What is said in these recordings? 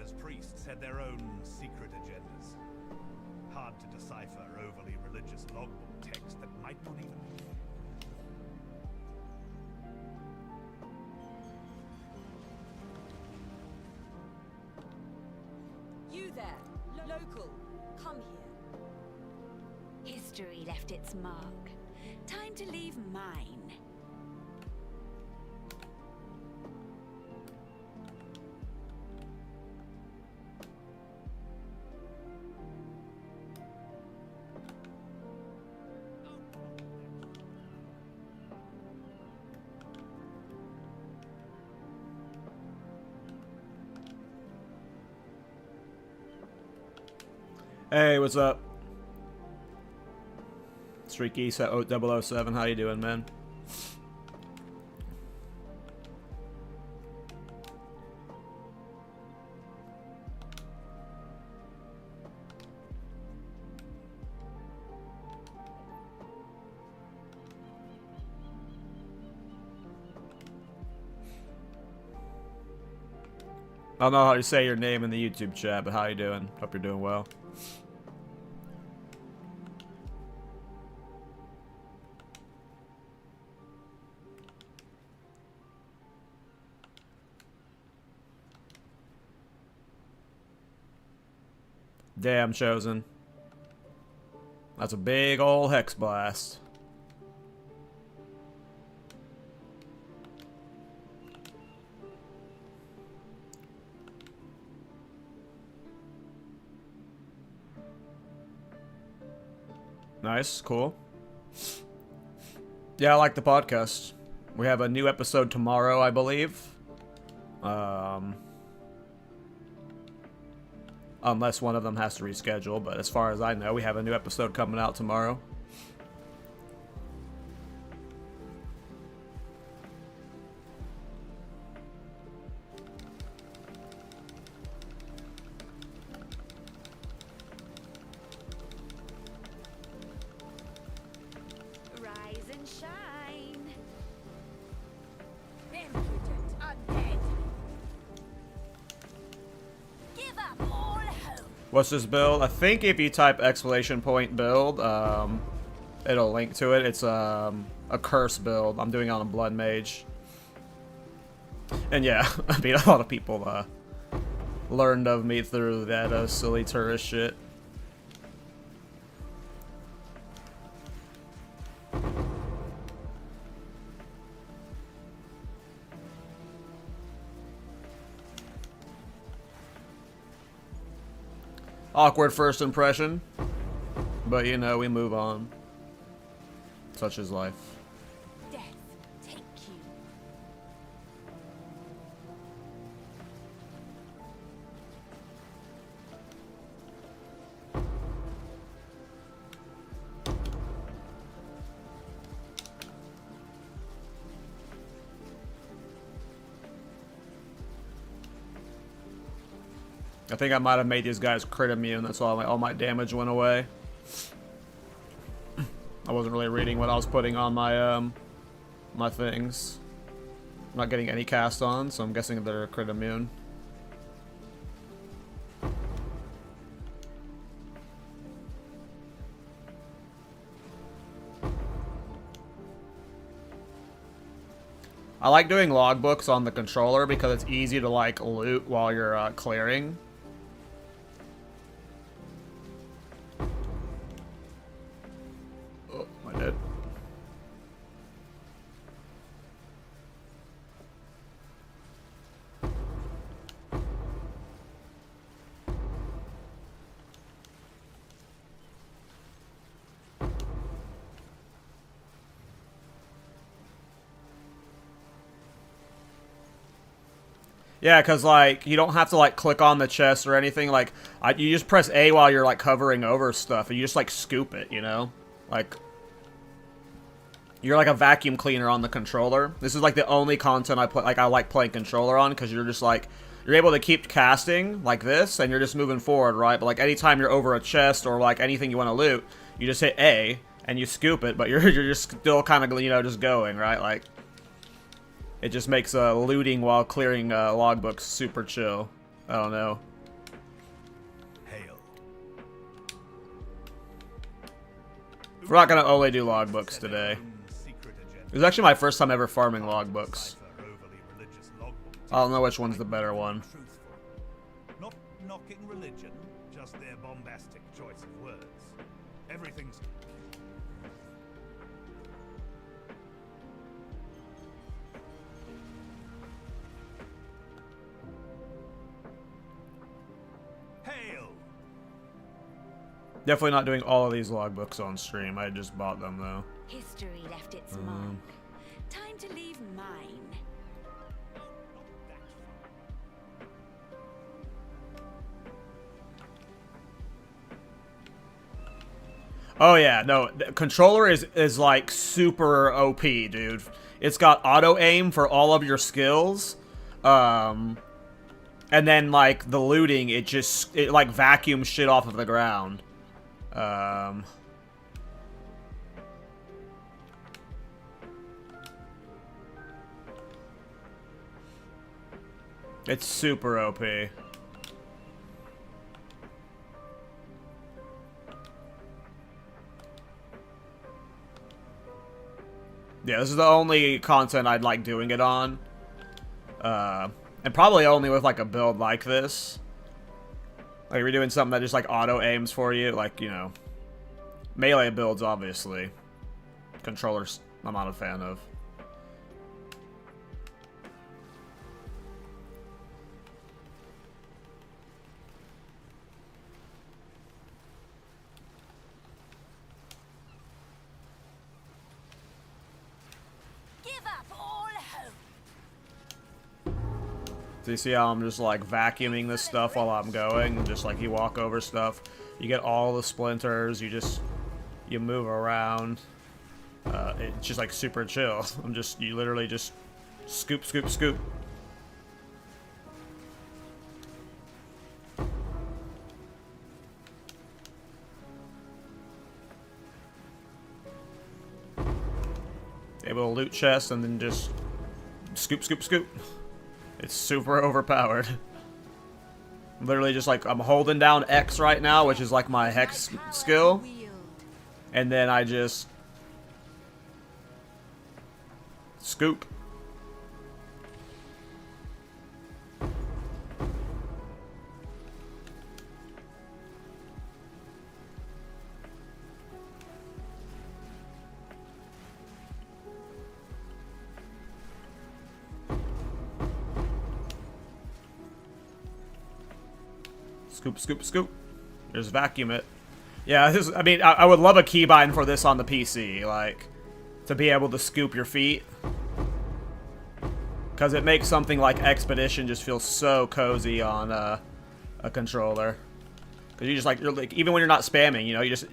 Cursader's priests had their own secret agendas. Hard to decipher overly religious logbook text that might not even be. You there, local, come here. History left its mark. Time to leave mine. Hey, what's up? Streaky 007, how you doing, man? I don't know how to say your name in the YouTube chat, but how you doing? Hope you're doing well. Damn, Chosen. That's a big old hex blast. Nice, cool. Yeah, I like the podcast. We have a new episode tomorrow, I believe. Unless one of them has to reschedule, but as far as I know, we have a new episode coming out tomorrow. Rise and shine. Impudent undead. Give up all hope. What's this build? I think if you type exclamation point build, it'll link to it. It's a curse build. I'm doing it on a Bloodmage. And yeah, I mean, a lot of people learned of me through that silly tourist shit. Awkward first impression, but you know, we move on. Such is life. Death take you. I think I might have made these guys crit immune. That's why all my damage went away. I wasn't really reading what I was putting on my my things. I'm not getting any cast on, so I'm guessing they're crit immune. I like doing logbooks on the controller because it's easy to like loot while you're clearing. Oh, I did. Yeah, because, like, you don't have to, like, click on the chest or anything. Like, you just press A while you're, like, hovering over stuff, and you just, like, scoop it, you know? Like, you're like a vacuum cleaner on the controller. This is, like, the only content I like playing controller on, because you're just, like, you're able to keep casting like this, and you're just moving forward, right? But, like, anytime you're over a chest or, like, anything you want to loot, you just hit A, and you scoop it, but you're just still kind of, you know, just going, right? Like, it just makes looting while clearing logbooks super chill. I don't know. We're not gonna only do logbooks today. It was actually my first time ever farming logbooks. I don't know which one's the better one. Not knocking religion, just their bombastic choice of words. Everything's... Hail! Definitely not doing all of these logbooks on stream. I just bought them though. History left its mark. Time to leave mine. Oh yeah, no, the controller is like super OP, dude. It's got auto aim for all of your skills, and then like the looting, it like vacuums shit off of the ground. It's super OP. Yeah, this is the only content I'd like doing it on. And probably only with like a build like this. Like, we're doing something that just like auto aims for you, like, you know. Melee builds, obviously. Controllers, I'm not a fan of. So you see how I'm just like vacuuming this stuff while I'm going, and just like you walk over stuff, you get all the splinters, you move around. It's just like super chill. You literally just scoop, scoop, scoop. Able to loot chests and then just scoop, scoop, scoop. It's super overpowered. Literally just like, I'm holding down X right now, which is like my hex skill. And then I just scoop. Scoop, scoop, scoop. Just vacuum it. Yeah, I mean, I would love a keybind for this on the PC, like, to be able to scoop your feet. Because it makes something like Expedition just feel so cozy on a controller. Because you're like, even when you're not spamming, you know, you just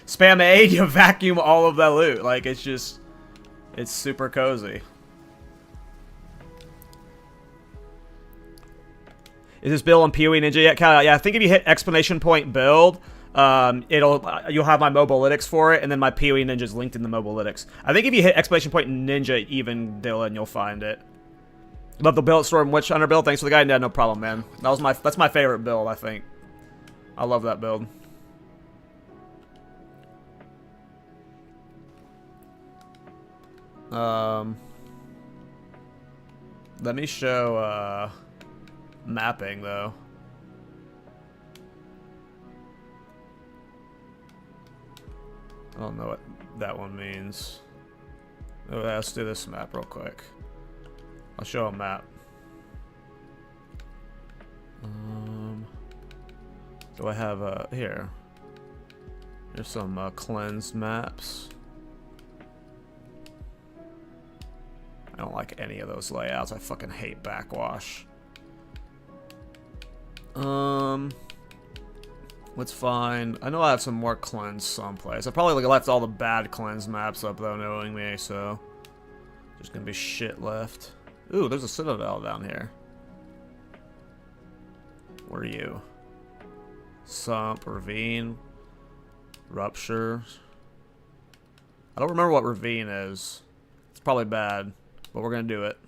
spam A, you vacuum all of that loot. Like, it's super cozy. Is this build on PoE Ninja yet? Yeah, I think if you hit exclamation point build, you'll have my Mobalytics for it, and then my PoE Ninja is linked in the Mobalytics. I think if you hit exclamation point Ninja even, Dylan, you'll find it. Love the build storm Witch Hunter build. Thanks for the guide. Yeah, no problem, man. That's my favorite build, I think. I love that build. Let me show mapping though. I don't know what that one means. Oh, let's do this map real quick. I'll show a map. Do I have here? There's some cleansed maps. I don't like any of those layouts. I fucking hate backwash. Let's find... I know I have some more cleansed someplace. I probably left all the bad cleansed maps up, though, knowing me, so... There's gonna be shit left. Ooh, there's a citadel down here. Where are you? Sump, ravine, rupture. I don't remember what ravine is. It's probably bad, but we're gonna do it.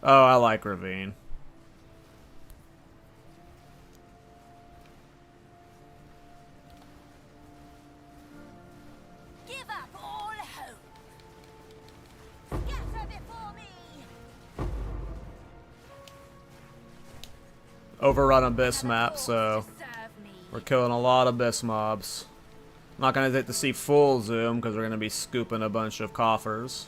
Oh, I like Ravine. Give up all hope. Scatter before me. Overrun Abyss map, so we're killing a lot of Abyss mobs. I'm not gonna get to see full zoom because we're gonna be scooping a bunch of coffers.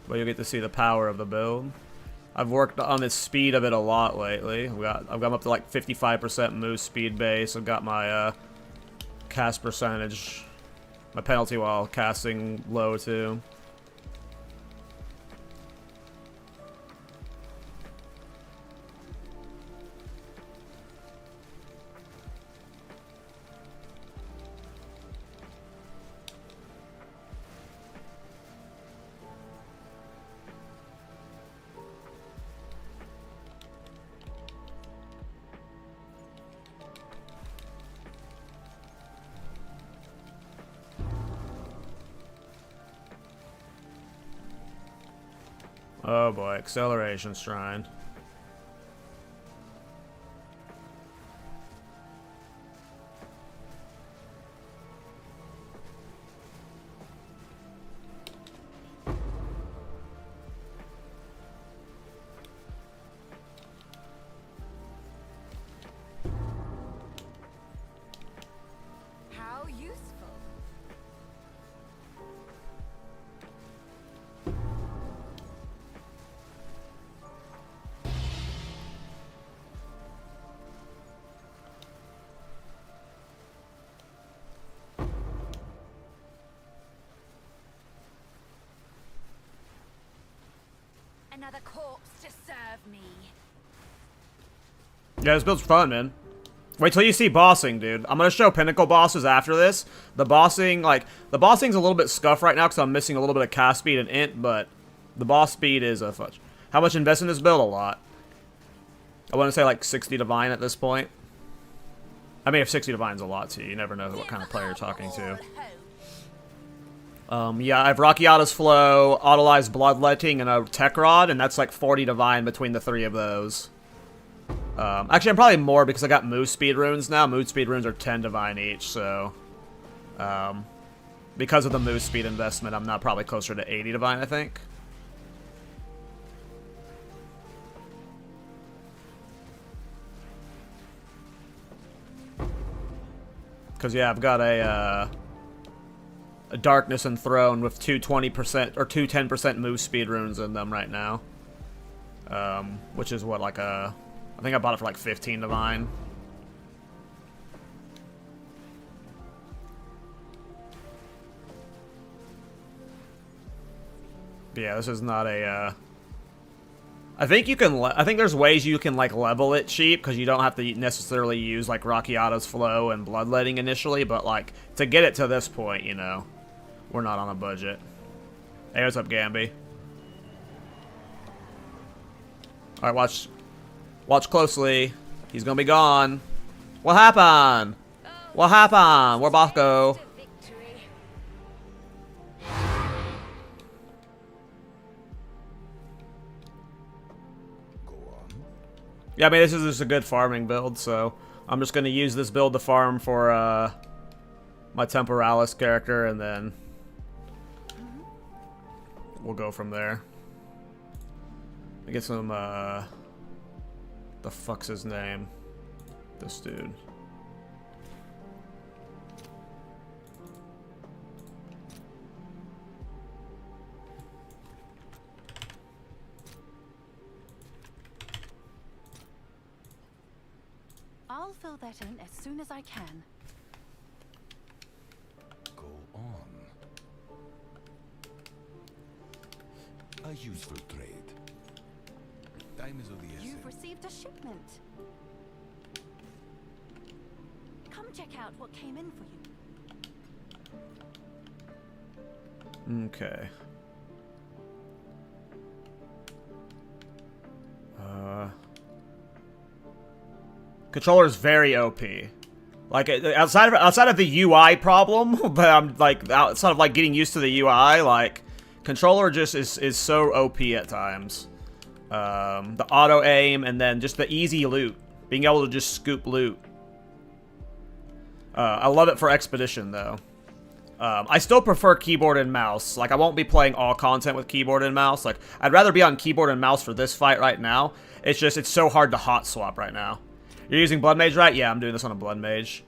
But you'll get to see the power of the build. I've worked on the speed of it a lot lately. I've gone up to like 55% move speed base. I've got my cast percentage, my penalty while casting low too. Oh boy, acceleration shrine. How useful. Another corpse to serve me. Yeah, this build's fun, man. Wait till you see bossing, dude. I'm gonna show pinnacle bosses after this. The bossing's a little bit scuffed right now because I'm missing a little bit of cast speed and int, but the boss speed is a fudge. How much invest in this build? A lot. I want to say like 60 divine at this point. I mean, if 60 divine's a lot too, you never know what kind of player you're talking to. Yeah, I have Rakiata's Flow, Autolyze Bloodletting, and a Tech Rod, and that's like 40 divine between the three of those. Actually, I'm probably more because I got move speed runes now. Move speed runes are 10 divine each, so... because of the move speed investment, I'm now probably closer to 80 divine, I think. Because, yeah, I've got a Darkness and Throne with two 20% or two 10% move speed runes in them right now. Which is what, like a... I think I bought it for like 15 divine. But yeah, this is not a, I think you can, I think there's ways you can, like, level it cheap, because you don't have to necessarily use, like, Rakiata's Flow and Bloodletting initially, but, like, to get it to this point, you know, we're not on a budget. Hey, what's up, Gamby? Alright, watch closely. He's gonna be gone. What happened? What happened? Where'd Boss go? Yeah, I mean, this is just a good farming build, so I'm just gonna use this build to farm for my Temporalis character, and then we'll go from there. I get some, the fuck's his name? This dude. I'll fill that in as soon as I can. Go on. A useful trade. Time is of the essence. You've received a shipment. Come check out what came in for you. Okay. Controller's very OP. Like, outside of the UI problem, but I'm like outside of like getting used to the UI, like Controller just is so OP at times. The auto aim and then just the easy loot. Being able to just scoop loot. I love it for Expedition, though. I still prefer keyboard and mouse. Like, I won't be playing all content with keyboard and mouse. Like, I'd rather be on keyboard and mouse for this fight right now. It's just, it's so hard to hot swap right now. You're using Bloodmage, right? Yeah, I'm doing this on a Bloodmage.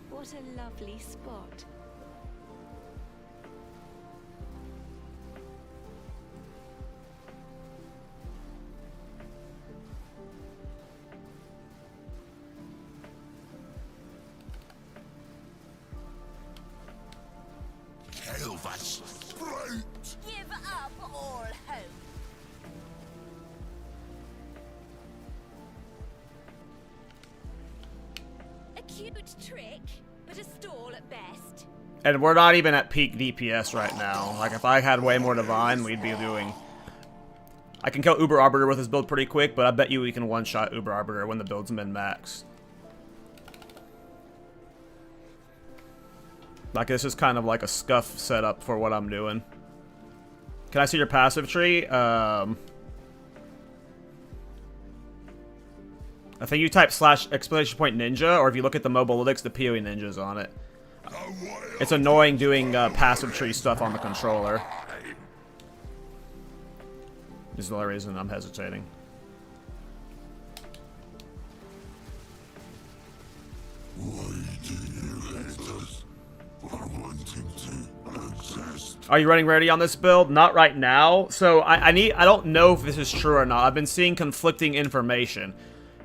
What a lovely spot. Elvis Sprite! Give up all hope. A cute trick, but a stall at best. And we're not even at peak DPS right now. Like, if I had way more Divine, we'd be doing... I can kill Uber Arbiter with his build pretty quick, but I bet you we can one-shot Uber Arbiter when the build's min-max. Like, this is kind of like a scuff setup for what I'm doing. Can I see your passive tree? I think you type /!ninja, or if you look at the mobilytics, the PoE ninja's on it. It's annoying doing passive tree stuff on the controller. This is the only reason I'm hesitating. Why do you hate us for wanting to exist? Are you running ready on this build? Not right now. So I don't know if this is true or not. I've been seeing conflicting information.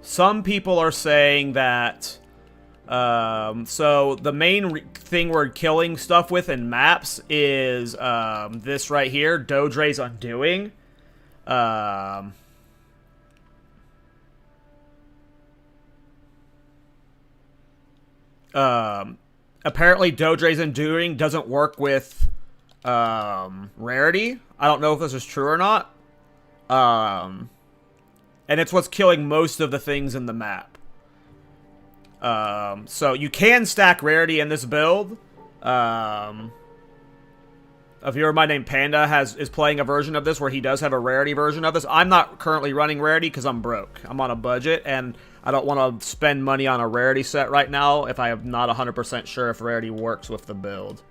Some people are saying that so the main thing we're killing stuff with in maps is this right here, Dodre's Undoing. Apparently Dodre's Undoing doesn't work with rarity. I don't know if this is true or not. And it's what's killing most of the things in the map. So you can stack rarity in this build. A viewer of mine named Panda is playing a version of this where he does have a rarity version of this. I'm not currently running rarity because I'm broke. I'm on a budget, and I don't want to spend money on a rarity set right now if I am not 100% sure if rarity works with the build.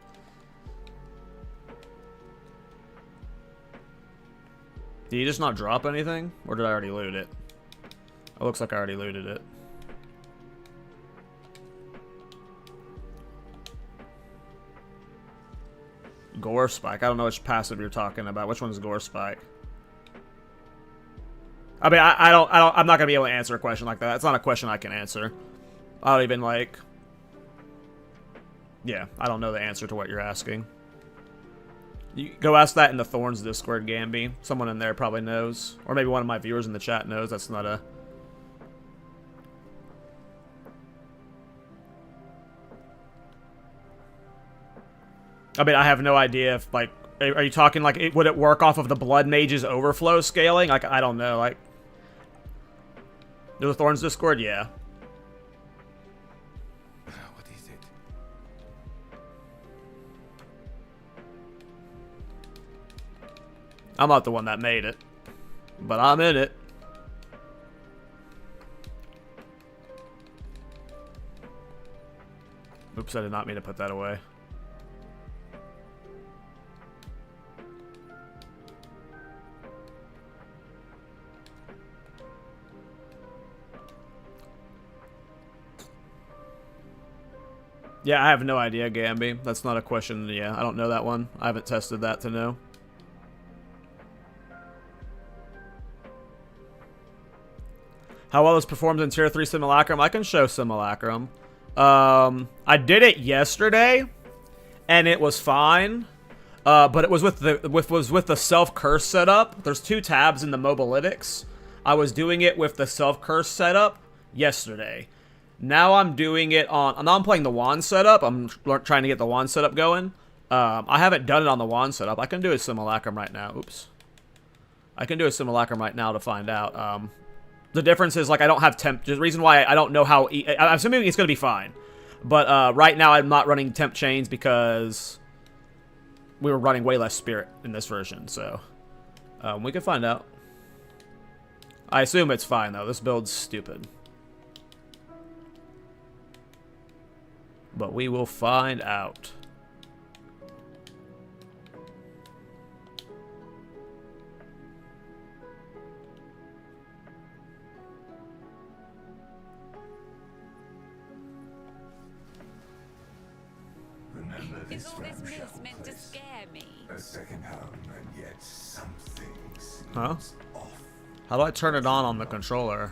Did you just not drop anything? Or did I already loot it? It looks like I already looted it. Gore Spike. I don't know which passive you're talking about. Which one's Gore Spike? I mean, I'm not gonna be able to answer a question like that. It's not a question I can answer. I don't even like... Yeah, I don't know the answer to what you're asking. You go ask that in the Thorns Discord, Gamby. Someone in there probably knows. Or maybe one of my viewers in the chat knows. That's not a... I mean, I have no idea if, like... Are you talking, like, would it work off of the Bloodmage's overflow scaling? Like, I don't know, like... The Thorns Discord? Yeah. What is it? I'm not the one that made it. But I'm in it. Oops, I did not mean to put that away. Yeah, I have no idea, Gamby. That's not a question. Yeah, I don't know that one. I haven't tested that to know. How well is performed in Tier 3 Simulacrum? I can show Simulacrum. I did it yesterday, and it was fine. But it was with the self-curse setup. There's two tabs in the mobilytics. I was doing it with the self-curse setup yesterday. Now I'm doing it on... Now I'm playing the wand setup. I'm trying to get the wand setup going. I haven't done it on the wand setup. I can do a Simulacrum right now. Oops. I can do a Simulacrum right now to find out. The difference is, like, I don't have temp... The reason why I don't know how... I'm assuming it's going to be fine. But right now I'm not running temp chains because we were running way less spirit in this version, so we can find out. I assume it's fine though. This build's stupid, but we will find out. Remember Is this all this ramshackle mess meant to place. scare me? A second home, and yet something seems Huh? off. How do I turn it on the controller?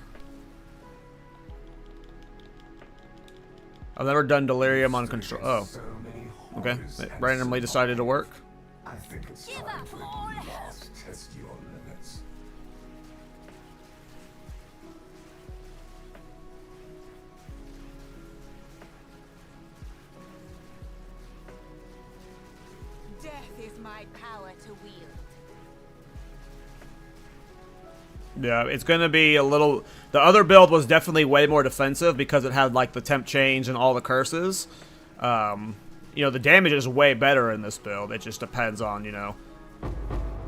I've never done delirium on control. Oh, So many okay. horrors It and randomly decided to work. I think it's Give time up to all at hope. last test your limits. Death is my power to wield. Yeah, it's gonna be a little. The other build was definitely way more defensive because it had like the temp change and all the curses. You know, the damage is way better in this build. It just depends on, you know,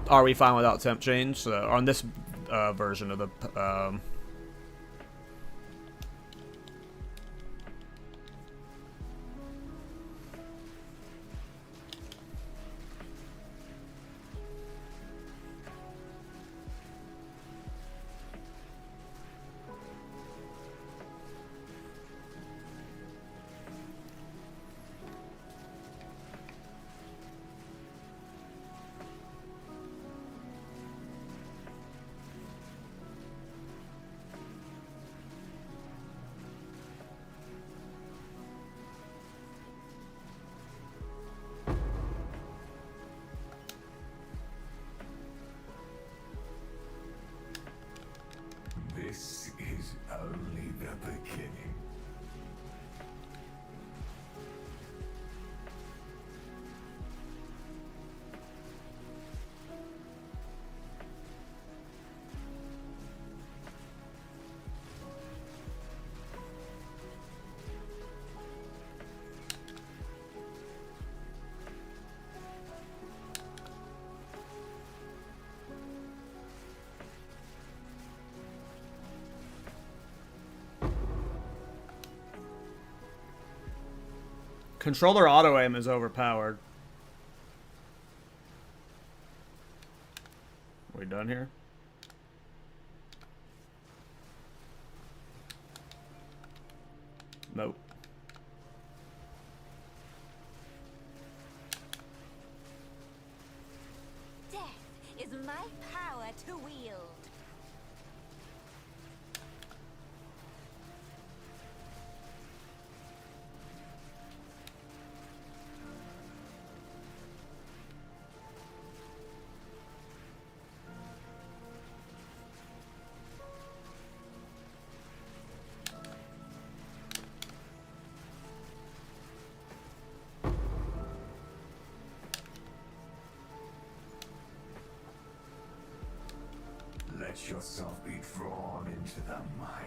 are we fine without temp change? So on this version of the This is only the beginning. controller auto aim is overpowered. Are we done here? Nope. Death is my power to wield. Let yourself be drawn into the mire.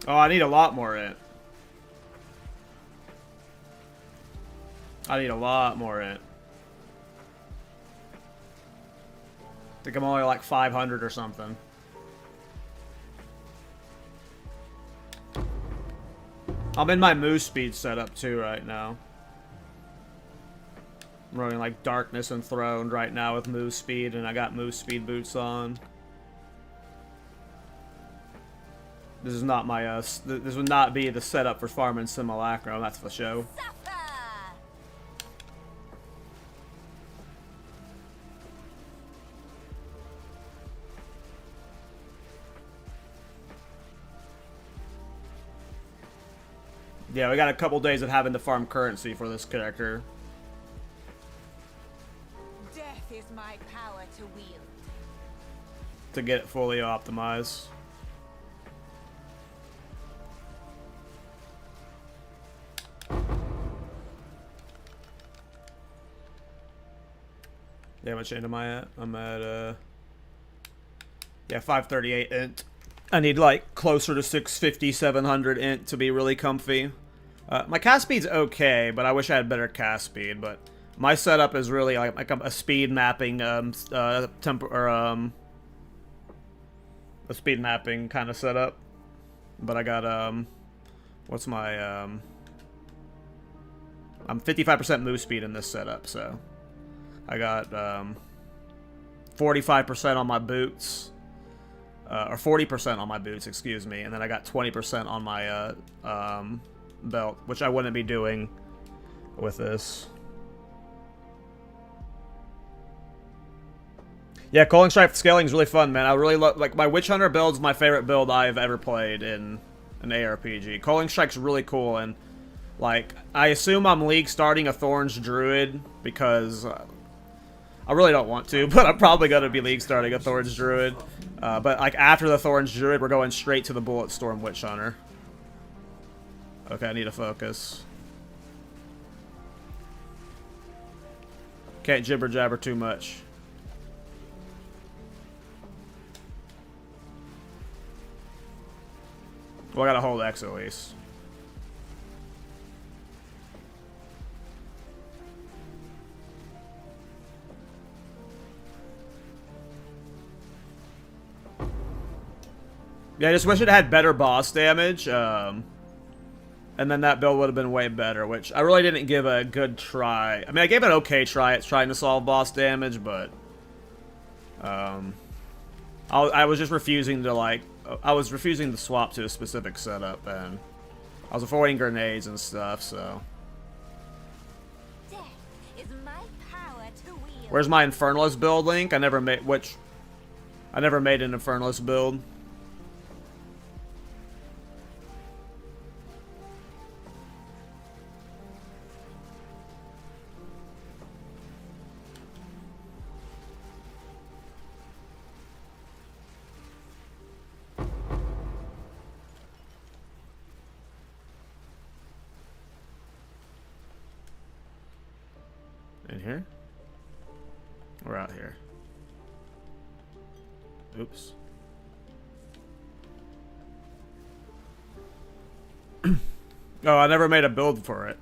Oh, I need a lot more it. I need a lot more it. I think I'm only like 500 or something. I'm in my move speed setup too right now. I'm running like Darkness Enthroned right now with move speed, and I got move speed boots on. This is not my this would not be the setup for farming Simulacrum, that's for show. Suffer! Yeah, we got a couple days of having to farm currency for this character. Death is my power to wield. To get it fully optimized. Yeah, how much int am I at? I'm at, yeah, 538 int. I need, like, closer to 650, 700 int to be really comfy. My cast speed's okay, but I wish I had better cast speed, but my setup is really, like a speed mapping, a speed mapping kind of setup. But I got, what's my, I'm 55% move speed in this setup, so I got 45% on my boots, or 40% on my boots, excuse me, and then I got 20% on my belt, which I wouldn't be doing with this. Yeah, Calling Strife scaling is really fun, man. I really love, like, my Witch Hunter build's my favorite build I've ever played in an ARPG. Calling Strike's really cool, and like, I assume I'm league starting a Thorns Druid because I really don't want to, but I'm probably going to be league starting a Thorns Druid. But like after the Thorns Druid, we're going straight to the Bulletstorm Witch Hunter. Okay, I need to focus. Can't jibber jabber too much. Well, I gotta hold X at least. Yeah, I just wish it had better boss damage, and then that build would have been way better, which I really didn't give a good try. I mean, I gave it an okay try at trying to solve boss damage, but I was just refusing to, like, I was refusing to swap to a specific setup, and I was avoiding grenades and stuff, so. Death is my power to wield. Where's my Infernalist build link? I never made an Infernalist build. In here? We're out here. Oops. Oh, I never made a build for it.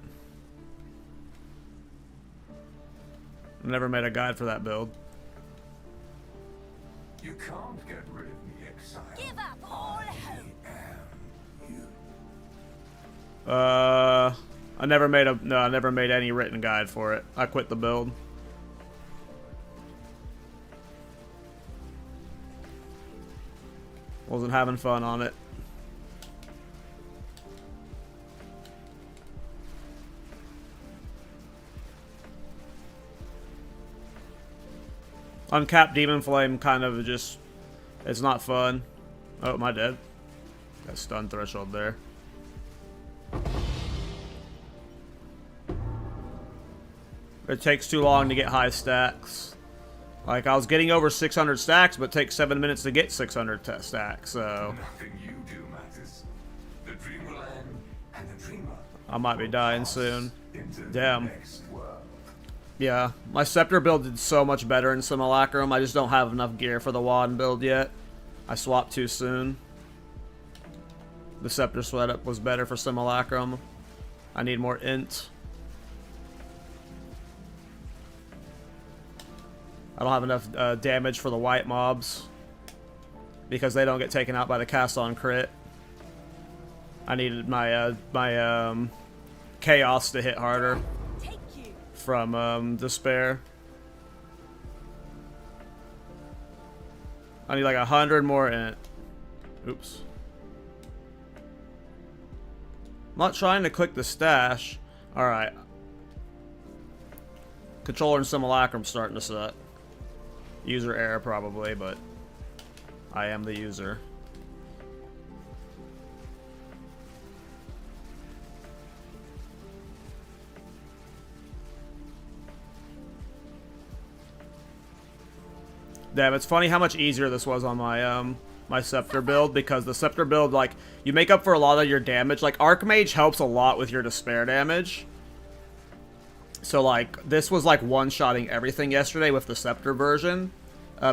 I never made a guide for that build. You can't get rid of me, Exile. Give up all hope. I never made any written guide for it. I quit the build. Wasn't having fun on it. Uncapped Demon Flame kind of just, it's not fun. Oh, am I dead? Got stun threshold there. It takes too long to get high stacks. Like, I was getting over 600 stacks, but it takes 7 minutes to get 600 stacks, so. Nothing you do matters. The dream will end, and the dreamer I might be dying soon. into Damn. the next world. Yeah, my Scepter build did so much better in Simulacrum. I just don't have enough gear for the Wand build yet. I swapped too soon. The Scepter setup was better for Simulacrum. I need more int. I don't have enough damage for the white mobs because they don't get taken out by the cast on crit. I needed my chaos to hit harder Take you. from despair. I need like 100 more int. Oops. I'm not trying to click the stash. Alright. Controller and Simulacrum starting to suck. User error probably, but I am the user. Damn, it's funny how much easier this was on my my Scepter build, because the Scepter build, like, you make up for a lot of your damage. Like, Archmage helps a lot with your despair damage. So, like, this was, like, one-shotting everything yesterday with the Scepter version,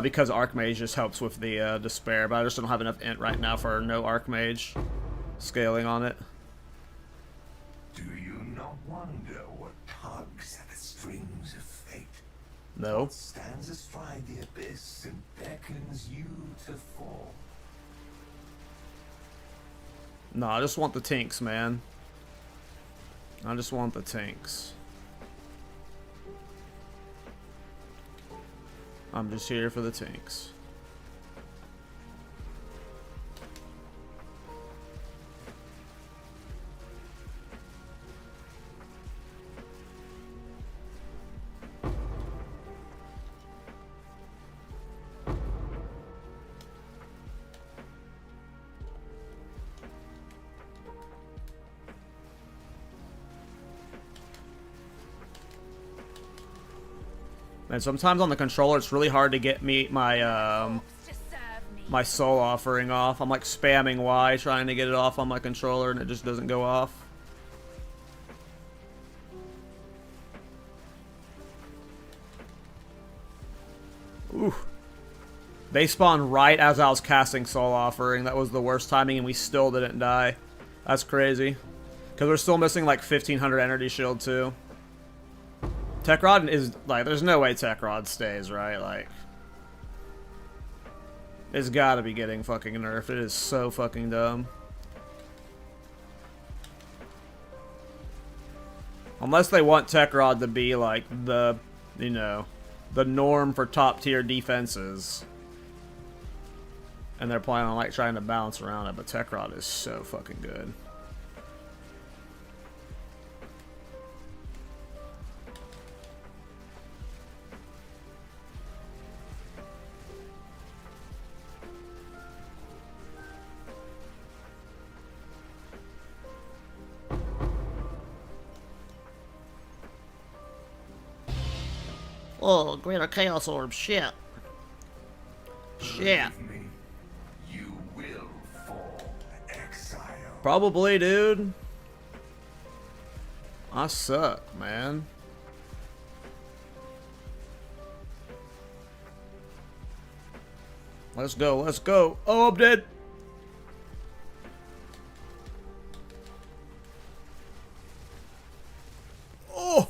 because Archmage just helps with the Despair, but I just don't have enough int right now for no Archmage scaling on it. Do you not wonder what tugs at the strings of fate? No. What stands astride the abyss and beckons you to fall? No, I just want the tinks, man. I just want the tinks. I'm just here for the tinks. And sometimes on the controller, it's really hard to get my my soul offering off. I'm like spamming Y trying to get it off on my controller, and it just doesn't go off. Ooh. They spawned right as I was casting soul offering. That was the worst timing, and we still didn't die. That's crazy. Because we're still missing like 1500 energy shield too. Tech Rod is, like, there's no way Tech Rod stays, right? Like, it's gotta be getting fucking nerfed. It is so fucking dumb. Unless they want Tech Rod to be, like, the, you know, the norm for top tier defenses. And they're planning on, like, trying to bounce around it, but Tech Rod is so fucking good. Oh, Greater Chaos Orb, shit. Shit. Believe me, you will fall, Exile. Probably, dude. I suck, man. Let's go, let's go. Oh, I'm dead. Oh!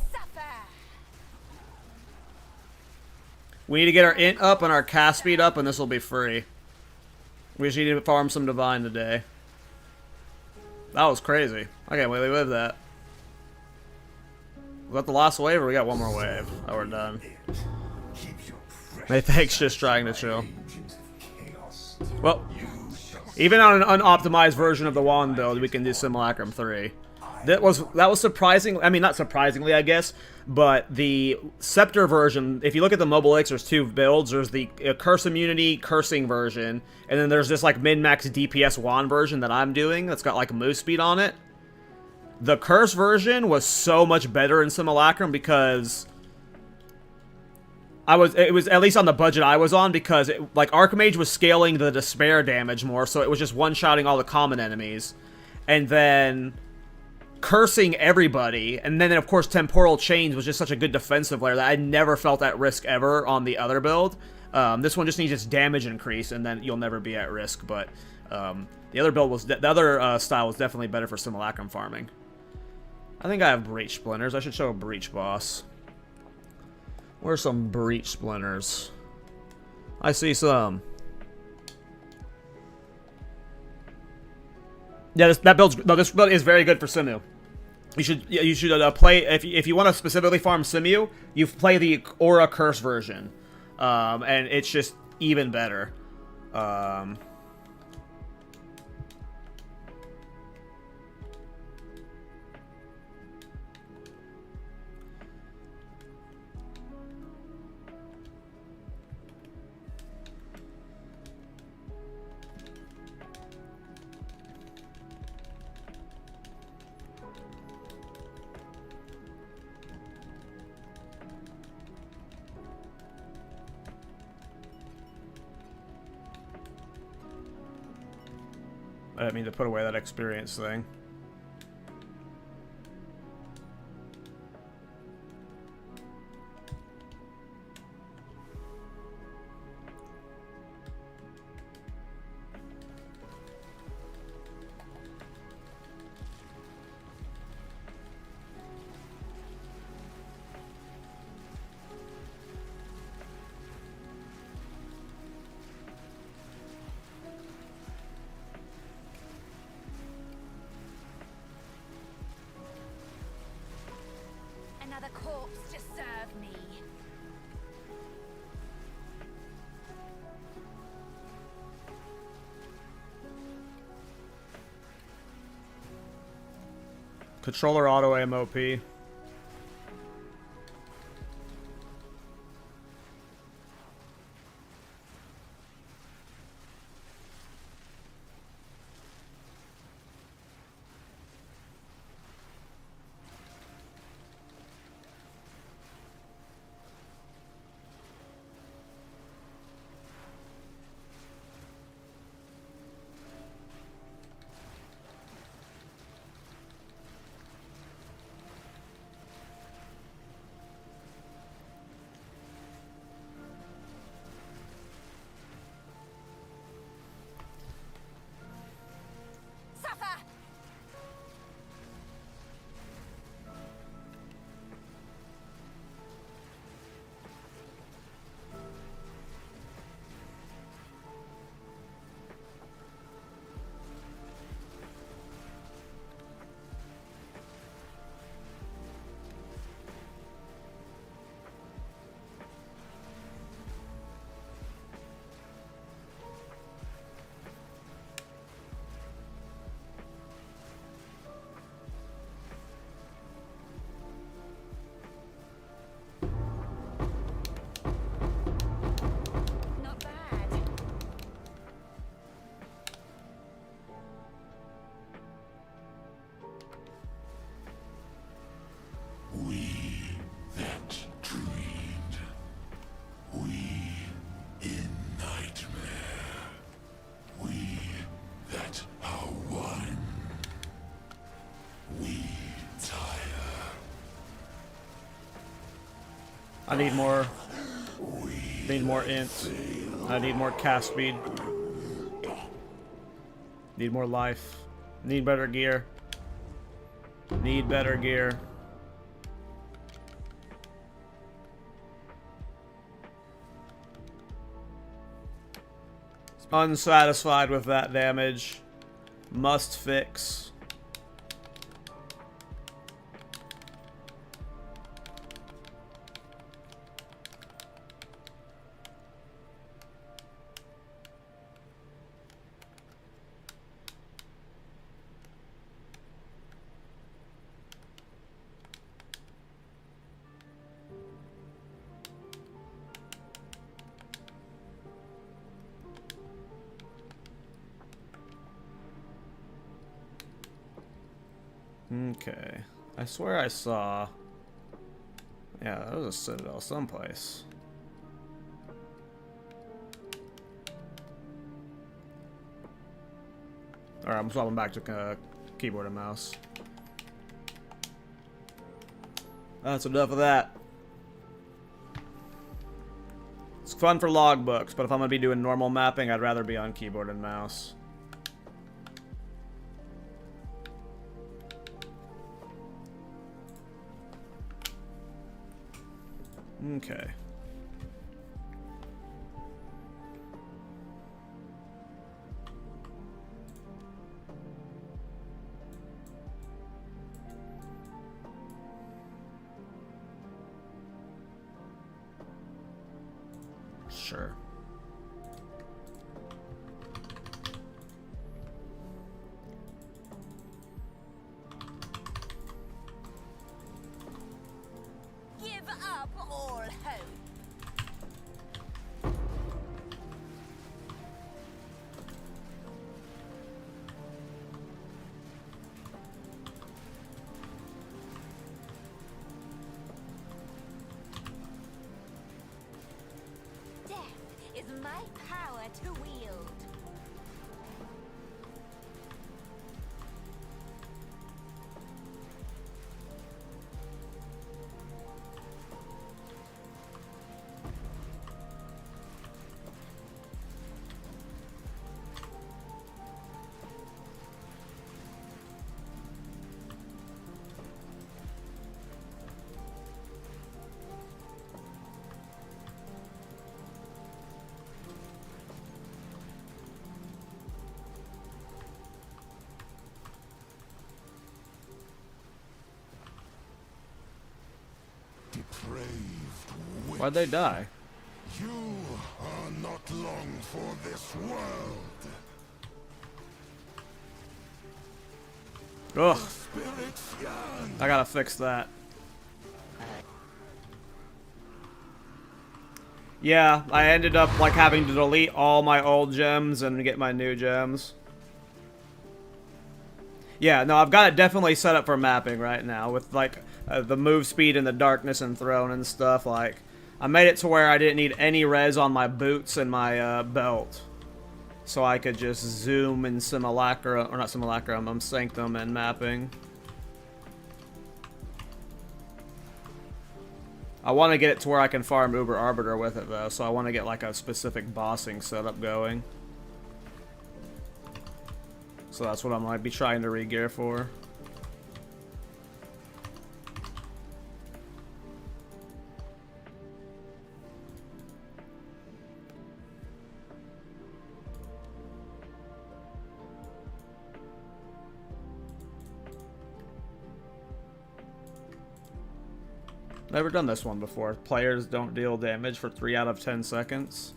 We need to get our int up and our cast speed up, and this will be free. We just need to farm some divine today. That was crazy. I can't believe we lived that. Was that the last wave, or we got one more wave? Oh, we're done. Maythank's just trying to chill. Well, even on an unoptimized version of the wand build, we can do Simulacrum 3. That was surprising. I mean, not surprisingly, I guess, but the Scepter version, if you look at the Mobile X, there's two builds. There's the Curse Immunity Cursing version, and then there's this like min-max DPS wand version that I'm doing that's got like move speed on it. The Curse version was so much better in Simulacrum because it was at least on the budget I was on, because like Archmage was scaling the Despair damage more, so it was just one-shotting all the common enemies, and then cursing everybody, and then of course Temporal Chains was just such a good defensive layer that I never felt at risk ever on the other build. This one just needs its damage increase, and then you'll never be at risk. But the other build was the other style was definitely better for Simulacrum farming. I think I have Breach Splinters. I should show a Breach boss. Where's some Breach Splinters? I see some. Yeah, this build is very good for Simu. You should play, if you want to specifically farm Simu, you play the Aura Curse version, and it's just even better. I didn't mean to put away that experience thing. Controller auto aim OP. Suffer! Not bad. We that dreamed. We in nightmare. We that are one. We tire. I need more. Need more int. I need more cast speed. Need more life. Need better gear. Need better gear. Unsatisfied with that damage. Must fix. Okay. I swear I saw... Yeah, that was a citadel someplace. Alright, I'm swapping back to keyboard and mouse. That's enough of that. It's fun for logbooks, but if I'm going to be doing normal mapping, I'd rather be on keyboard and mouse. Okay. Sure. Give up all hope. Death is my power to wield. Depraved Why'd they die? You are not long for this world. Ugh. I gotta fix that. Yeah, I ended up like having to delete all my old gems and get my new gems. Yeah, no, I've got it definitely set up for mapping right now with like the move speed and the darkness and throne and stuff. Like, I made it to where I didn't need any res on my boots and my belt. So I could just zoom in Simulacrum, or not Simulacrum, Sanctum and mapping. I want to get it to where I can farm Uber Arbiter with it, though, so I want to get, like, a specific bossing setup going. So that's what I might be trying to re-gear for. Never done this one before. Players don't deal damage for 3 out of 10 seconds.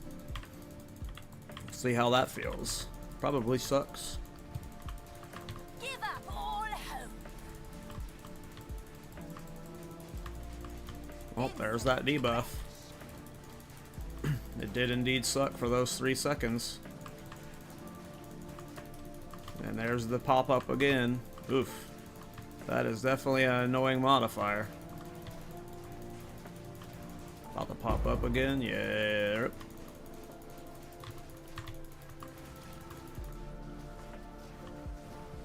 See how that feels. Probably sucks. Give up all hope. Well, there's that debuff. It did indeed suck for those 3 seconds. And there's the pop-up again. Oof. That is definitely an annoying modifier. About to pop up again, yeah.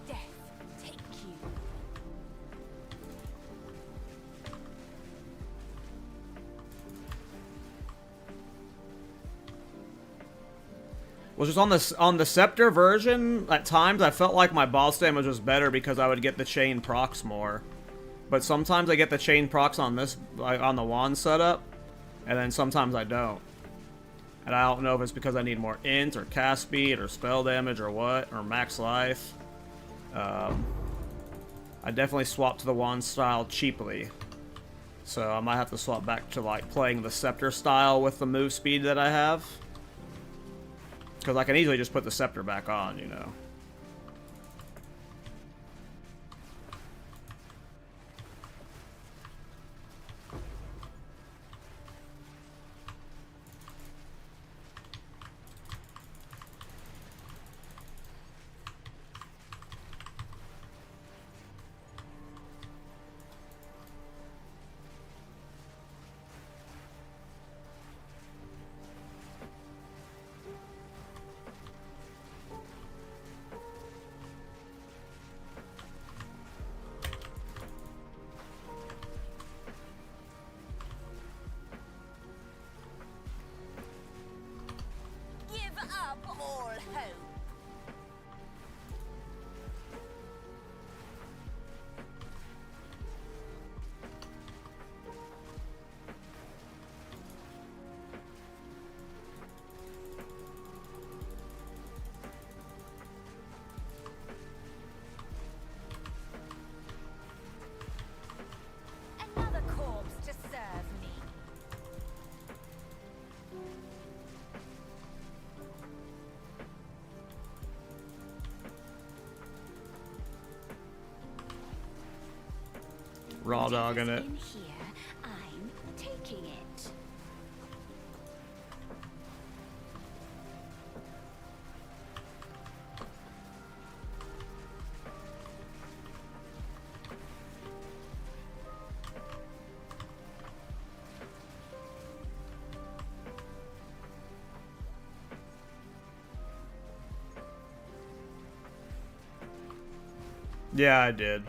Death take you. Well, just on the Scepter version, at times I felt like my boss damage was better because I would get the chain procs more. But sometimes I get the chain procs on this, like on the wand setup. And then sometimes I don't. And I don't know if it's because I need more int or cast speed or spell damage or what, or max life. I definitely swapped to the wand style cheaply. So I might have to swap back to like playing the scepter style with the move speed that I have. Because I can easily just put the scepter back on, you know. Give up all hope. Another corpse to serve me. Raw dogging it. In here, I'm taking it. Yeah, I did.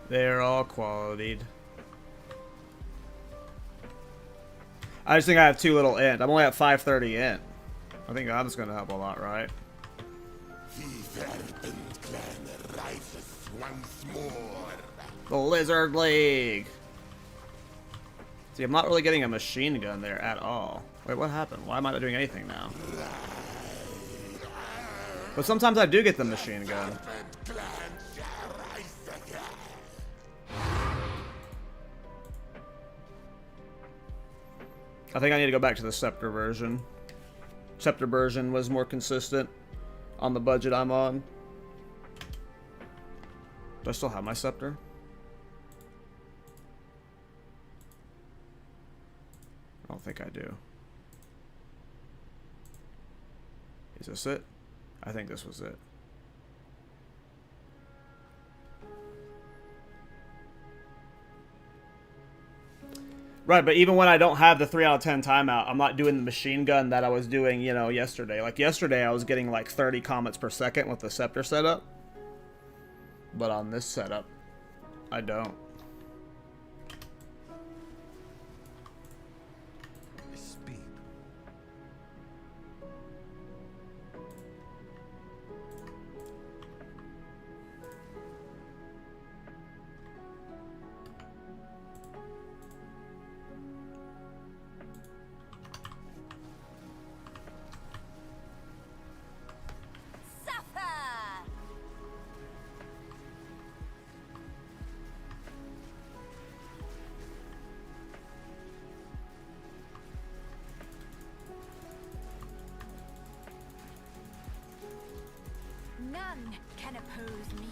They're all qualityed. I just think I have too little int. I'm only at 530 int. I think that's gonna help a lot, right? Once more. The Lizard League! See, I'm not really getting a machine gun there at all. Wait, what happened? Why am I not doing anything now? But sometimes I do get the machine gun. I think I need to go back to the Scepter version. Scepter version was more consistent. on the budget I'm on. Do I still have my scepter? I don't think I do. Is this it? I think this was it. Right, but even when I don't have the 3 out of 10 timeout, I'm not doing the machine gun that I was doing, you know, yesterday. Like, yesterday I was getting like 30 comments per second with the scepter setup. But on this setup, I don't. Speed. Suffer! None can oppose me.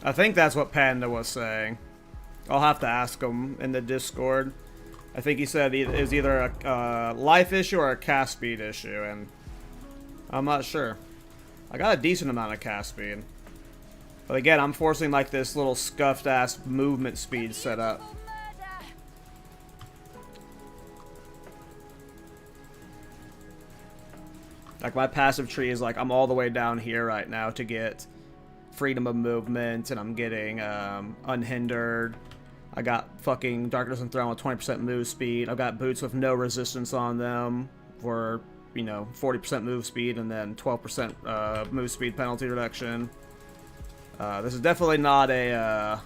I think that's what Panda was saying. I'll have to ask him in the Discord. I think he said it was either a life issue or a cast speed issue, and I'm not sure. I got a decent amount of cast speed. But again, I'm forcing like this little scuffed ass movement speed setup. Murder! Like my passive tree is like I'm all the way down here right now to get freedom of movement, and I'm getting unhindered. I got fucking Darkness and Throne with 20% move speed. I've got boots with no resistance on them for, you know, 40% move speed and then 12% move speed penalty reduction. This is definitely not a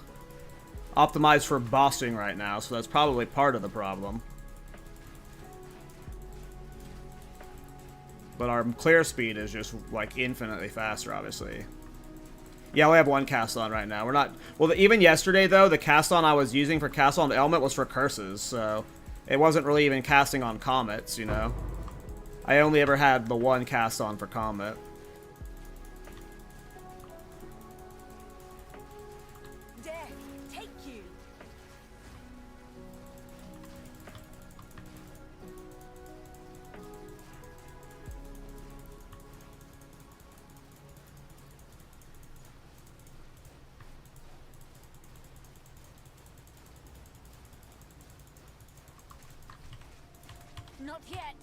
optimized for bossing right now, so that's probably part of the problem. But our clear speed is just like infinitely faster, obviously. Yeah, we have one cast on right now. We're not... Well, even yesterday, though, the cast on I was using for cast on the element was for curses, so it wasn't really even casting on comets, you know? I only ever had the one cast on for comet. Death, take you. Not yet.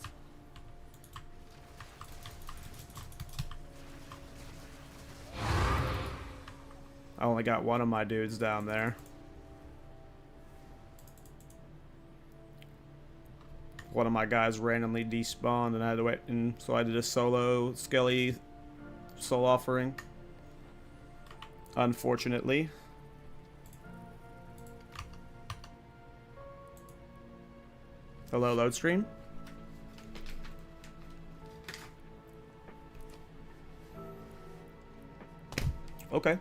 I only got one of my dudes down there. One of my guys randomly despawned and I had to wait, and so I did a solo Skelly soul offering. Unfortunately. Hello, load stream. Okay.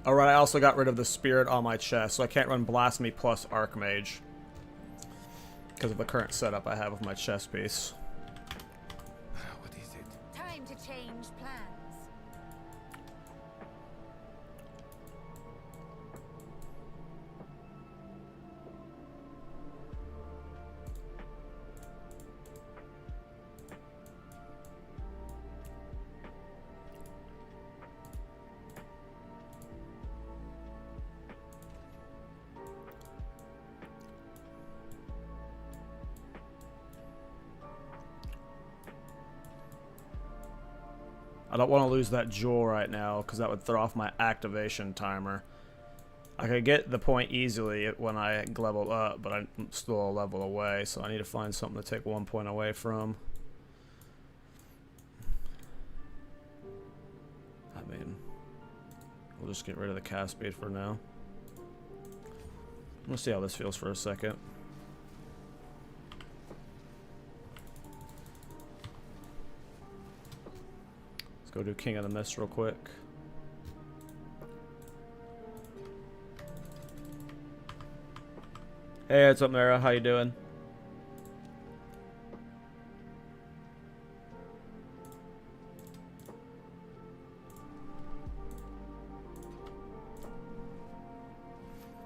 Alright, I also got rid of the spirit on my chest, so I can't run Blasphemy plus Archmage. Because of the current setup I have with my chest piece. What is it? Time to change plans. I don't want to lose that jewel right now, because that would throw off my activation timer. I could get the point easily when I level up, but I'm still a level away, so I need to find something to take 1 point away from. I mean, we'll just get rid of the cast speed for now. Let's see how this feels for a second. Let's go do King of the Mist real quick. Hey, what's up, Mara? How you doing?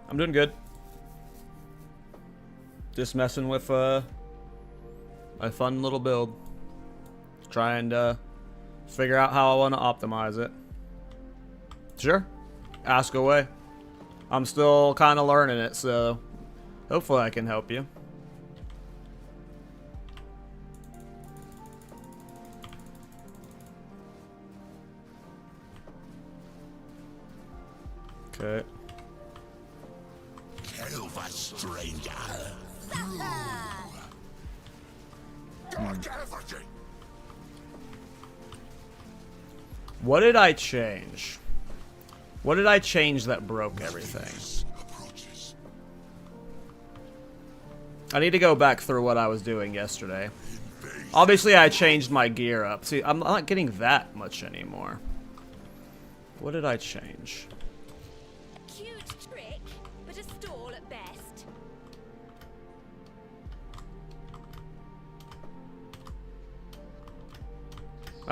I'm doing good. Just messing with a fun little build. Trying to figure out how I want to optimize it. Sure. Ask away. I'm still kind of learning it, so hopefully I can help you. Okay. Kill the stranger. What did I change? What did I change that broke everything? I need to go back through what I was doing yesterday. Obviously, I changed my gear up. See, I'm not getting that much anymore. What did I change? Cute trick, but a stall at best.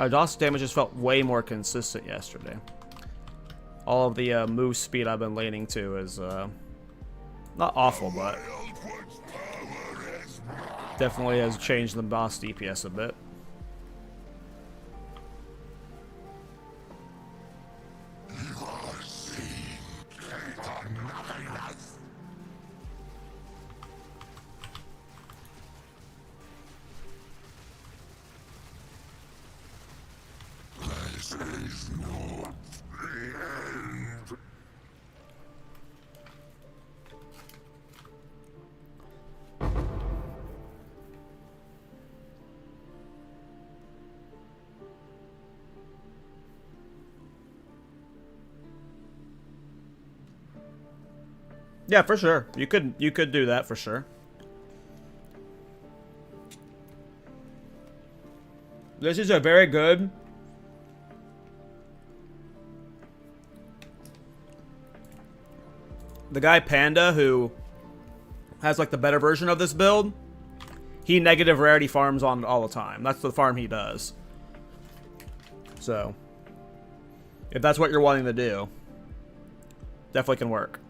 DOS damage just felt way more consistent yesterday. All of the move speed I've been leaning to is not awful, but definitely has changed the boss DPS a bit. Yeah, for sure. You could do that for sure. This is a very good the guy Panda who has like the better version of this build, he negative rarity farms on all the time. That's the farm he does. So if that's what you're wanting to do, definitely can work.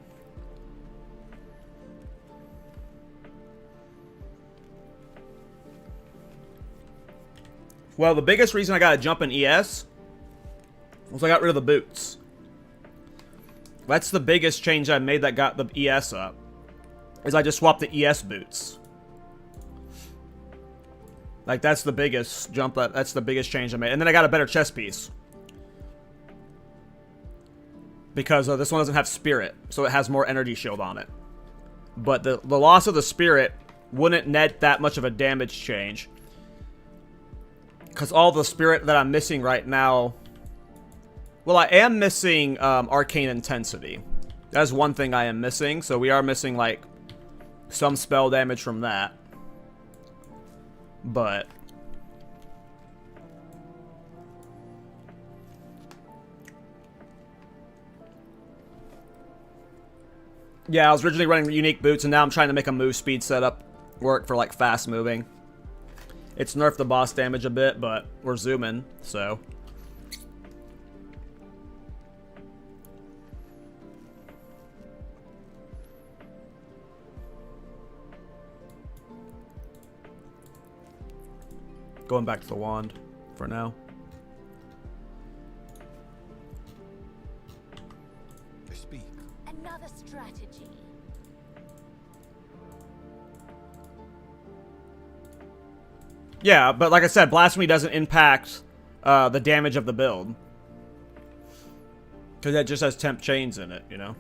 Well, the biggest reason I got a jump in ES was I got rid of the boots. That's the biggest change I made that got the ES up. Is I just swapped the ES boots. Like, that's the biggest jump, that's the biggest change I made. And then I got a better chest piece. Because this one doesn't have spirit, so it has more energy shield on it. But the loss of the spirit wouldn't net that much of a damage change. Because all the spirit that I'm missing right now... Well, I am missing arcane intensity. That's one thing I am missing. So we are missing, like, some spell damage from that. But... yeah, I was originally running unique boots, and now I'm trying to make a move speed setup work for, like, fast moving. It's nerfed the boss damage a bit, but we're zooming, so... going back to the wand for now. Speak. Another strategy. Yeah, but like I said, Blasphemy doesn't impact the damage of the build. Because that just has temp chains in it, you know?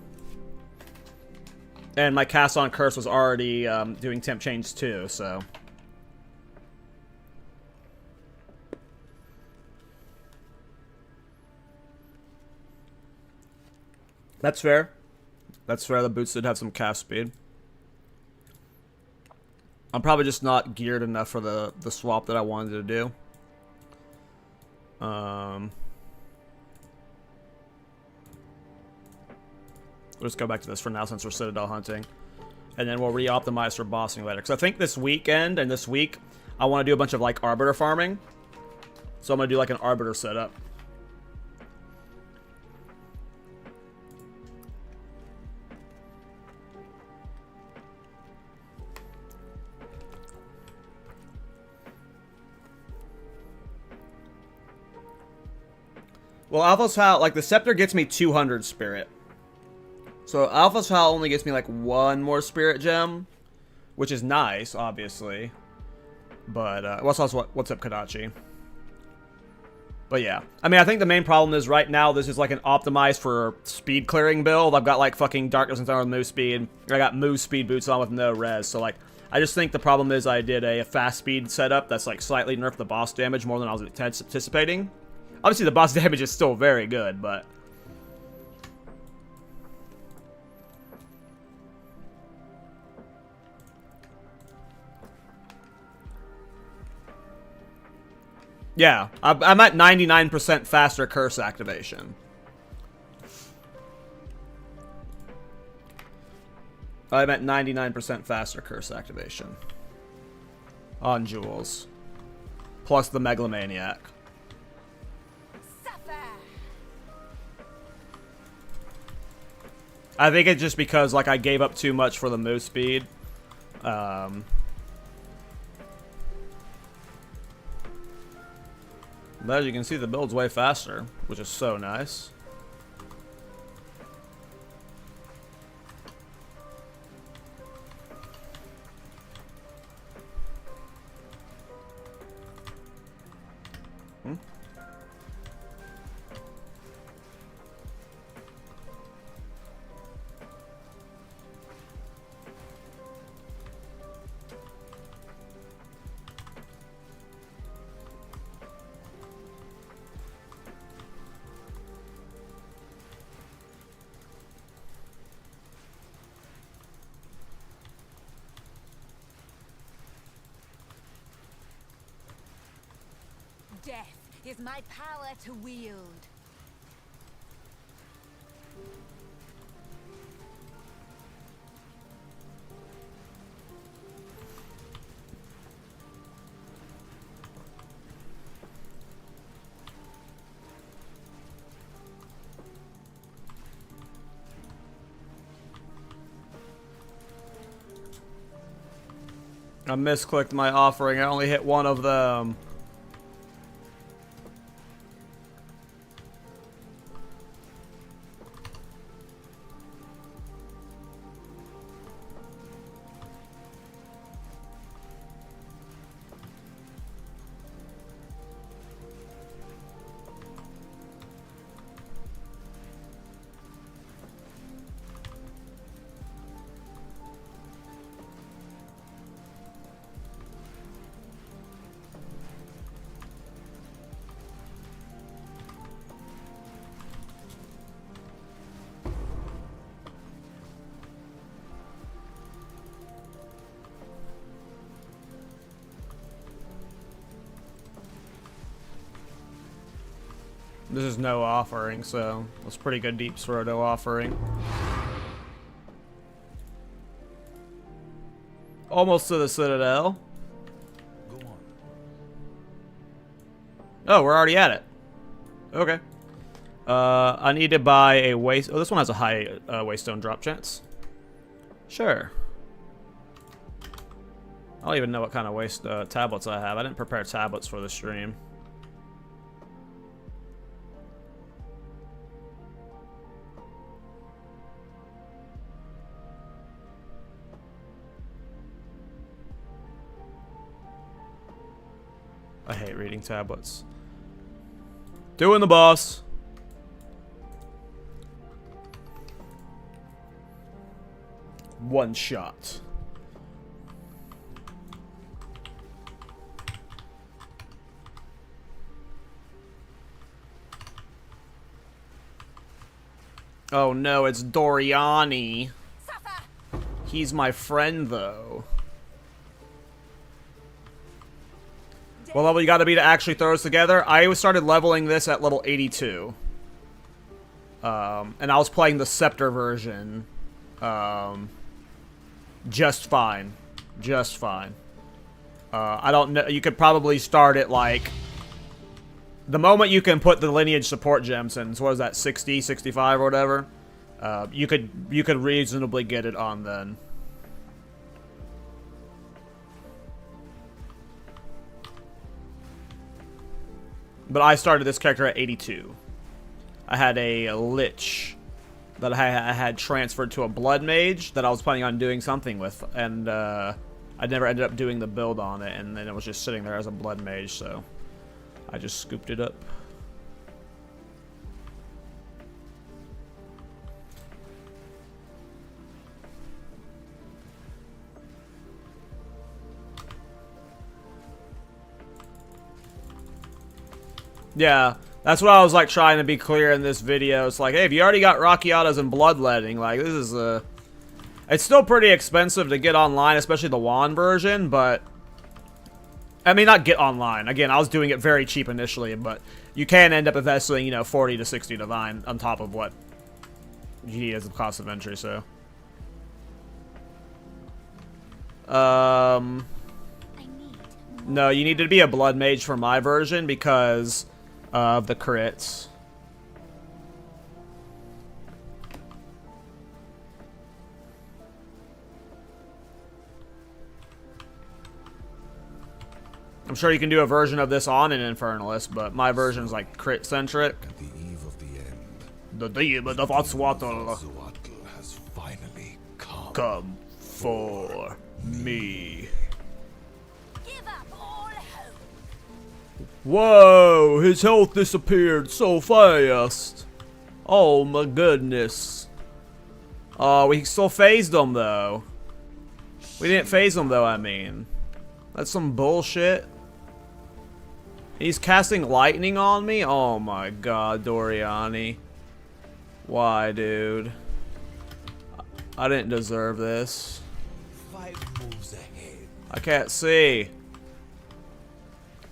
And my cast on curse was already doing temp chains too, so... That's fair. That's fair, the boots did have some cast speed. I'm probably just not geared enough for the swap that I wanted to do. We'll just go back to this for now since we're Citadel hunting. And then we'll re-optimize for bossing later. Because I think this weekend and this week, I want to do a bunch of, like, Arbiter farming. So I'm going to do, like, an Arbiter setup. Well, Alpha's Howl, like, the Scepter gets me 200 Spirit. So Alpha's Howl only gets me, like, 1 more Spirit Gem. Which is nice, obviously. But, what's up, Kadachi? But yeah. I mean, I think the main problem is right now this is, like, an optimized for speed clearing build. I've got, like, fucking Darkness and Thunder with move speed. I got move speed boots on with no res. So, like, I just think the problem is I did a fast speed setup that's, like, slightly nerfed the boss damage more than I was anticipating. Obviously, the boss damage is still very good, but... Yeah, I'm at 99% faster curse activation. I'm at 99% faster curse activation. On Jewels. Plus the Megalomaniac. I think it's just because, like, I gave up too much for the move speed. But as you can see, the build's way faster, which is so nice. Death is my power to wield. I misclicked my offering. I only hit one of them. This is no offering, so it's pretty good deep throw no offering. Almost to the Citadel. Go on. Oh, we're already at it. Okay. I need to buy a waste. Oh, this one has a high waystone drop chance. Sure. I don't even know what kind of waste tablets I have. I didn't prepare tablets for the stream. I hate reading tablets. Doing the boss. One shot. Oh no, it's Doriani. He's my friend, though. What level you gotta be to actually throw us together? I started leveling this at level 82. And I was playing the Scepter version. Just fine. Just fine. I don't know. You could probably start at, like... The moment you can put the lineage support gems in, so what is that, 60, 65 or whatever? You could reasonably get it on then. But I started this character at 82. I had a Lich that I had transferred to a Bloodmage that I was planning on doing something with, and I never ended up doing the build on it, and then it was just sitting there as a Bloodmage, so I just scooped it up. Yeah, that's what I was like trying to be clear in this video. It's like, hey, if you already got Rakiatas and Bloodletting, like this is it's still pretty expensive to get online, especially the wand version, but I mean, not get online. Again, I was doing it very cheap initially, but you can end up investing, you know, 40 to 60 divine on top of what you need as the cost of entry, so. No, you need to be a Blood Mage for my version because of the crits. I'm sure you can do a version of this on an Infernalist, but my version's like crit centric. At the eve of the end, The demon of Atzwatl Atzwatl has finally come. come for me. Give up all hope. Whoa, his health disappeared so fast. Oh my goodness. Oh, we still phased him though. We didn't phase him though, I mean. That's some bullshit. He's casting lightning on me? Oh my god, Doriani. Why, dude? I didn't deserve this. 5 moves ahead. I can't see.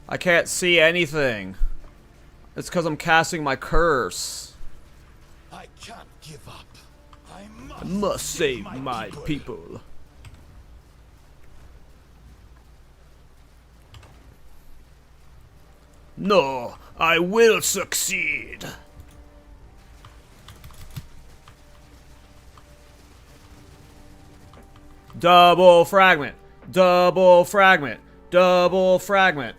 I can't see anything. It's because I'm casting my curse. I can't give up. I I must save my people. No, I will succeed. Double fragment. Double fragment. Double fragment.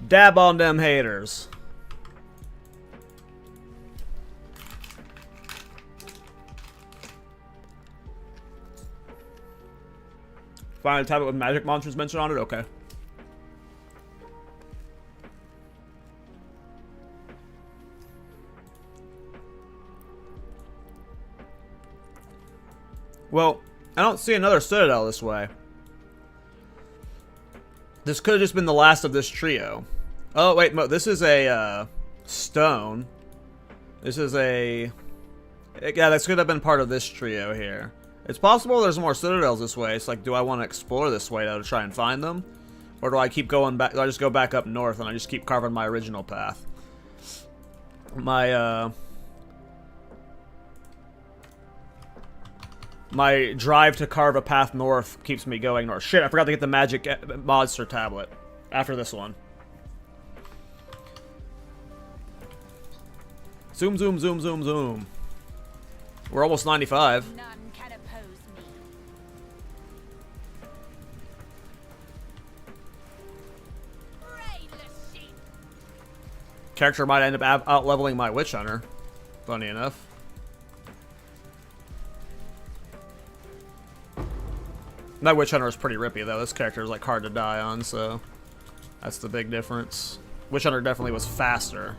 Dab on them haters. Finally type it with magic monsters mentioned on it? Okay. Well, I don't see another citadel this way. This could have just been the last of this trio. Oh, wait, no, this is a, stone. This is a... Yeah, this could have been part of this trio here. It's possible there's more citadels this way. It's like, do I want to explore this way to try and find them? Or do I keep going back? Do I just go back up north and I just keep carving my original path? My drive to carve a path north keeps me going north. Shit, I forgot to get the magic monster tablet after this one. Zoom, zoom, zoom, zoom, zoom. We're almost 95. None can oppose me. Brainless sheep. Character might end up out-leveling my Witch Hunter. Funny enough. That Witch Hunter is pretty rippy, though. This character is, like, hard to die on, so that's the big difference. Witch Hunter definitely was faster.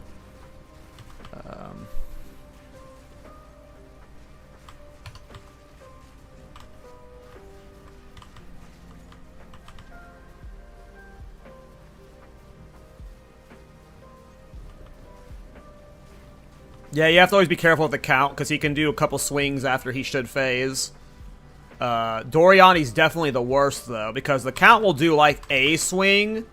Yeah, you have to always be careful with the count, because he can do a couple swings after he should phase. Doriani's definitely the worst, though, because the count will do, like, a swing.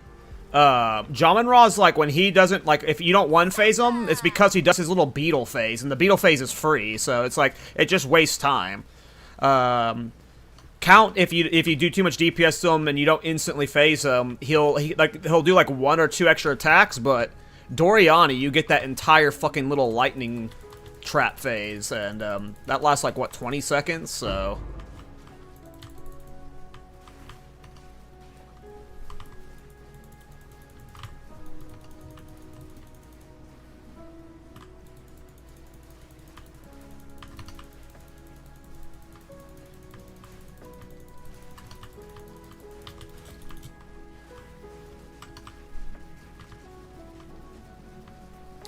Jamin-Ra's, like, when he doesn't, like, if you don't one-phase him, it's because he does his little beetle phase, and the beetle phase is free, so it's like, it just wastes time. Count, if you do too much DPS to him and you don't instantly phase him, he'll do, like, 1 or 2 extra attacks, but Doriani, you get that entire fucking little lightning trap phase, and that lasts, like, what, 20 seconds, so...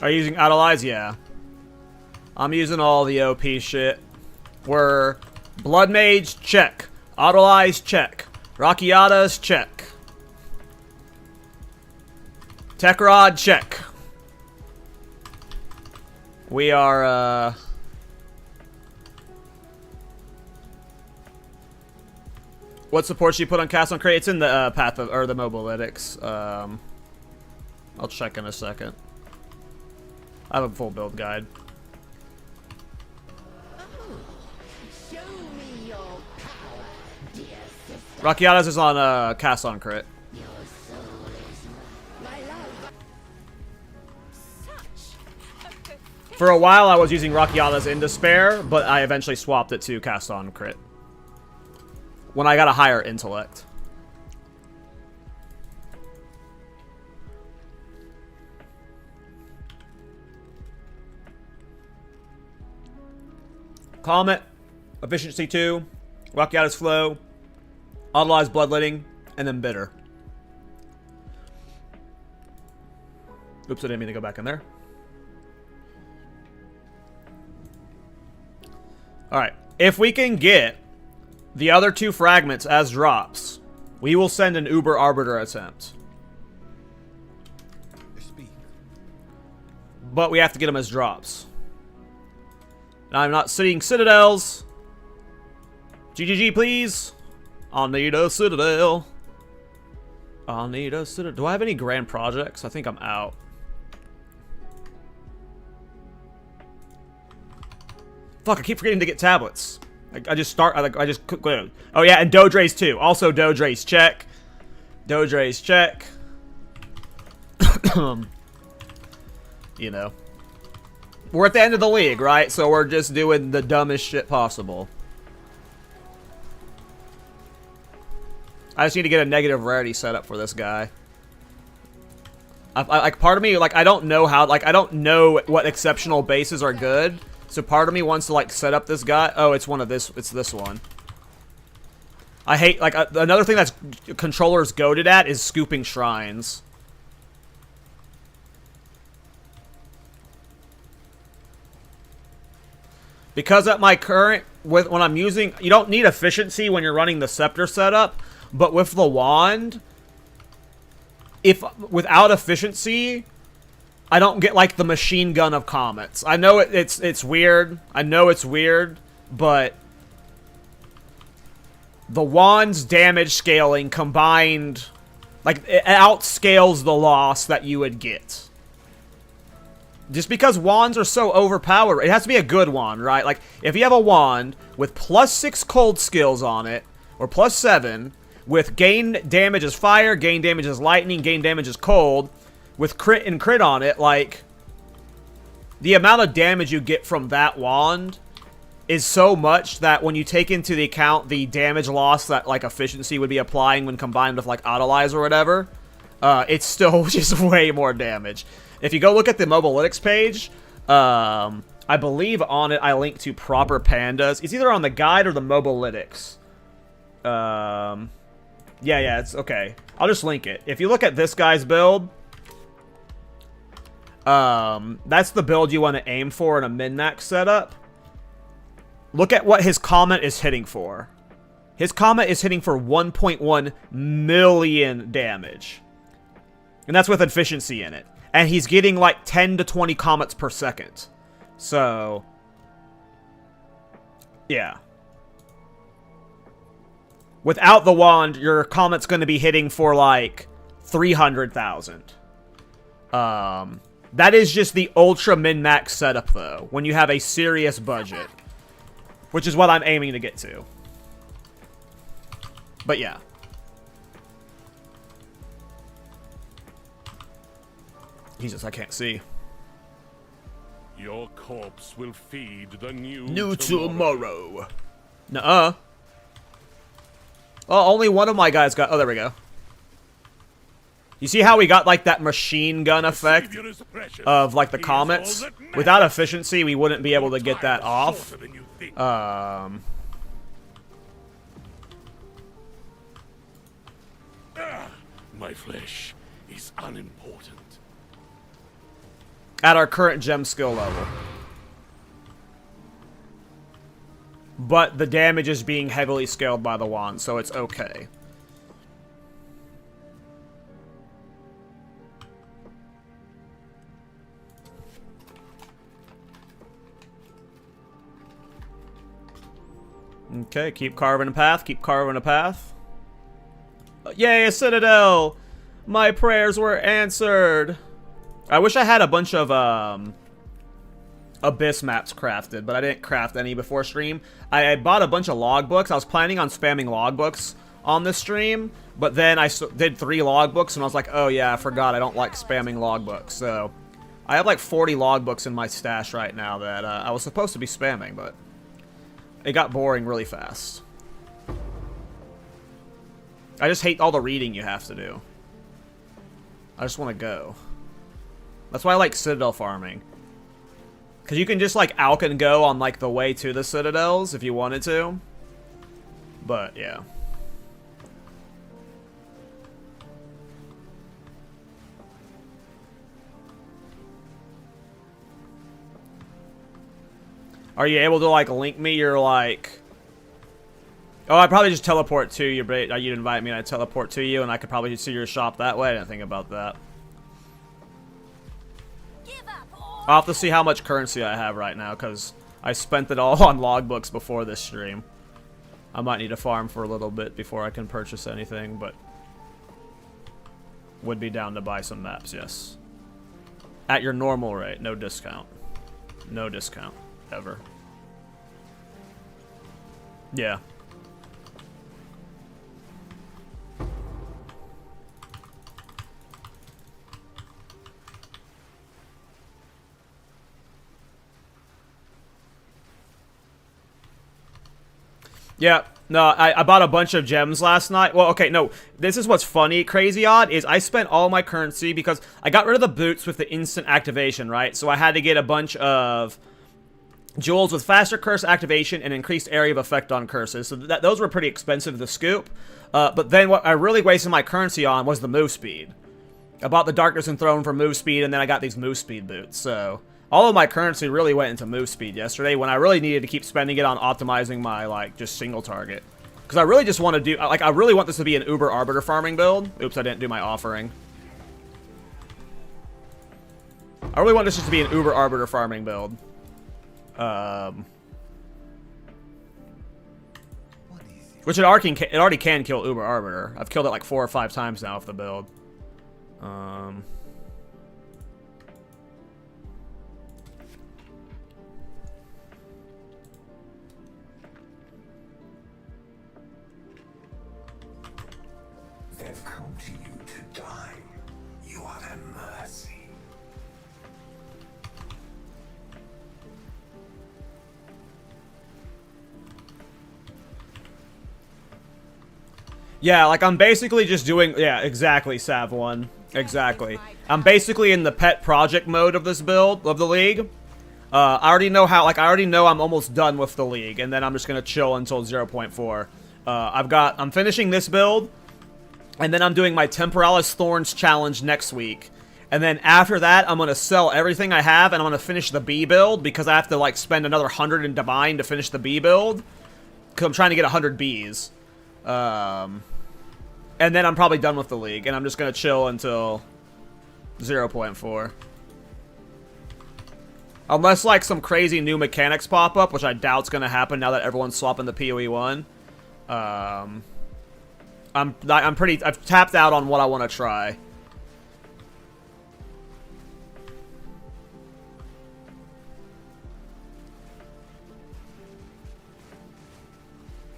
Are you using Idolize? Yeah. I'm using all the OP shit. We're Bloodmage, check. Idolize, check. Rakiatas, check. Tech Rod, check. We are, what support you put on Cast on Crate? It's in the, path of, or the Mobalytics. I'll check in a second. I have a full build guide. Rakiatas is on Cast on Crit. For a while I was using Rakiatas in Despair, but I eventually swapped it to Cast on Crit when I got a higher intellect. Comet, Efficiency 2, Rakiatas Flow, Idolize Bloodletting, and then Bitter. Oops, I didn't mean to go back in there. Alright, if we can get the other 2 fragments as drops, we will send an Uber Arbiter attempt. But we have to get them as drops. I'm not sitting citadels. GGG, please. I'll need a citadel. I'll need a citadel. Do I have any grand projects? I think I'm out. Fuck, I keep forgetting to get tablets. I just start, I just click. Oh yeah, and Dodre's too. Also Dodre's check. Dodre's check. You know. We're at the end of the league, right? So we're just doing the dumbest shit possible. I just need to get a negative rarity set up for this guy. Like, part of me, like, I don't know how, like, I don't know what exceptional bases are good. So part of me wants to, like, set up this guy. Oh, it's one of this, it's this one. I hate, like, another thing that's controllers goated at is scooping shrines. Because at my current, when I'm using, you don't need efficiency when you're running the scepter setup, but with the wand, without efficiency, I don't get like the machine gun of comets. I know it's weird. I know it's weird, but the wand's damage scaling combined, like, it outscales the loss that you would get. Just because wands are so overpowered, it has to be a good wand, right? Like, if you have a wand with +6 cold skills on it, or +7, with gain damage as fire, gain damage as lightning, gain damage as cold, with crit and crit on it, like, the amount of damage you get from that wand is so much that when you take into the account the damage loss that, like, efficiency would be applying when combined with, like, Idolize or whatever, it's still just way more damage. If you go look at the Mobalytics page, I believe on it I link to proper pandas. It's either on the guide or the Mobalytics. Yeah, it's okay. I'll just link it. If you look at this guy's build, that's the build you want to aim for in a min-max setup. Look at what his comet is hitting for. His comet is hitting for 1.1 million damage. And that's with efficiency in it. And he's getting like 10 to 20 comets per second. So, yeah. Without the wand, your comet's going to be hitting for like 300,000. That is just the ultra min-max setup though, when you have a serious budget. Which is what I'm aiming to get to. But yeah. Jesus, I can't see. Your corpse will feed the New tomorrow. Nuh-uh. Oh, only one of my guys got... Oh, there we go. You see how we got, like, that machine gun effect of, like, the comets? Without efficiency, we wouldn't be able to get that off. My flesh is unimportant. At our current gem skill level. But the damage is being heavily scaled by the wand, so it's okay. Okay, keep carving a path, keep carving a path. Yay, a citadel! My prayers were answered! I wish I had a bunch of, Abyss maps crafted, but I didn't craft any before stream. I bought a bunch of logbooks. I was planning on spamming logbooks on this stream, but then I did 3 logbooks, and I was like, oh yeah, I forgot I don't like spamming logbooks. So, I have like 40 logbooks in my stash right now that I was supposed to be spamming, but it got boring really fast. I just hate all the reading you have to do. I just want to go. That's why I like Citadel farming. Because you can just, like, Alk and go on, like, the way to the Citadels if you wanted to. But, yeah. Are you able to, like, link me your, like... Oh, I'd probably just teleport to you, but you'd invite me and I'd teleport to you, and I could probably just see your shop that way. I didn't think about that. I'll have to see how much currency I have right now, because I spent it all on logbooks before this stream. I might need to farm for a little bit before I can purchase anything, but... would be down to buy some maps, yes. At your normal rate, no discount. No discount. Ever. Yeah. Yeah, no, I bought a bunch of gems last night. Well, okay, no, this is what's funny, crazy odd, is I spent all my currency because I got rid of the boots with the instant activation, right? So I had to get a bunch of jewels with faster curse activation and increased area of effect on curses. So those were pretty expensive to scoop. But then what I really wasted my currency on was the move speed. I bought the Darkness Enthroned for move speed, and then I got these move speed boots, so... all of my currency really went into move speed yesterday when I really needed to keep spending it on optimizing my, like, just single target. Because I really just want to do, like, I really want this to be an Uber Arbiter farming build. Oops, I didn't do my offering. I really want this just to be an Uber Arbiter farming build. Which it already can kill Uber Arbiter. I've killed it like 4 or 5 times now with the build. They've come to you to die. You are their mercy. Yeah, like I'm basically just doing, yeah, exactly, Sav1. Exactly. I'm basically in the pet project mode of this build, of the league. I already know how, like, I already know I'm almost done with the league, and then I'm just gonna chill until 0.4. I'm finishing this build, and then I'm doing my Temporalis Thorns challenge next week. And then after that, I'm going to sell everything I have, and I'm going to finish the B build, because I have to, like, spend another 100 in Divine to finish the B build. Because I'm trying to get 100 Bs. And then I'm probably done with the league, and I'm just going to chill until 0.4. Unless, like, some crazy new mechanics pop up, which I doubt's going to happen now that everyone's swapping the PoE 1. I've tapped out on what I want to try.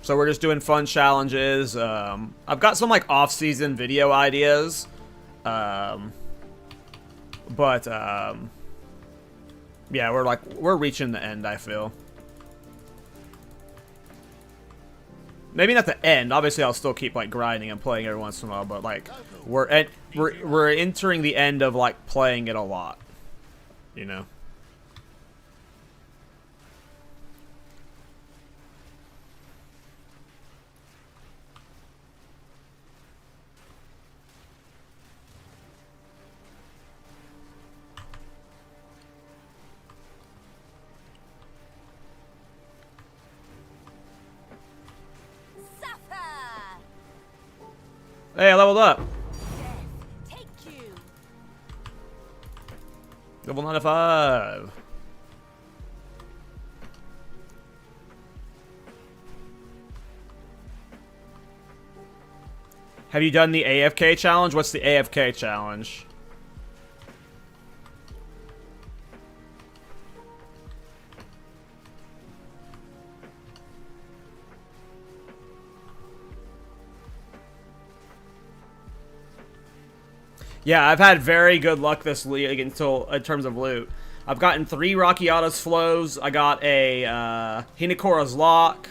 So we're just doing fun challenges. I've got some, like, off-season video ideas. Yeah, we're reaching the end, I feel. Maybe not the end. Obviously, I'll still keep, like, grinding and playing every once in a while, but, like, we're entering the end of, like, playing it a lot. You know? Hey, I leveled up. Take you. Level 95. Have you done the AFK challenge? What's the AFK challenge? Yeah, I've had very good luck this league in terms of loot. I've gotten 3 Rockiatas flows. I got a Hinakora's Lock.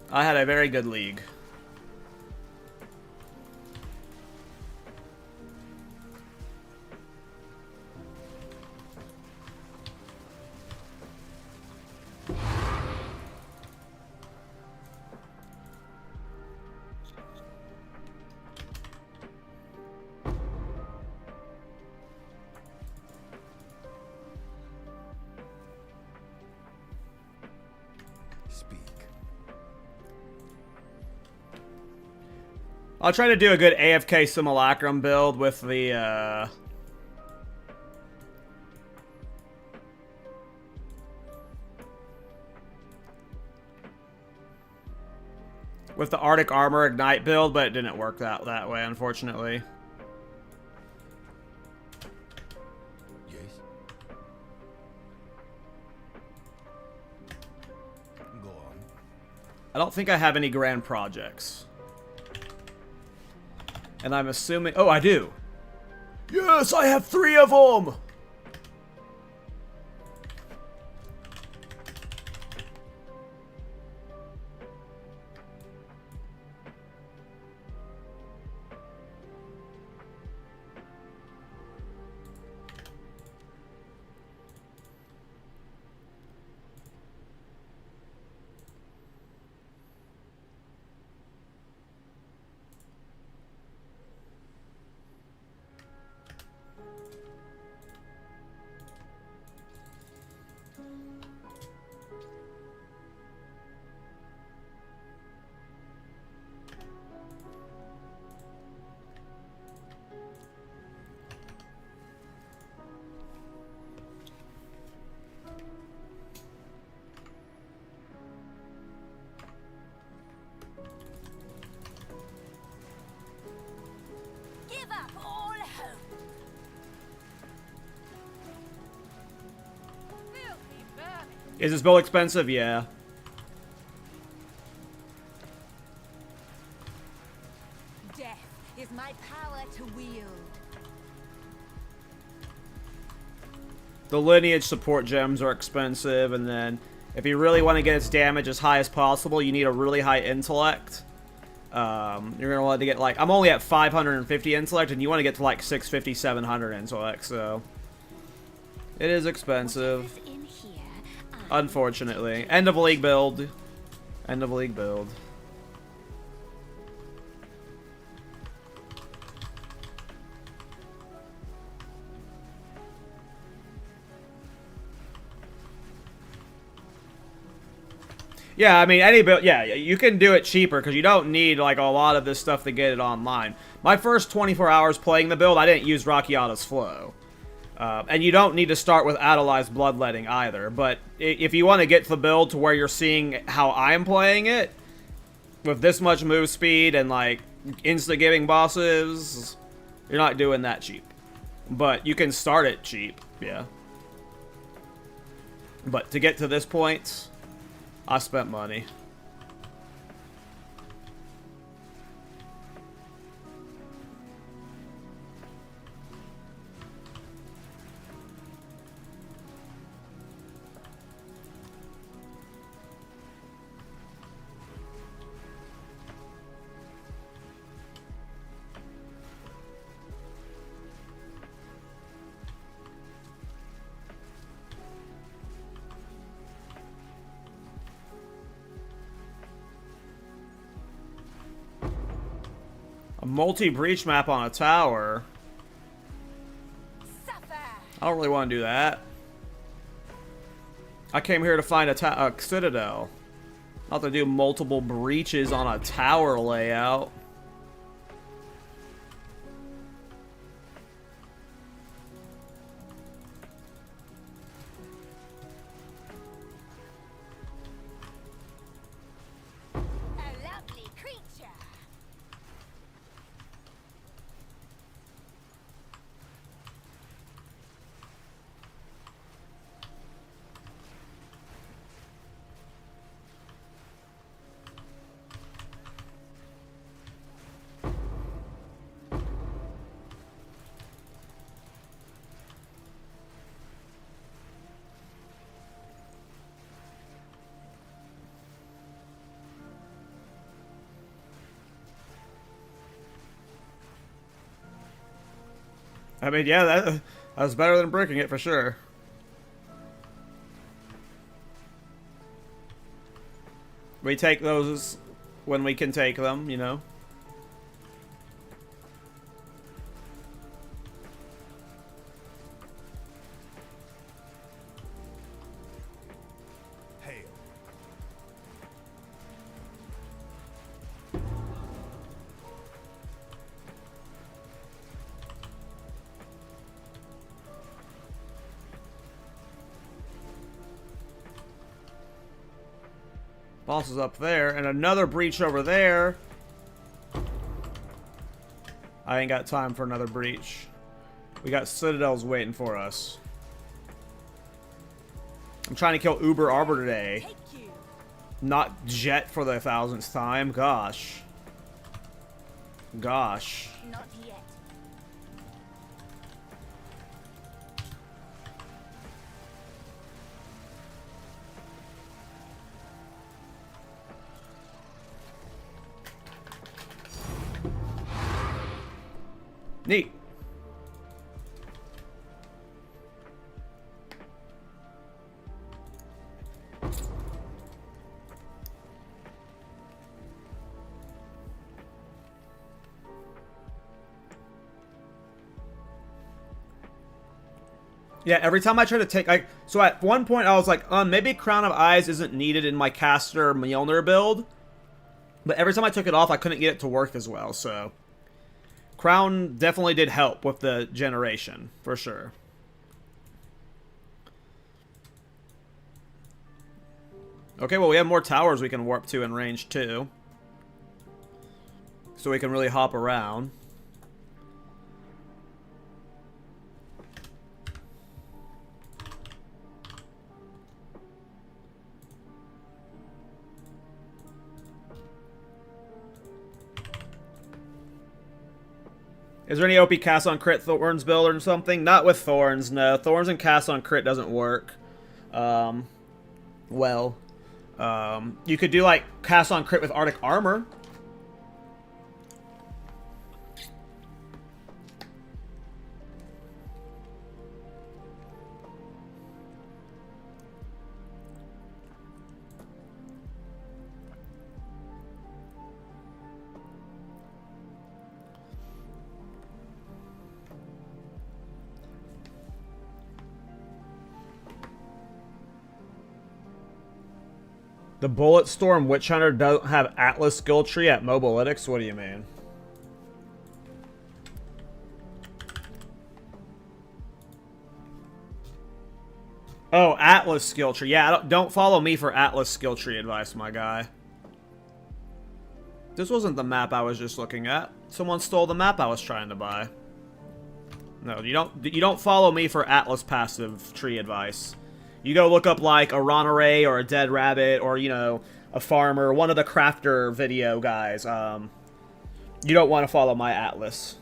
I had a very good league. I'll try to do a good AFK Simulacrum build with the, with the Arctic Armor Ignite build, but it didn't work that way, unfortunately. Yes. Go on. I don't think I have any grand projects. And I'm assuming... Oh, I do! Yes, I have 3 of them! Give up all hope. Filthy vermin. Is this build expensive? Yeah. Death is my power to wield. The lineage support gems are expensive, and then if you really want to get its damage as high as possible, you need a really high intellect. You're gonna want to get, like, I'm only at 550 intellect, and you want to get to like 650, 700 intellect, so it is expensive. Whatever's in here, Unfortunately. End of league build. End of league build. Yeah, I mean, any build, yeah, you can do it cheaper because you don't need, like, a lot of this stuff to get it online. My first 24 hours playing the build, I didn't use Rakiata's Flow. And you don't need to start with Adeli's Bloodletting either, but if you want to get the build to where you're seeing how I'm playing it, with this much move speed and, like, insta-giving bosses, you're not doing that cheap. But you can start it cheap, yeah. But to get to this point, I spent money. A multi-breach map on a tower. I don't really want to do that. I came here to find a citadel. Not to do multiple breaches on a tower layout. I mean, yeah, that was better than bricking it for sure. We take those when we can take them, you know. Hail. Boss is up there, and another breach over there. I ain't got time for another breach. We got citadels waiting for us. I'm trying to kill Uber Arbor today. Not Jet for the 1000th time. Gosh. Gosh. Not yet. Neat. Yeah, every time I try to take, so at one point I was like, maybe Crown of Eyes isn't needed in my caster Mjolnir build, but every time I took it off, I couldn't get it to work as well, so Crown definitely did help with the generation, for sure. Okay, well, we have more towers we can warp to in range 2, so we can really hop around. Is there any OP cast on crit Thorns build or something? Not with Thorns, no. Thorns and cast on crit doesn't work. You could do, like, cast on crit with Arctic Armor. The Bulletstorm Witch Hunter don't have Atlas skill tree at Mobalytics? What do you mean? Oh, Atlas skill tree. Yeah, don't follow me for Atlas skill tree advice, my guy. This wasn't the map I was just looking at. Someone stole the map I was trying to buy. No, you don't follow me for Atlas passive tree advice. You go look up like a Ronaray or a Dead Rabbit or, you know, a farmer, one of the crafter video guys. You don't want to follow my Atlas.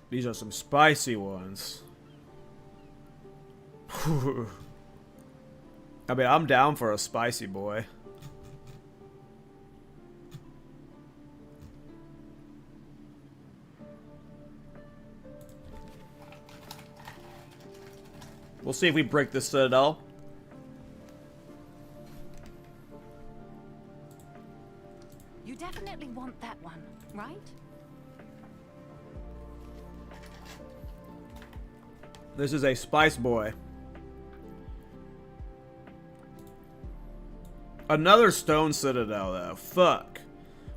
These are some spicy ones. I mean, I'm down for a spicy boy. We'll see if we break this Citadel. You definitely want that one, right? This is a spice boy. Another stone citadel, though. Fuck.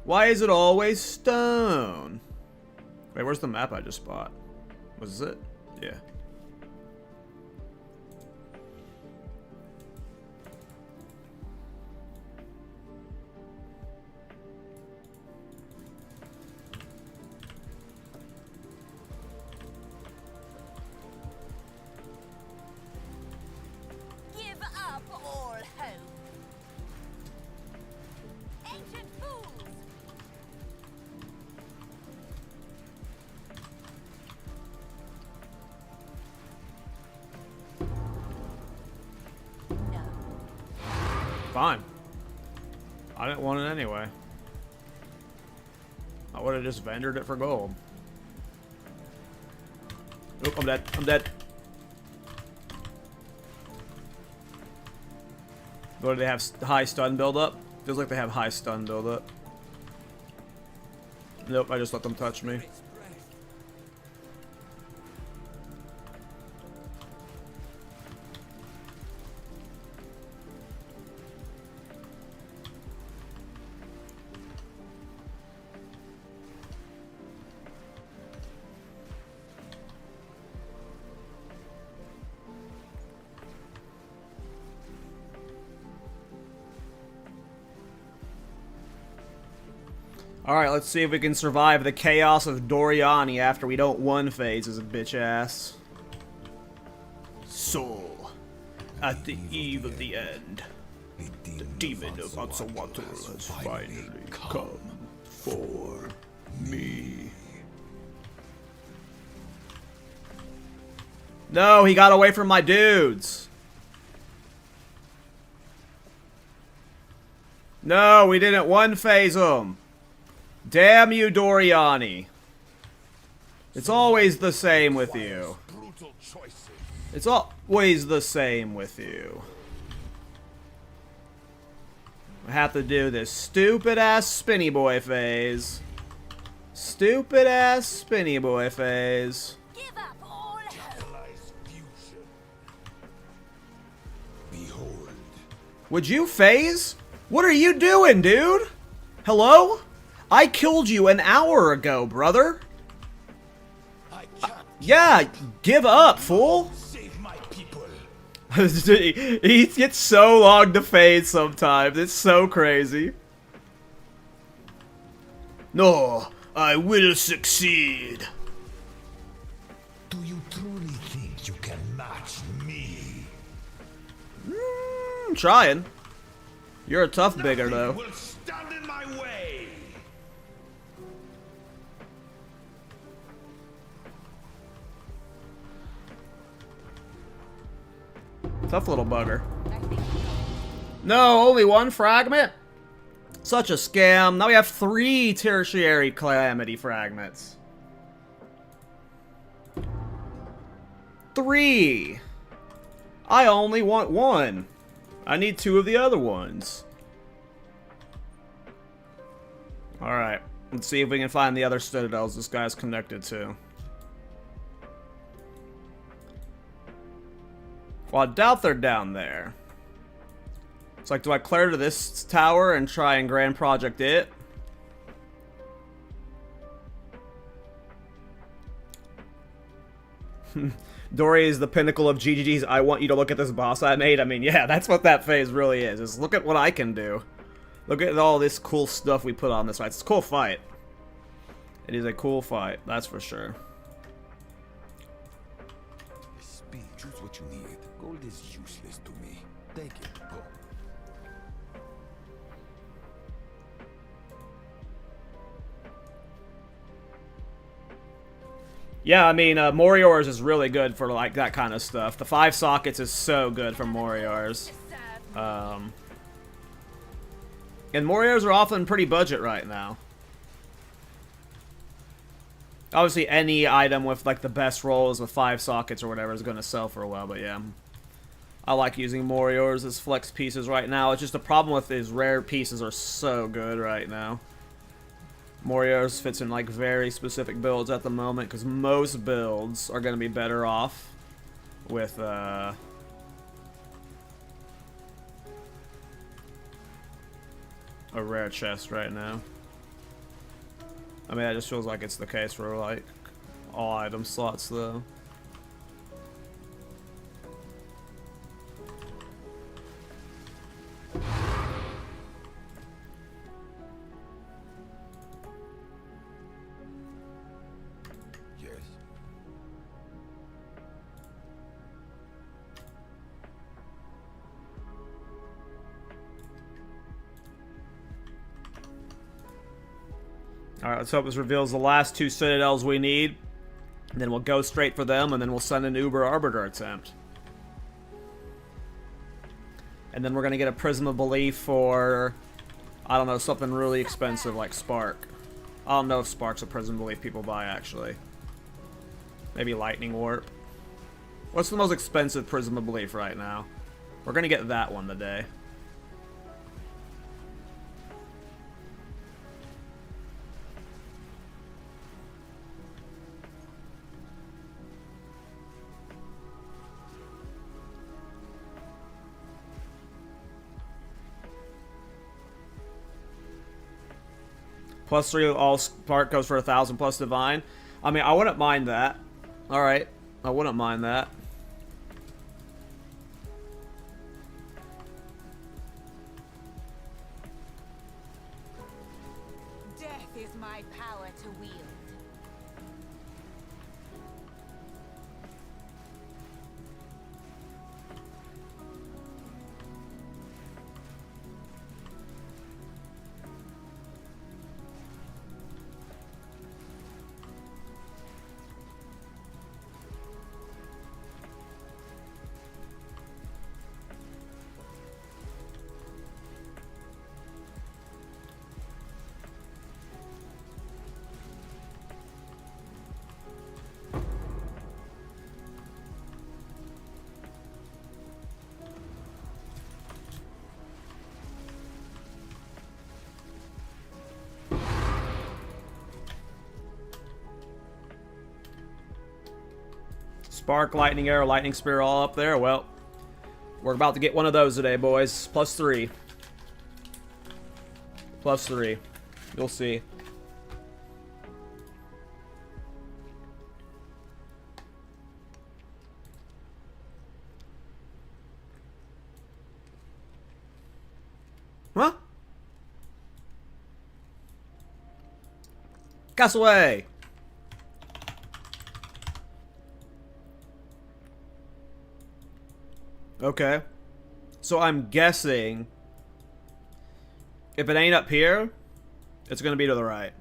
Why is it always stone? Wait, where's the map I just bought? Was it? Yeah. Give up all hope. Ancient fools. No. Fine. I didn't want it anyway. I would have just vendored it for gold. Nope, I'm dead. I'm dead. What, do they have high stun build-up? Feels like they have high stun build-up. Nope, I just let them touch me. Alright, let's see if we can survive the chaos of Doriani after we don't one phase as a bitch ass. So, at the eve of the end, the demon of Atsawatl has finally come for me. No, he got away from my dudes. No, we didn't one phase him. Damn you, Doriani. It's always the same with you. It's always the same with you. I have to do this stupid-ass spinny boy phase. Stupid-ass spinny boy phase. Give up all hope. Behold. Would you phase? What are you doing, dude? Hello? I killed you an hour ago, brother. Yeah, give up, fool. Save my people. He gets so long to fade sometimes. It's so crazy. No, I will succeed. Do you truly think you can match me? I'm trying. You're a tough bigger, though. Will stand in my way. Tough little bugger. No, only one fragment? Such a scam. Now we have 3 tertiary calamity fragments. 3! I only want 1. I need 2 of the other ones. Alright. Let's see if we can find the other citadels this guy's connected to. Well, I doubt they're down there. It's like, do I clear to this tower and try and grand project it? Dory is the pinnacle of GGG's. I want you to look at this boss I made. I mean, yeah, that's what that phase really is look at what I can do. Look at all this cool stuff we put on this fight. It's a cool fight. It is a cool fight, that's for sure. Speed, choose what you need. Gold is useless to me. Take it, go. Yeah, I mean, Morior's is really good for, like, that kind of stuff. The 5 sockets is so good for Morior's. And Morior's are often pretty budget right now. Obviously, any item with, like, the best rolls with 5 sockets or whatever is going to sell for a while, but yeah. I like using Morior's as flex pieces right now. It's just the problem with these rare pieces are so good right now. Morior's fits in, like, very specific builds at the moment, because most builds are going to be better off with, a rare chest right now. I mean, that just feels like it's the case for, like, all item slots, though. Yes. Alright, let's hope this reveals the last 2 citadels we need. And then we'll go straight for them, and then we'll send an Uber Arbiter attempt. And then we're going to get a Prism of Belief for, I don't know, something really expensive like Spark. I don't know if Spark's a Prism of Belief people buy, actually. Maybe Lightning Warp. What's the most expensive Prism of Belief right now? We're going to get that one today. +3 all Spark goes for 1,000 plus Divine. I mean, I wouldn't mind that. Alright. I wouldn't mind that. Death is my power to wield. Spark, Lightning Arrow, Lightning Spear all up there. Well, we're about to get one of those today, boys. +3. +3. You'll see. Huh? Castaway! Okay. So I'm guessing if it ain't up here, it's going to be to the right.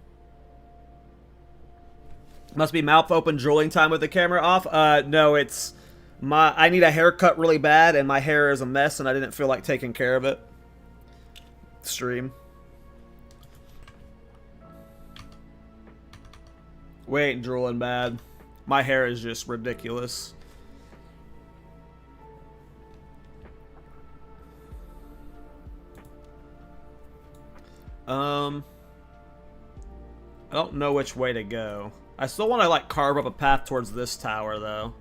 Must be mouth open drooling time with the camera off. No, it's I need a haircut really bad, and my hair is a mess, and I didn't feel like taking care of it. Stream. We ain't drooling bad. My hair is just ridiculous. I don't know which way to go. I still want to like carve up a path towards this tower though,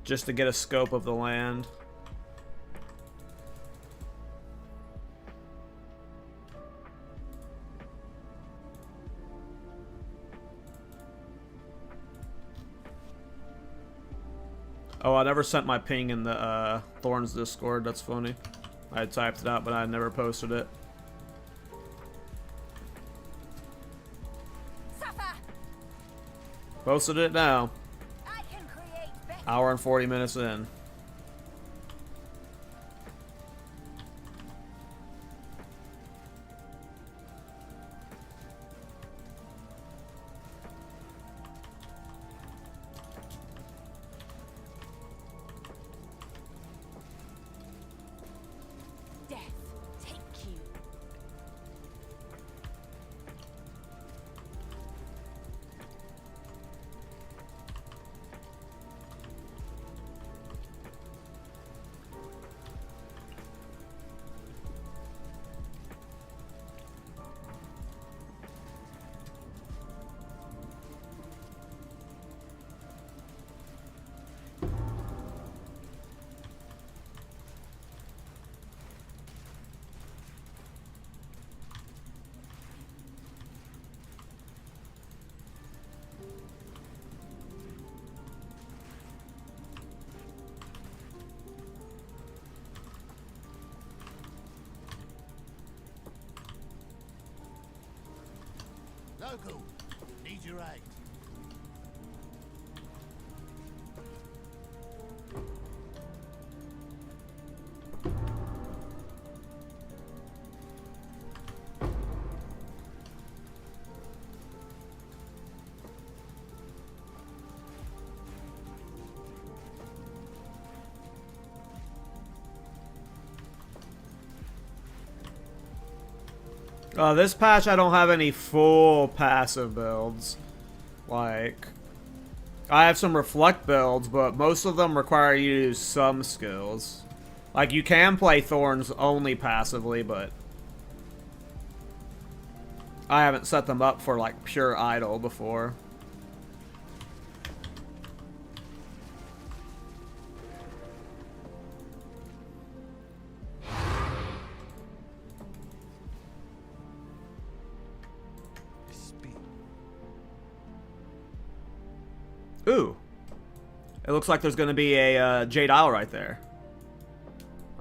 just to get a scope of the land. Oh, I never sent my ping in the Thorns Discord. That's funny. I typed it out, but I never posted it. Posted it now. I can create better. Hour and 40 minutes in. Death, take you. Local, need your aid. This patch I don't have any full passive builds. Like, I have some reflect builds, but most of them require you to use some skills. Like, you can play Thorns only passively, but I haven't set them up for, like, pure idle before. Ooh. It looks like there's going to be a Jade Isle right there.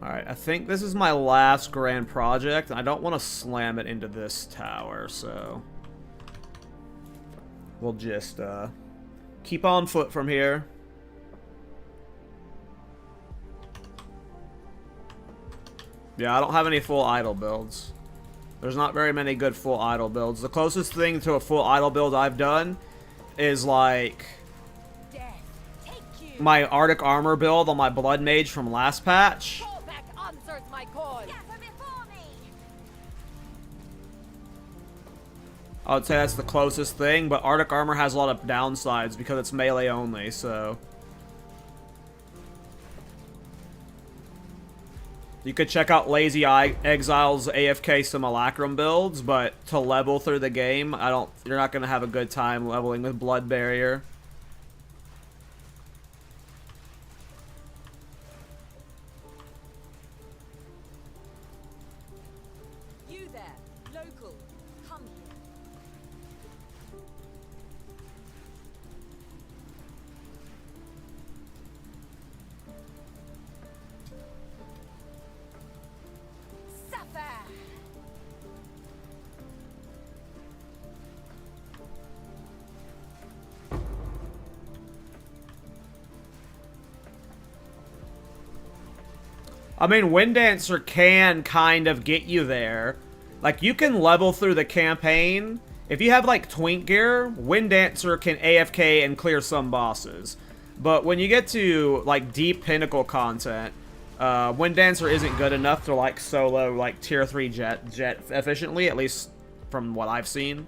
Alright, I think this is my last grand project, and I don't want to slam it into this tower, so we'll just keep on foot from here. Yeah, I don't have any full idle builds. There's not very many good full idle builds. The closest thing to a full idle build I've done is like my Arctic Armor build on my Bloodmage from last patch. I would say that's the closest thing, but Arctic Armor has a lot of downsides because it's melee only, so you could check out Lazy Exile's AFK Simulacrum builds, but to level through the game, you're not gonna have a good time leveling with Blood Barrier. I mean, Wind Dancer can kind of get you there. Like, you can level through the campaign. If you have, like, Twink gear, Wind Dancer can AFK and clear some bosses. But when you get to, like, deep pinnacle content, Wind Dancer isn't good enough to, like, solo, like, tier 3 jet efficiently, at least from what I've seen.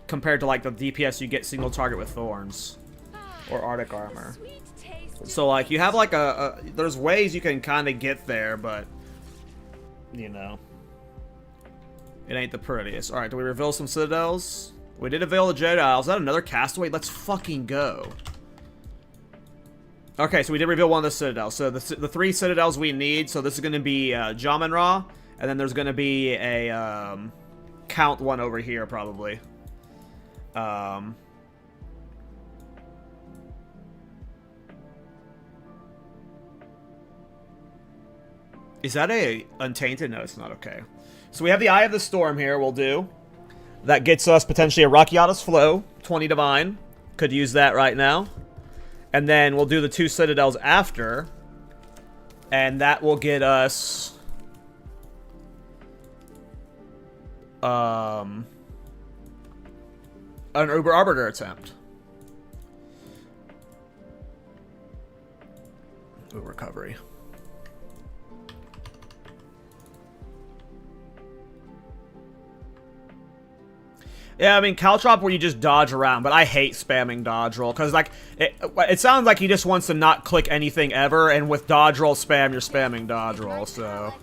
Compared to, like, the DPS you get single target with Thorns or Arctic Armor. So, like, you have, like, there's ways you can kind of get there, but, you know, it ain't the prettiest. Alright, do we reveal some Citadels? We did reveal the Jedi. Is that another Castaway? Let's fucking go. Okay, so we did reveal one of the Citadels. So the 3 Citadels we need, so this is going to be Jamin Ra, and then there's going to be a Count one over here, probably. Is that a Untainted? No, it's not. Okay. So we have the Eye of the Storm here, we'll do. That gets us potentially a Rakiatis Flow, 20 Divine. Could use that right now. And then we'll do the 2 Citadels after. And that will get us... an Uber Arbiter attempt. Ooh, recovery. Yeah, I mean, Caltrop where you just dodge around, but I hate spamming dodge roll, because, like, it sounds like he just wants to not click anything ever, and with dodge roll spam, you're spamming dodge roll, so...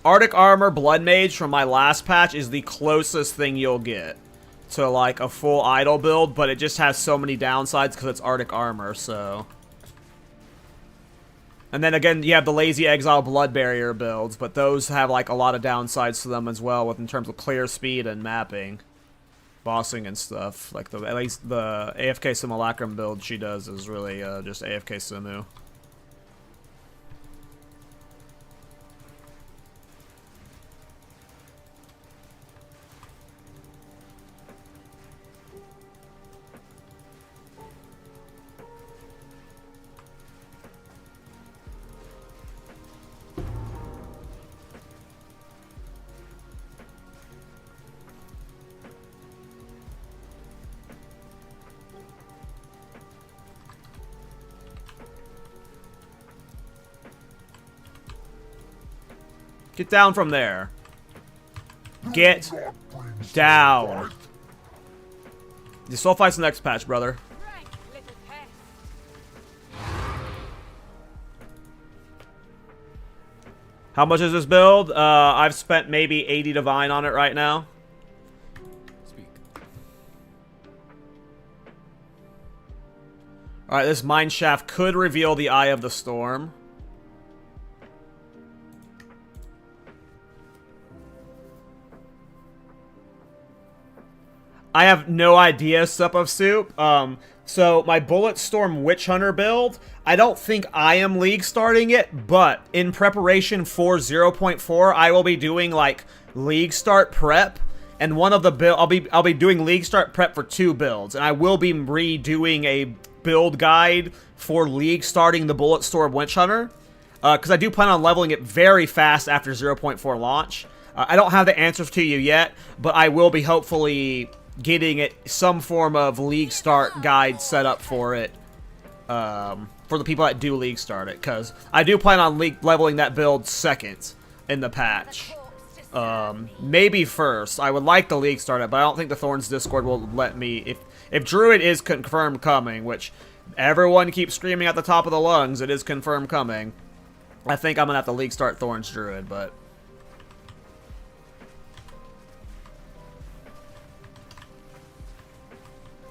Arctic Armor Bloodmage from my last patch is the closest thing you'll get to, like, a full idol build, but it just has so many downsides because it's Arctic Armor, so... And then again, you have the Lazy Exile Blood Barrier builds, but those have, like, a lot of downsides to them as well, with in terms of clear speed and mapping. Bossing and stuff. Like, at least the AFK Simulacrum build she does is really just AFK Simu. Get down from there. Get down. You soul fights the next patch, brother. How much is this build? I've spent maybe 80 Divine on it right now. Alright, this Mine Shaft could reveal the Eye of the Storm. I have no idea, Sup of Soup. So my Bulletstorm Witch Hunter build, I don't think I am league starting it, but in preparation for 0.4, I will be doing like league start prep, and one of the build I'll be doing league start prep for 2 builds, and I will be redoing a build guide for league starting the Bulletstorm Witch Hunter, because I do plan on leveling it very fast after 0.4 launch. I don't have the answers to you yet, but I will be hopefully getting it some form of league start guide set up for it, for the people that do league start it, because I do plan on leveling that build second in the patch. Maybe first. I would like to league start it, but I don't think the Thorns Discord will let me. If Druid is confirmed coming, which everyone keeps screaming at the top of the lungs, it is confirmed coming, I think I'm gonna have to league start Thorns Druid, but...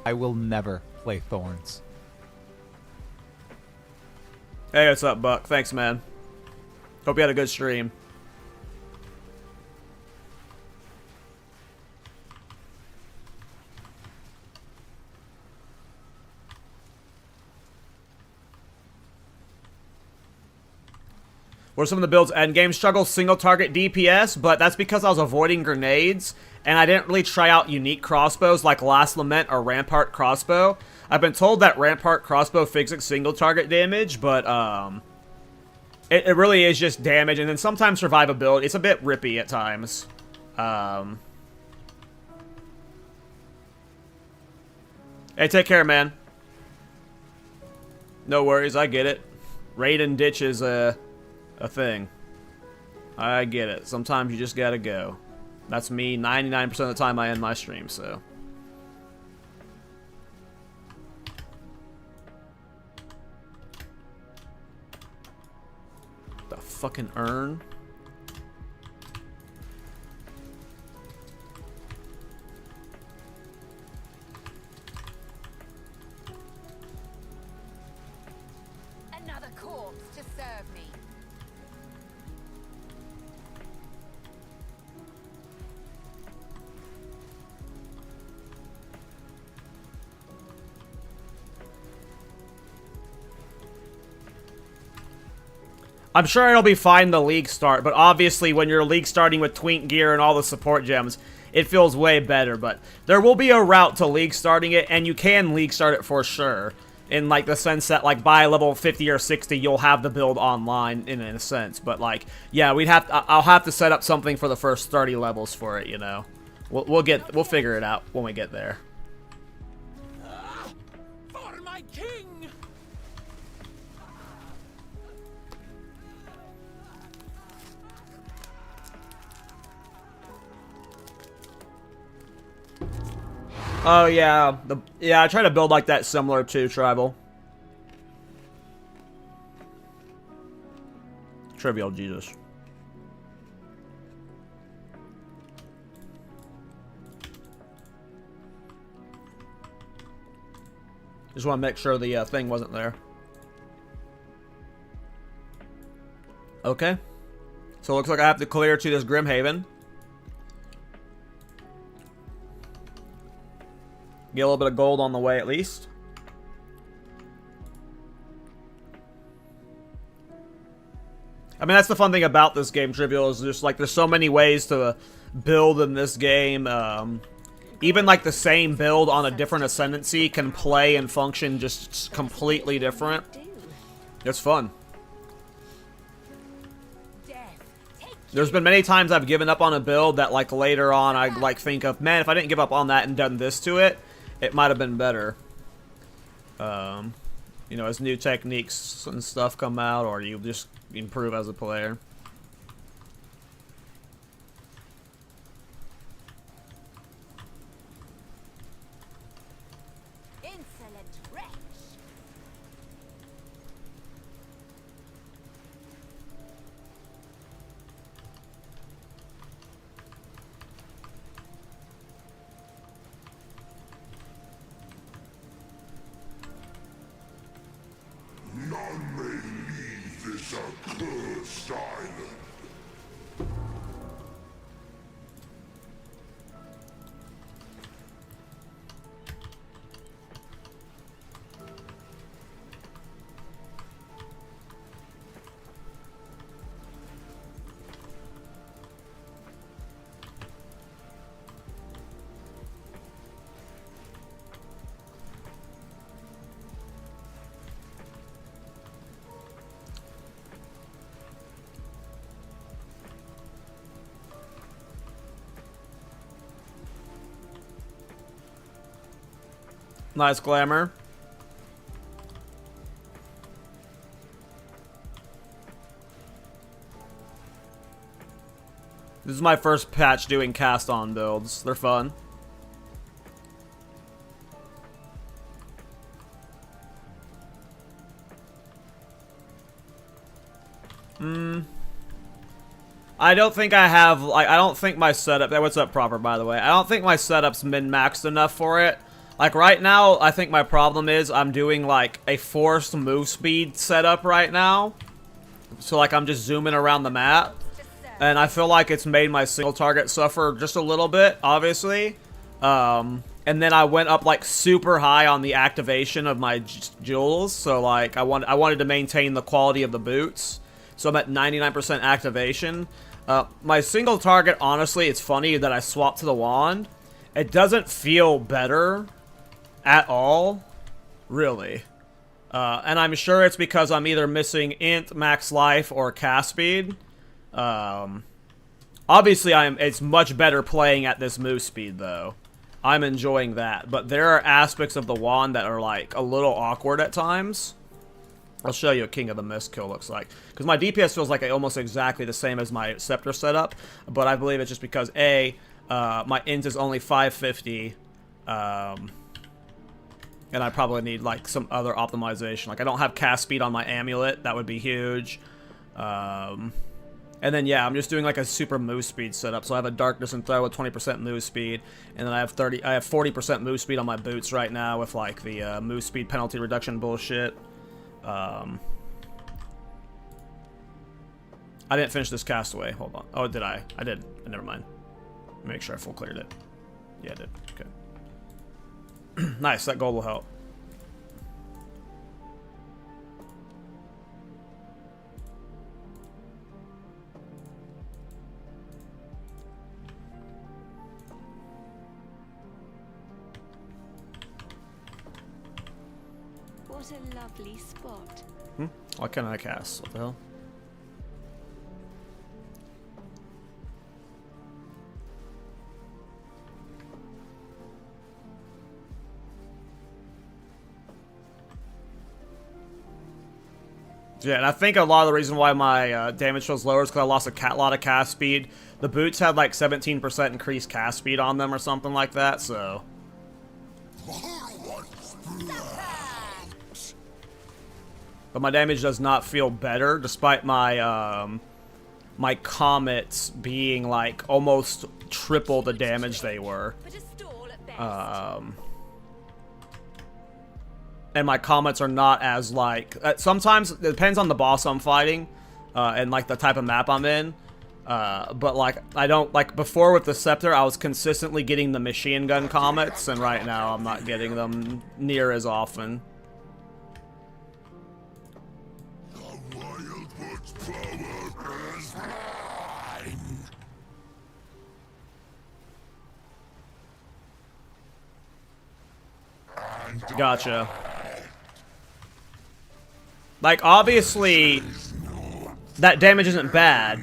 I will never play Thorns. Hey, what's up, Buck? Thanks, man. Hope you had a good stream. What are some of the builds? Endgame struggle, single target DPS, but that's because I was avoiding grenades, and I didn't really try out unique crossbows like Last Lament or Rampart crossbow. I've been told that Rampart crossbow fixes single target damage, but it really is just damage, and then sometimes survivability. It's a bit rippy at times. Hey, take care, man. No worries, I get it. Raid and ditch is a thing. I get it. Sometimes you just gotta go. That's me 99% of the time I end my stream, so. The fucking urn. Another corpse to serve me. I'm sure it'll be fine the league start, but obviously when you're league starting with twink gear and all the support gems, it feels way better. But there will be a route to league starting it, and you can league start it for sure. In like the sense that like by level 50 or 60 you'll have the build online in a sense. But like, yeah, I'll have to set up something for the first 30 levels for it, you know. We'll figure it out when we get there. For my king! Oh yeah, I try to build like that similar to Tribal. Trivial, Jesus. Just want to make sure the thing wasn't there. Okay. So it looks like I have to clear to this Grimhaven. Get a little bit of gold on the way at least. I mean, that's the fun thing about this game, Trivial, is just like there's so many ways to build in this game. Even like the same build on a different ascendancy can play and function just completely different. It's fun. There's been many times I've given up on a build that like later on I like think of, man, if I didn't give up on that and done this to it, it might have been better. You know, as new techniques and stuff come out, or you just improve as a player. Insolent wretch. None may leave this accursed island. Nice glamour. This is my first patch doing cast-on builds. They're fun. I don't think I have, like, I don't think my setup, what's up, Proper, by the way? I don't think my setup's min-maxed enough for it. Like, right now, I think my problem is I'm doing, like, a forced move speed setup right now. So, like, I'm just zooming around the map. And I feel like it's made my single target suffer just a little bit, obviously. And then I went up, like, super high on the activation of my jewels. So, like, I wanted to maintain the quality of the boots. So I'm at 99% activation. My single target, honestly, it's funny that I swapped to the wand. It doesn't feel better at all, really. And I'm sure it's because I'm either missing int, max life, or cast speed. Obviously, it's much better playing at this move speed, though. I'm enjoying that. But there are aspects of the wand that are like a little awkward at times. I'll show you what King of the Mist kill looks like. Because my DPS feels like almost exactly the same as my Scepter setup. But I believe it's just because, A, my int is only 550. And I probably need, like, some other optimization. Like, I don't have cast speed on my amulet. That would be huge. And then, yeah, I'm just doing, like, a super move speed setup. So I have a Darkness and Throw with 20% move speed. And then I have 40% move speed on my boots right now with, like, the move speed penalty reduction bullshit. I didn't finish this castaway. Hold on. Oh, did I? I did. Never mind. Make sure I full cleared it. Yeah, I did. Okay. Nice. That gold will help. What a lovely spot. What can I cast? What the hell? Yeah, and I think a lot of the reason why my damage feels lower is because I lost a lot of cast speed. The boots had like 17% increased cast speed on them or something like that, so... But my damage does not feel better, despite my my comets being like almost triple the damage they were. And my comets are not as like sometimes it depends on the boss I'm fighting and like the type of map I'm in. But like I don't like before with the Scepter I was consistently getting the machine gun comets, and right now I'm not getting them near as often. Gotcha. Like, obviously, that damage isn't bad.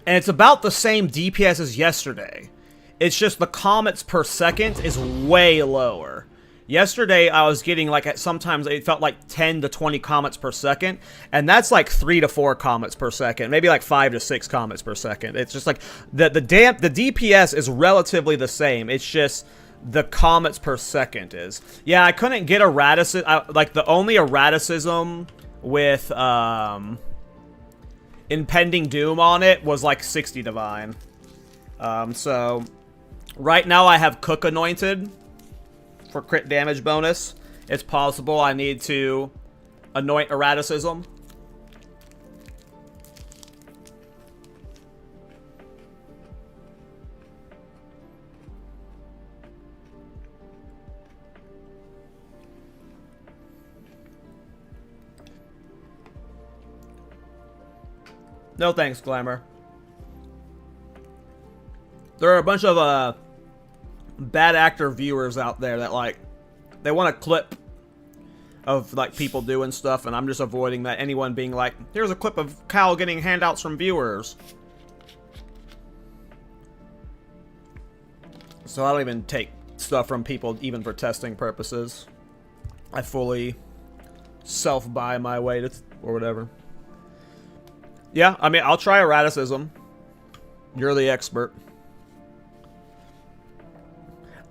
And it's about the same DPS as yesterday. It's just the comets per second is way lower. Yesterday, I was getting, like, sometimes it felt like 10 to 20 comets per second. And that's like 3 to 4 comets per second. Maybe like 5 to 6 comets per second. It's just like, the DPS is relatively the same. It's just... the comets per second is. Yeah, I couldn't get erraticism. Like, the only erraticism with, Impending Doom on it was, like, 60 Divine. So, right now I have Cook Anointed for crit damage bonus. It's possible I need to anoint erraticism. No thanks, Glamour. There are a bunch of, bad actor viewers out there that, like, they want a clip of, like, people doing stuff, and I'm just avoiding that. Anyone being like, here's a clip of Kall getting handouts from viewers. So I don't even take stuff from people even for testing purposes. I fully self-buy my way to, or whatever. Yeah, I mean, I'll try erraticism. You're the expert.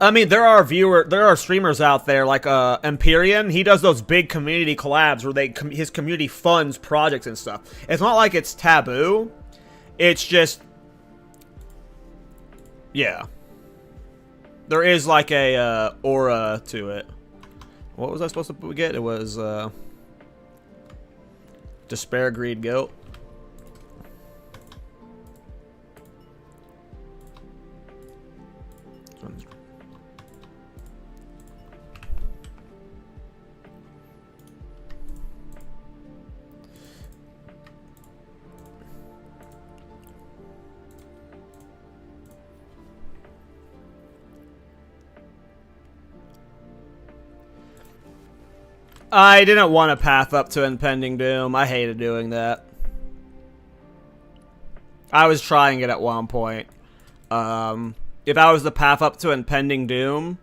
I mean, there are streamers out there like Empyrean. He does those big community collabs where his community funds projects and stuff. It's not like it's taboo. It's just, yeah. There is like a aura to it. What was I supposed to get? It was Despair, Greed, Guilt. I didn't want to path up to Impending Doom. I hated doing that. I was trying it at one point. It if I was to path up to Impending Doom,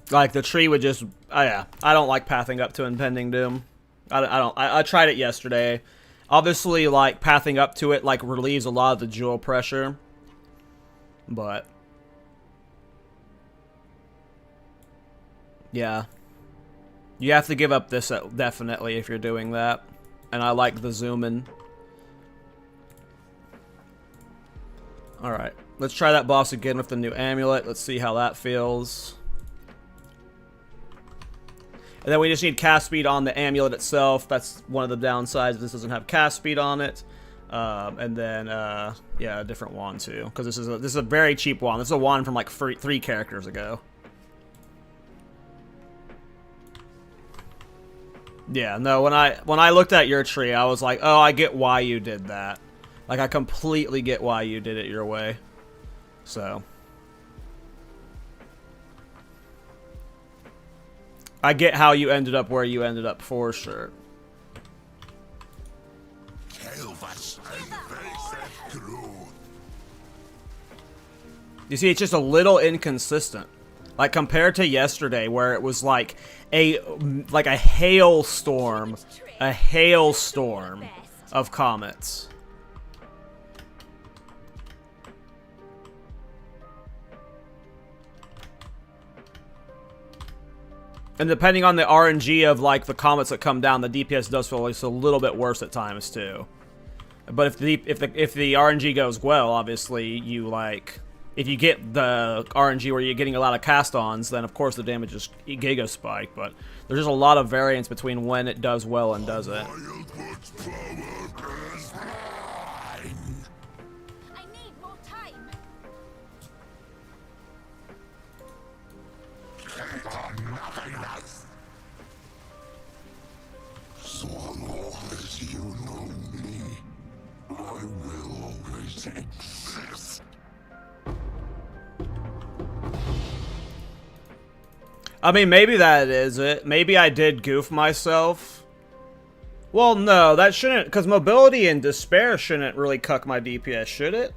like the tree would just, yeah, I don't like pathing up to Impending Doom. I tried it yesterday. Obviously, like, pathing up to it, like, relieves a lot of the jewel pressure. But yeah. You have to give up this definitely if you're doing that. And I like the zoom in. Alright. Let's try that boss again with the new amulet. Let's see how that feels. And then we just need cast speed on the amulet itself. That's one of the downsides. This doesn't have cast speed on it. And then, yeah, a different wand too. Because this is a very cheap wand. This is a wand from like three characters ago. Yeah, no, when I looked at your tree, I was like, oh, I get why you did that. Like, I completely get why you did it your way. So. I get how you ended up where you ended up for sure. You see, it's just a little inconsistent. Like, compared to yesterday, where it was like a hailstorm of comets. And depending on the RNG of like the comets that come down, the DPS does feel like a little bit worse at times too. But if the RNG goes well, obviously you like, if you get the RNG where you're getting a lot of cast-ons, then of course the damage is giga spike. But there's just a lot of variance between when it does well and doesn't. I need more time. So long as you know me, I will always exist. I mean, maybe that is it. Maybe I did goof myself. Well, no, that shouldn't, because mobility and despair shouldn't really cuck my DPS, should it?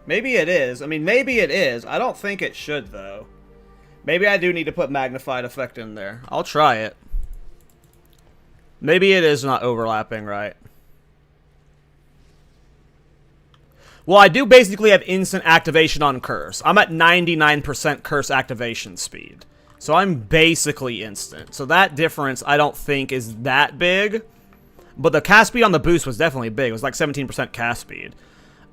Maybe it is. I mean, maybe it is. I don't think it should, though. Maybe I do need to put magnified effect in there. I'll try it. Maybe it is not overlapping, right? Well, I do basically have instant activation on Curse. I'm at 99% Curse activation speed. So I'm basically instant. So that difference I don't think is that big. But the cast speed on the boost was definitely big. It was like 17% cast speed.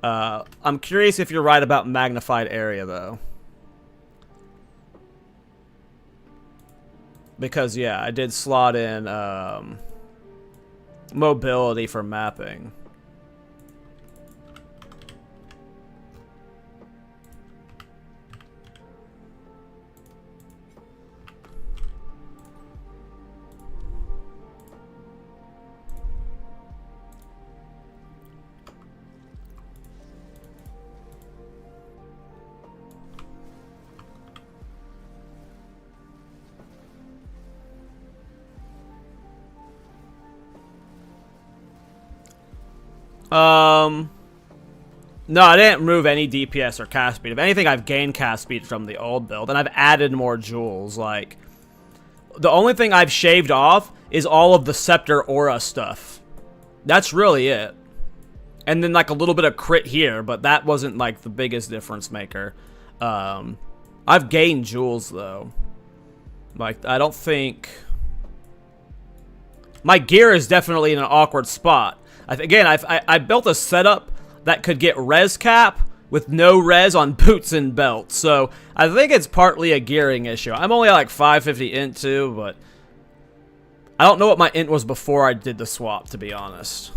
I'm curious if you're right about magnified area, though. Because, yeah, I did slot in mobility for mapping. No, I didn't remove any DPS or cast speed. If anything, I've gained cast speed from the old build, and I've added more jewels. Like, the only thing I've shaved off is all of the Scepter Aura stuff. That's really it. And then, like, a little bit of crit here, but that wasn't, like, the biggest difference maker. I've gained jewels, though. Like, I don't think... My gear is definitely in an awkward spot. Again, I built a setup that could get res cap with no res on boots and belts. So I think it's partly a gearing issue. I'm only at like 550 int too, but I don't know what my int was before I did the swap, to be honest.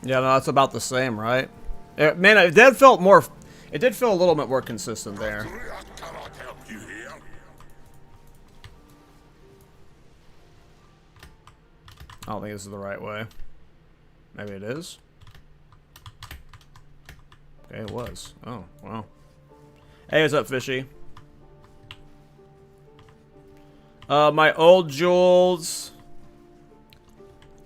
Yeah, no, that's about the same, right? Man, it did feel more. It did feel a little bit more consistent there. I don't think this is the right way. Maybe it is. Okay, it was. Oh, wow. Hey, what's up, Fishy? My old jewels.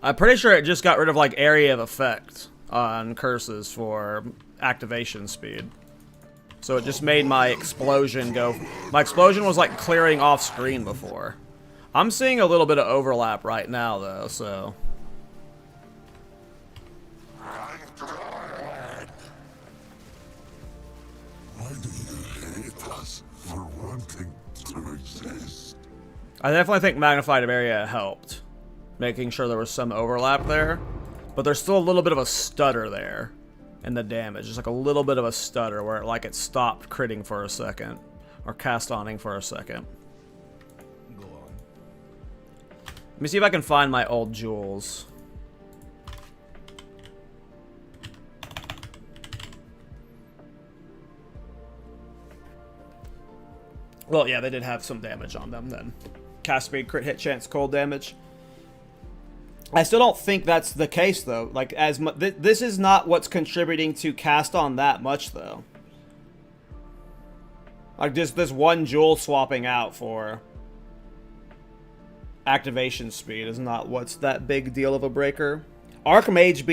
I'm pretty sure it just got rid of like area of effect on curses for activation speed. So it just made my explosion go. My explosion was like clearing off screen before. I'm seeing a little bit of overlap right now though, so. Why do you hate us for wanting to exist? I definitely think magnified area helped, making sure there was some overlap there, but there's still a little bit of a stutter there in the damage. Just like a little bit of a stutter where it stopped critting for a second, or cast-oning for a second. Go on. Let me see if I can find my old jewels. Well, yeah, they did have some damage on them then. Cast speed, crit hit chance, cold damage. I still don't think that's the case though. Like this is not what's contributing to cast on that much though. Like just this one jewel swapping out for activation speed is not what's that big deal of a breaker. Archmage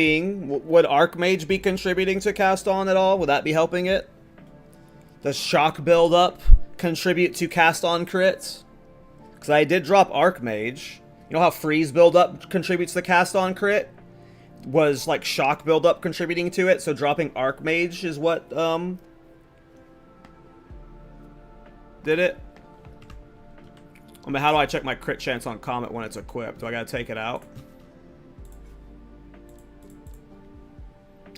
would Archmage be contributing to cast on at all? Would that be helping it? Does shock build up contribute to cast on crits? Because I did drop Archmage. You know how freeze buildup contributes to cast on crit? Was like shock buildup contributing to it, so dropping Archmage is what did it? I mean, how do I check my crit chance on Comet when it's equipped? Do I gotta take it out?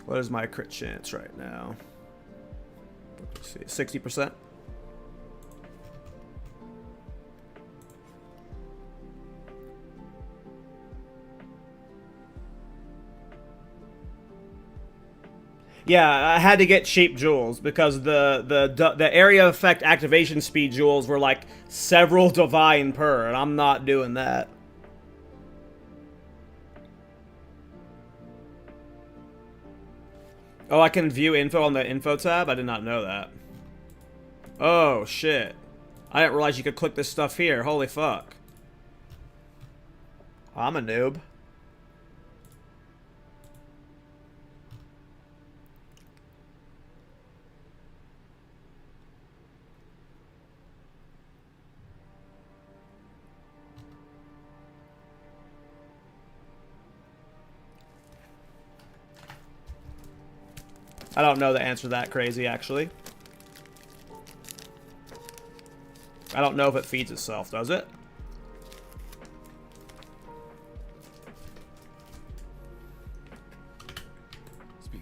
What is my crit chance right now? Let's see, 60%. Yeah, I had to get cheap jewels because the area effect activation speed jewels were like several divine per, and I'm not doing that. Oh, I can view info on the info tab? I did not know that. Oh, shit. I didn't realize you could click this stuff here. Holy fuck. I'm a noob. I don't know the answer to that crazy, actually. I don't know if it feeds itself, does it? Speak.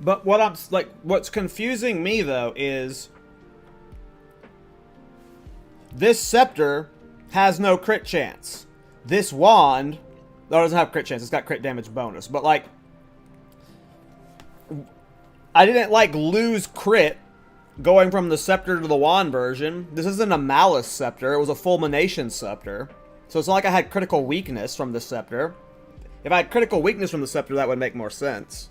But what's confusing me though is this scepter has no crit chance. This wand, though, doesn't have crit chance. It's got crit damage bonus. But like, I didn't like lose crit going from the scepter to the wand version. This isn't a malice scepter. It was a fulmination scepter. So it's not like I had critical weakness from the scepter. If I had critical weakness from the scepter, that would make more sense.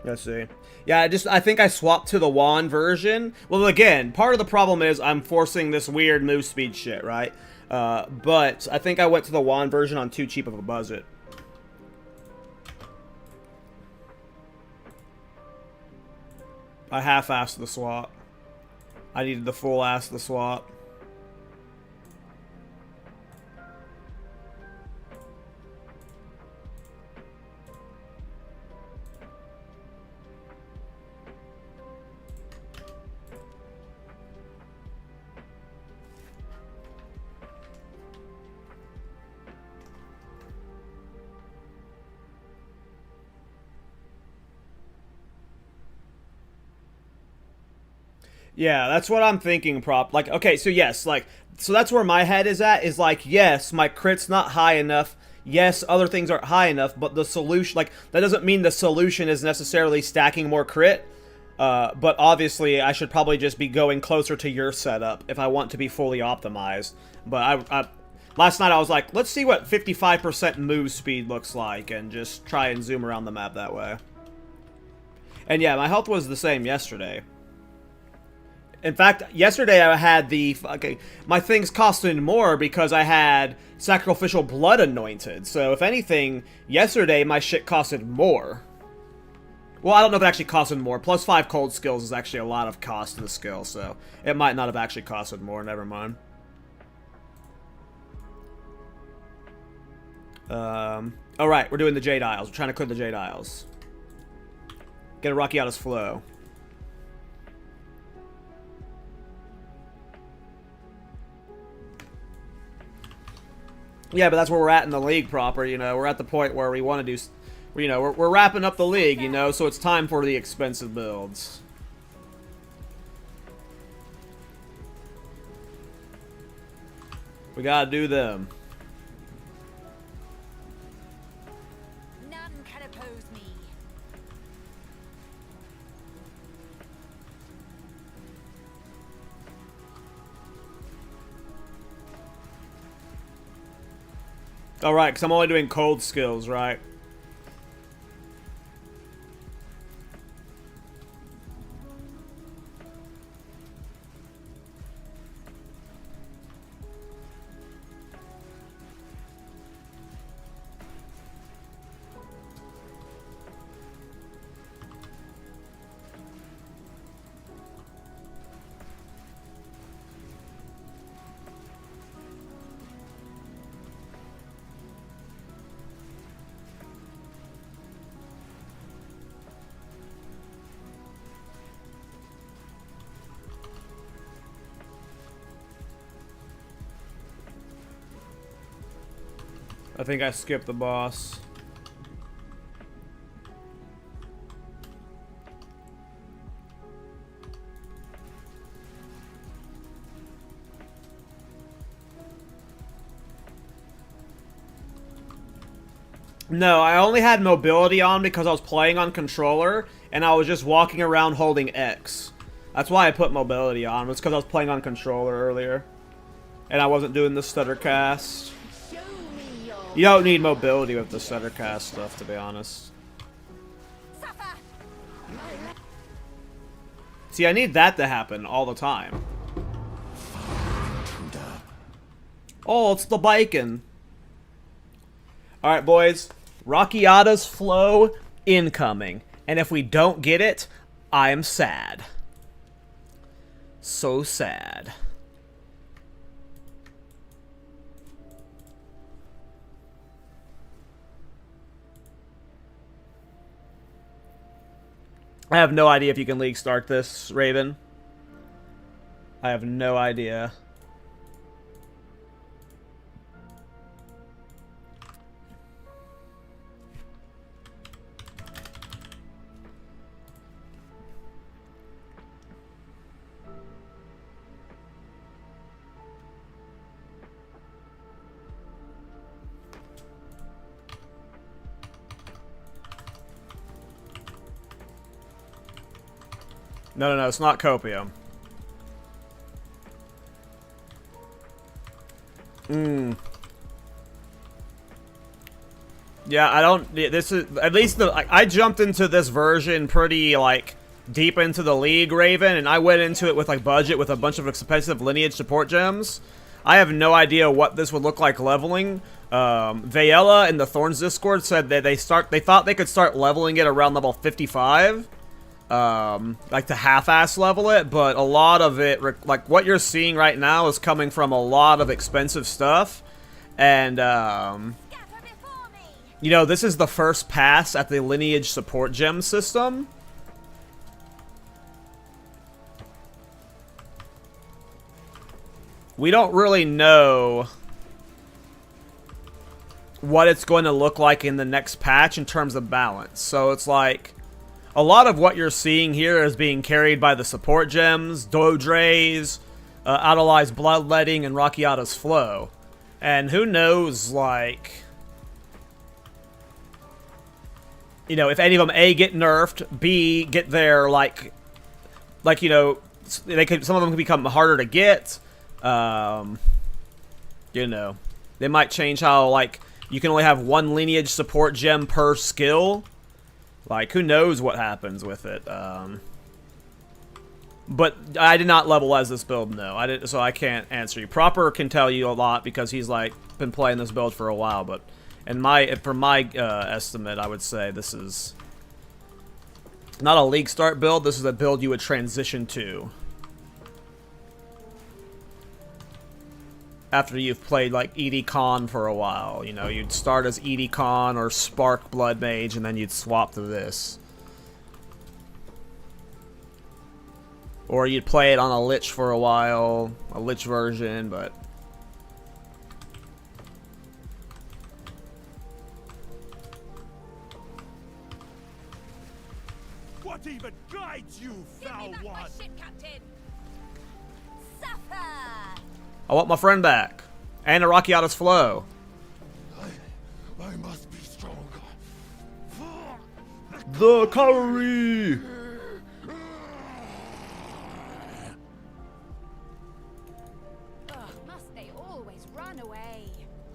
Let's see. Yeah, I think I swapped to the wand version. Well, again, part of the problem is I'm forcing this weird move speed shit, right? But I think I went to the wand version on too cheap of a budget. I half-assed the swap. I needed the full ass the swap. Yeah, that's what I'm thinking, like, okay, so yes, like, so that's where my head is at, is like, yes, my crit's not high enough, yes, other things aren't high enough, but the solution, like, that doesn't mean the solution is necessarily stacking more crit, but obviously I should probably just be going closer to your setup if I want to be fully optimized. But last night I was like, let's see what 55% move speed looks like, and just try and zoom around the map that way. And yeah, my health was the same yesterday. In fact, yesterday I had my things costing more because I had sacrificial blood anointed. So if anything, yesterday my shit costed more. Well, I don't know if it actually costed more. Plus 5 cold skills is actually a lot of cost to the skill, so it might not have actually costed more. Never mind. Alright, we're doing the Jade Isles. We're trying to clear the Jade Isles. Get a Rockiata's flow. Yeah, but that's where we're at in the league proper, you know. We're at the point where we want to do, you know, we're wrapping up the league, you know, so it's time for the expensive builds. We gotta do them. None can oppose me. Alright, because I'm only doing cold skills, right? I think I skipped the boss. No, I only had mobility on because I was playing on controller, and I was just walking around holding X. That's why I put mobility on, was because I was playing on controller earlier. And I wasn't doing the stutter cast. You don't need mobility with the stutter cast stuff, to be honest. See, I need that to happen all the time. Oh, it's the bacon. Alright, boys. Rockiata's flow incoming. And if we don't get it, I am sad. So sad. I have no idea if you can league start this, Raven. I have no idea. No, it's not copium. Yeah, I don't. This is at least I jumped into this version pretty like deep into the league, Raven, and I went into it with like budget with a bunch of expensive lineage support gems. I have no idea what this would look like leveling. Vayella in the Thorns Discord said that they thought they could start leveling it around level 55. Like to half-ass level it, but a lot of it, like what you're seeing right now, is coming from a lot of expensive stuff, and you know, this is the first pass at the lineage support gem system. We don't really know what it's going to look like in the next patch in terms of balance, so it's like, a lot of what you're seeing here is being carried by the support gems, Dodre's, Adeli's Bloodletting, and Rakiata's Flow. And who knows, like, you know, if any of them A, get nerfed, B, get their, like, you know, they could, some of them can become harder to get. You know, they might change how, like, you can only have one lineage support gem per skill. Like, who knows what happens with it. But I did not level as this build, no. I didn't, so I can't answer you. Proper can tell you a lot because he's, like, been playing this build for a while. But for my estimate, I would say this is not a league start build. This is a build you would transition to after you've played, like, ED Con for a while. You know, you'd start as ED Con or Spark Bloodmage, and then you'd swap to this. Or you'd play it on a Lich for a while, a Lich version, but... What even guides you, foul Give me back one? my ship, Captain. Suffer! I want my friend back. And Rakiata's Flow. I must be stronger. The cavalry! Ugh, must they always run away?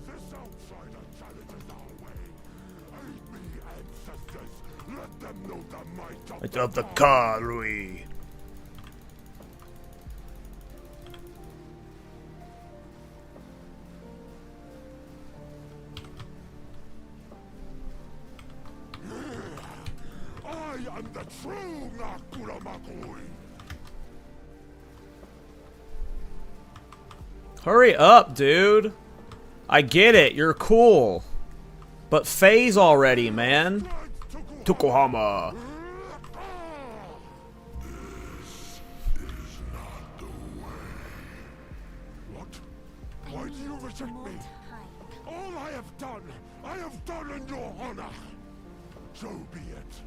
This outsider challenges our way. Aid me, ancestors. Let them know the might of The cavalry. I am the true Nakuramakui. Hurry up, dude. I get it, you're cool. But phase already, man. Tokohama. This is not the way. What? Why do you reject me? All I have done in your honor. So be it.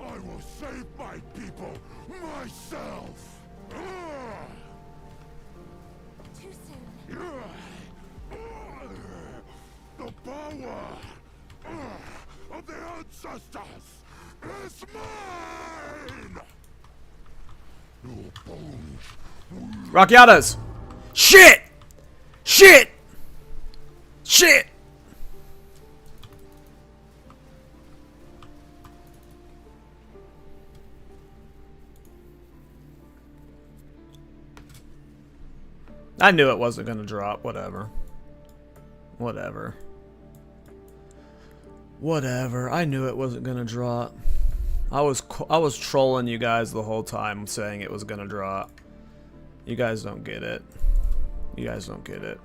I will save my people myself. Too soon. The power of the ancestors is mine. Your bones. Rakiatas! Shit! Shit! Shit! I knew it wasn't gonna drop. Whatever. Whatever. Whatever. I knew it wasn't gonna drop. I was trolling you guys the whole time, saying it was gonna drop. You guys don't get it. You guys don't get it.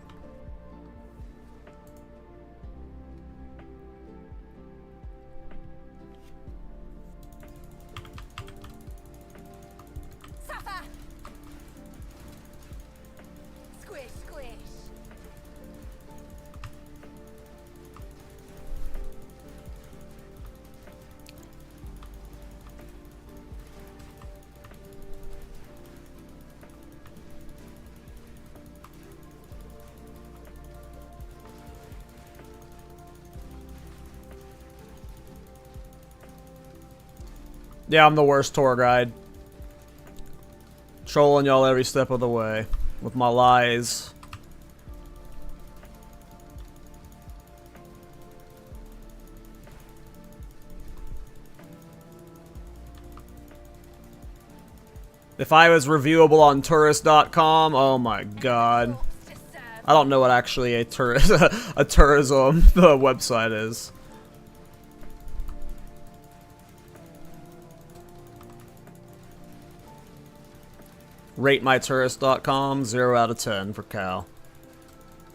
Suffer! Squish, squish. Yeah, I'm the worst tour guide. Trolling y'all every step of the way with my lies. If I was reviewable on tourist.com, oh my god. I don't know what actually a tourism the website is. RateMyTourist.com, 0 out of 10 for Cal.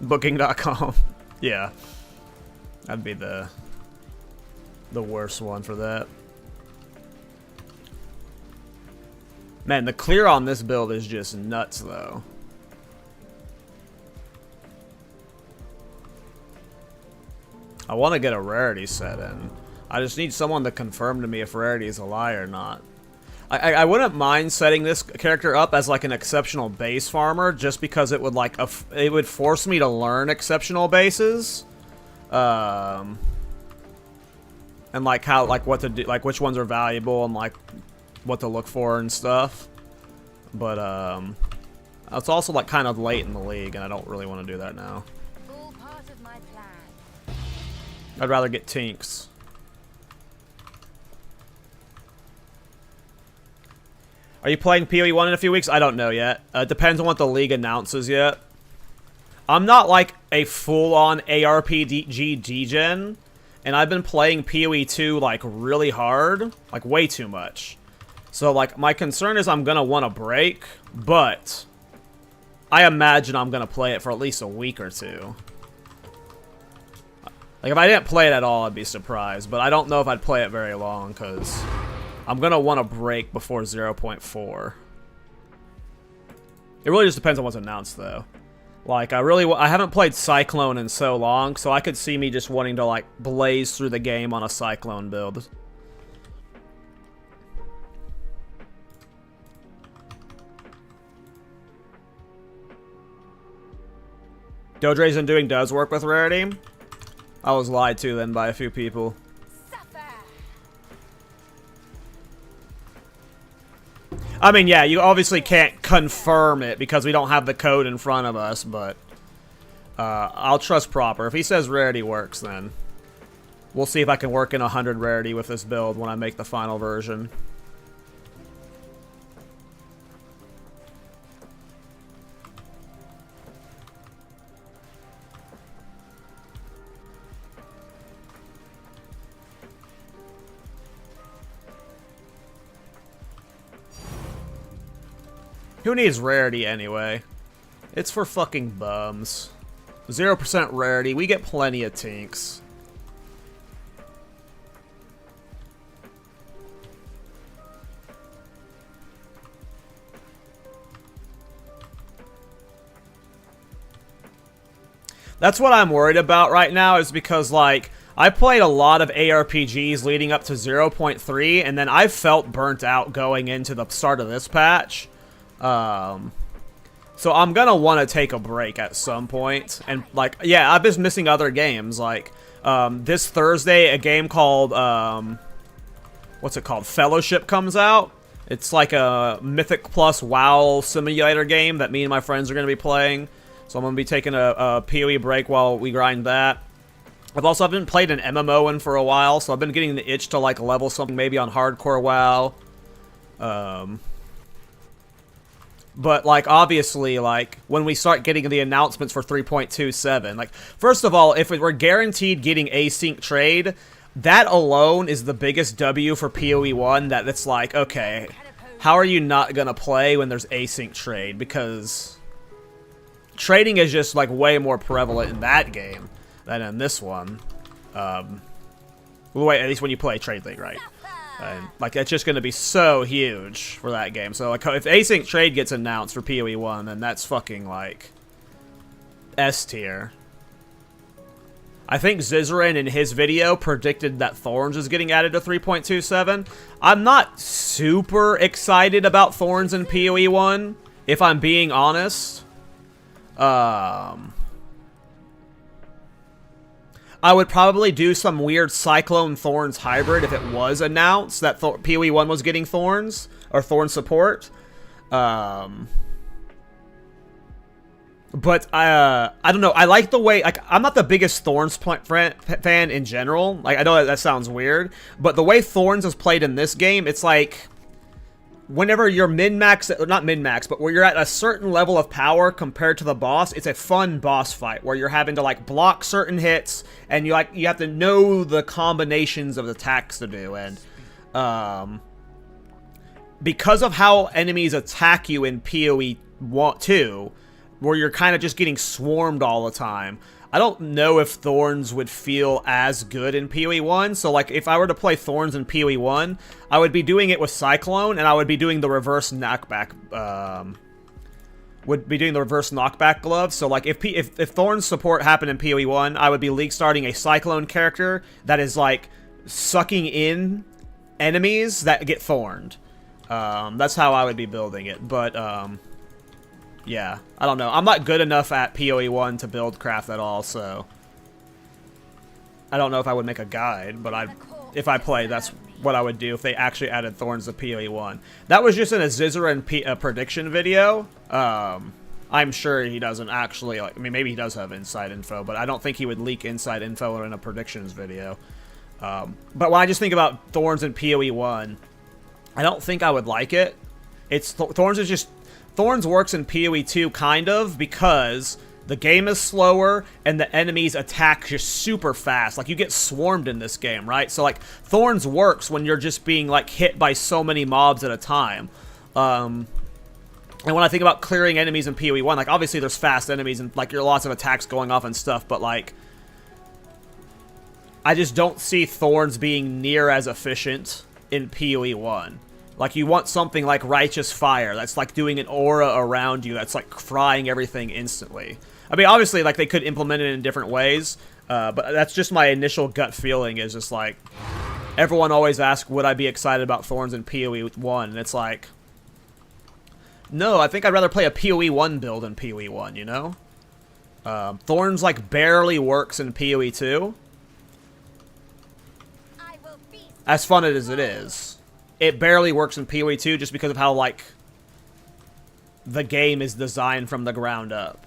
Booking.com, yeah. That'd be the worst one for that. Man, the clear on this build is just nuts, though. I want to get a rarity set in. I just need someone to confirm to me if rarity is a lie or not. I wouldn't mind setting this character up as like an exceptional base farmer, just because it would like it would force me to learn exceptional bases, and like how what to do, like which ones are valuable and like what to look for and stuff. But it's also like kind of late in the league, and I don't really want to do that now. All part of my plan. I'd rather get Tinks. Are you playing PoE 1 in a few weeks? I don't know yet. Depends on what the league announces yet. I'm not like a full-on ARPG degen, and I've been playing PoE 2 like really hard, like way too much. So like my concern is I'm gonna want a break, but I imagine I'm gonna play it for at least a week or two. Like if I didn't play it at all, I'd be surprised, but I don't know if I'd play it very long because I'm gonna want a break before 0.4. It really just depends on what's announced, though. Like, I haven't played Cyclone in so long, so I could see me just wanting to, like, blaze through the game on a Cyclone build. Dodrazen doing does work with rarity? I was lied to then by a few people. I mean, yeah, you obviously can't confirm it because we don't have the code in front of us, but I'll trust Proper. If he says rarity works, then we'll see if I can work in 100 rarity with this build when I make the final version. Who needs rarity anyway? It's for fucking bums. 0% rarity, we get plenty of tinks. That's what I'm worried about right now, is because, like, I played a lot of ARPGs leading up to 0.3, and then I felt burnt out going into the start of this patch. So I'm gonna want to take a break at some point, and like, yeah, I've been missing other games. Like, this Thursday, a game called, what's it called? Fellowship comes out. It's like a Mythic Plus WoW simulator game that me and my friends are gonna be playing. So I'm gonna be taking a PoE break while we grind that. I haven't played an MMO in for a while, so I've been getting the itch to like level something maybe on hardcore WoW. But, like, obviously, like, when we start getting the announcements for 3.27, like, first of all, if we're guaranteed getting async trade, that alone is the biggest W for PoE 1, that it's like, okay, how are you not gonna play when there's async trade? Because trading is just, like, way more prevalent in that game than in this one. Wait, at least when you play Trade League, right? And, like, it's just going to be so huge for that game. So, like, if async trade gets announced for PoE 1, then that's fucking, like, S tier. I think Zizarin in his video predicted that Thorns is getting added to 3.27. I'm not super excited about Thorns in PoE 1, if I'm being honest. I would probably do some weird Cyclone Thorns hybrid if it was announced that PoE 1 was getting Thorns, or Thorn support. But I don't know. I like the way, like, I'm not the biggest Thorns fan in general. Like, I know that sounds weird, but the way Thorns is played in this game, it's like, whenever you're min-max, not min-max, but where you're at a certain level of power compared to the boss, it's a fun boss fight where you're having to, like, block certain hits, and you have to know the combinations of attacks to do. And because of how enemies attack you in PoE 2, where you're kind of just getting swarmed all the time, I don't know if Thorns would feel as good in PoE 1, so, like, if I were to play Thorns in PoE 1, I would be doing it with Cyclone, and I would be doing the reverse knockback, glove. So, like, if Thorns support happened in PoE 1, I would be league starting a Cyclone character that is, like, sucking in enemies that get thorned. That's how I would be building it. But, yeah. I don't know. I'm not good enough at PoE1 to build craft at all, so... I don't know if I would make a guide, but if I play, that's what I would do if they actually added thorns to PoE1. That was just in a Zizaran prediction video. I'm sure he doesn't actually, like, I mean, maybe he does have inside info, but I don't think he would leak inside info in a predictions video. But when I just think about thorns in PoE1, I don't think I would like it. Thorns works in PoE2 kind of because the game is slower and the enemies attack just super fast. Like, you get swarmed in this game, right? So, like, Thorns works when you're just being, like, hit by so many mobs at a time. And when I think about clearing enemies in PoE1, like, obviously there's fast enemies and, like, there are lots of attacks going off and stuff, but, like, I just don't see Thorns being near as efficient in PoE1. Like, you want something like Righteous Fire that's, like, doing an aura around you that's, like, frying everything instantly. I mean, obviously, like, they could implement it in different ways, but that's just my initial gut feeling is just, like, everyone always asks, would I be excited about Thorns in PoE1? And it's like, no, I think I'd rather play a PoE1 build in PoE1, you know? Thorns, like, barely works in PoE2. As fun as it is. It barely works in PoE2 just because of how, like, the game is designed from the ground up.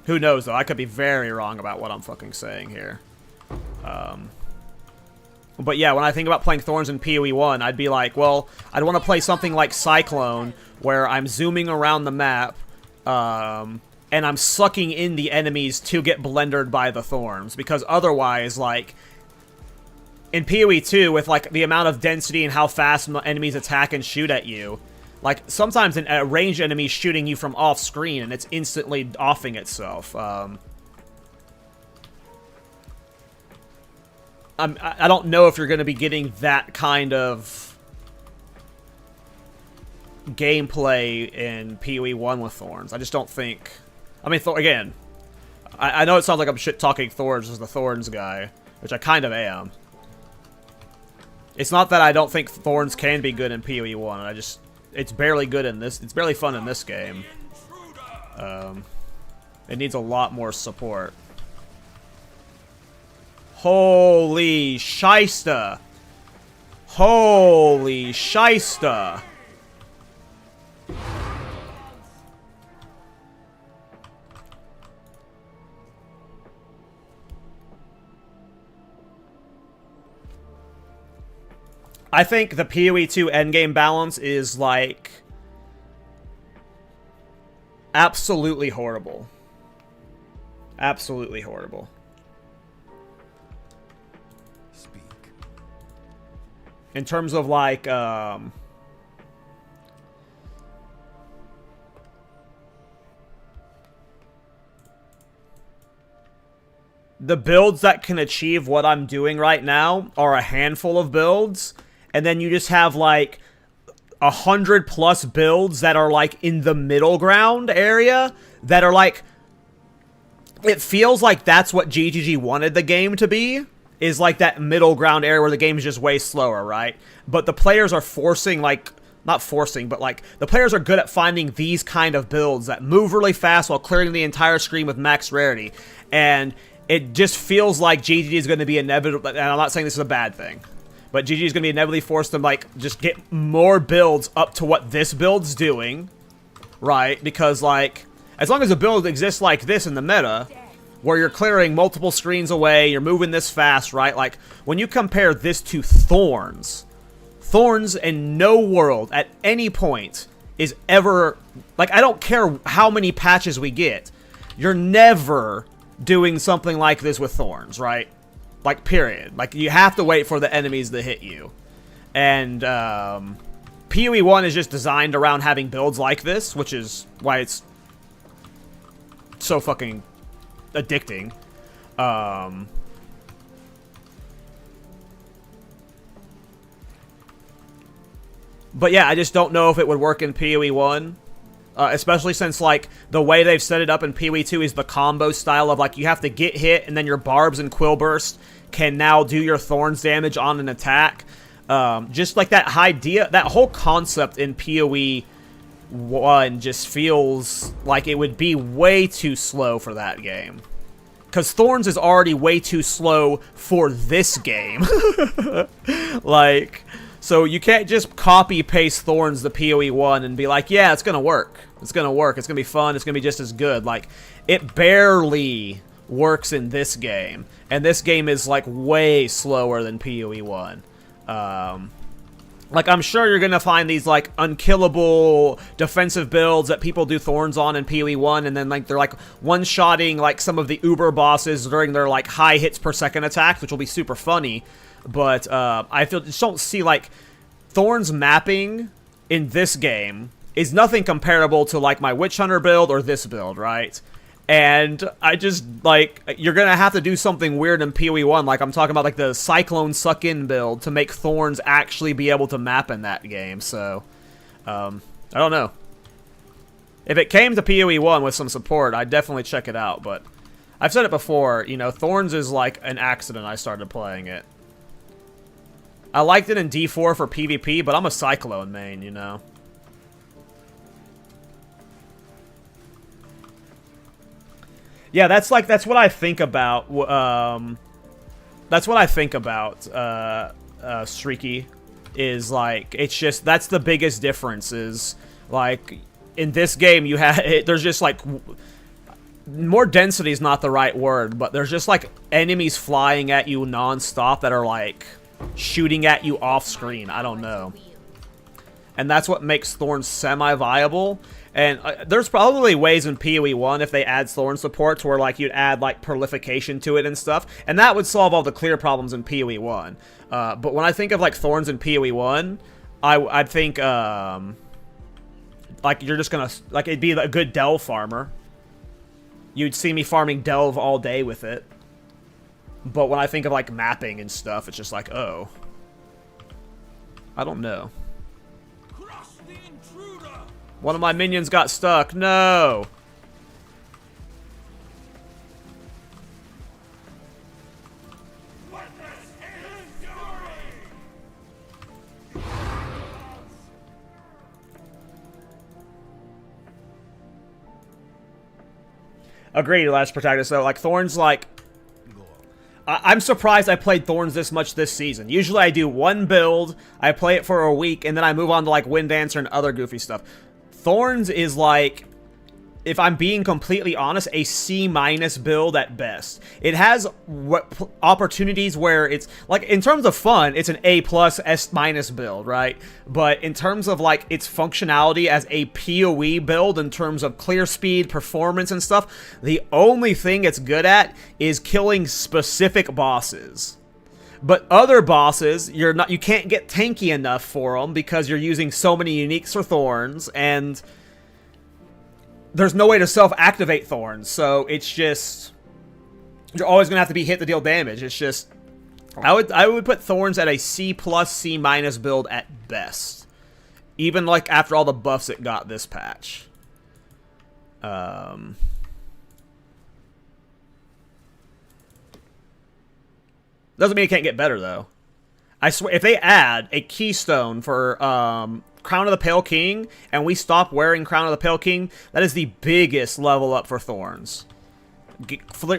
Who knows, though? I could be very wrong about what I'm fucking saying here. But yeah, when I think about playing Thorns in PoE1, I'd be like, well, I'd want to play something like Cyclone, where I'm zooming around the map, and I'm sucking in the enemies to get blendered by the Thorns. Because otherwise, like, in PoE2, with, like, the amount of density and how fast enemies attack and shoot at you, like, sometimes a ranged enemy shooting you from off-screen, and it's instantly offing itself. I don't know if you're going to be getting that kind of gameplay in PoE1 with Thorns. I just don't think... I mean, again, I know it sounds like I'm shit-talking Thorns as the Thorns guy, which I kind of am. It's not that I don't think Thorns can be good in PoE1. I just... It's barely good in this... It's barely fun in this game. It needs a lot more support. Holy shysta! Holy shysta! I think the PoE2 endgame balance is, like, absolutely horrible. Absolutely horrible. Speak. In terms of, like, the builds that can achieve what I'm doing right now are a handful of builds. And then you just have, like, 100+ builds that are, like, in the middle ground area that are, like... It feels like that's what GGG wanted the game to be, is, like, that middle ground area where the game is just way slower, right? But the players are forcing, like... Not forcing, but, like, the players are good at finding these kind of builds that move really fast while clearing the entire screen with max rarity. And it just feels like GGG is going to be inevitable... And I'm not saying this is a bad thing. But GG is going to be inevitably forced to, like, just get more builds up to what this build's doing, right? Because, like, as long as a build exists like this in the meta, where you're clearing multiple screens away, you're moving this fast, right? Like, when you compare this to Thorns, Thorns in no world at any point is ever... Like, I don't care how many patches we get. You're never doing something like this with Thorns, right? Like, period. Like, you have to wait for the enemies to hit you. And, PoE1 is just designed around having builds like this, which is why it's so fucking addicting. But yeah, I just don't know if it would work in PoE1. especially since, like, the way they've set it up in PoE 2 is the combo style of, like, you have to get hit, and then your Barbs and Quill Burst can now do your Thorns damage on an attack. Just, like, that idea, that whole concept in PoE 1 just feels like it would be way too slow for that game. Because Thorns is already way too slow for this game. Like, so you can't just copy-paste Thorns to PoE 1 and be like, yeah, it's gonna work. It's gonna work. It's gonna be fun. It's gonna be just as good. Like, it barely works in this game. And this game is, like, way slower than PoE 1. Like, I'm sure you're gonna find these, like, unkillable defensive builds that people do Thorns on in PoE 1, and then, like, they're, like, one-shotting, like, some of the Uber bosses during their, like, high hits per second attacks, which will be super funny. But, I just don't see, like, Thorns mapping in this game is nothing comparable to, like, my Witch Hunter build or this build, right? And I just, like, you're gonna have to do something weird in PoE 1, like I'm talking about, like, the Cyclone Suck-In build to make Thorns actually be able to map in that game, so, I don't know. If it came to PoE 1 with some support, I'd definitely check it out, but I've said it before, you know, Thorns is, like, an accident I started playing it. I liked it in D4 for PvP, but I'm a Cyclone main, you know. Yeah, that's what I think about, that's what I think about, Streaky, is, like, it's just, that's the biggest difference, is, like, in this game, you have, there's just, like, more density is not the right word, but there's just, like, enemies flying at you non-stop that are, like, shooting at you off-screen, I don't know. And that's what makes Thorns semi-viable. And there's probably ways in PoE 1 if they add Thorn support to where, like, you'd add, like, prolification to it and stuff. And that would solve all the clear problems in PoE 1. But when I think of, like, Thorns in PoE 1, I'd think, like, you're just gonna, like, it'd be a good Delve farmer. You'd see me farming Delve all day with it. But when I think of, like, mapping and stuff, it's just like, oh. I don't know. One of my minions got stuck. No! Agreed, Last Protagonist, though. Like, Thorns, like... I'm surprised I played Thorns this much this season. Usually I do one build, I play it for a week, and then I move on to, like, Wind Dancer and other goofy stuff. Thorns is, like, if I'm being completely honest, a C- build at best. It has opportunities where it's, like, in terms of fun, it's an A+, S- build, right? But in terms of, like, its functionality as a PoE build, in terms of clear speed, performance, and stuff, the only thing it's good at is killing specific bosses. But other bosses, you can't get tanky enough for them because you're using so many uniques for Thorns, and there's no way to self-activate Thorns, so it's just, you're always gonna have to be hit to deal damage. It's just, I would put Thorns at a C+, C- build at best, even, like, after all the buffs it got this patch. Doesn't mean it can't get better, though. I swear, if they add a keystone for Crown of the Pale King, and we stop wearing Crown of the Pale King, that is the biggest level up for Thorns.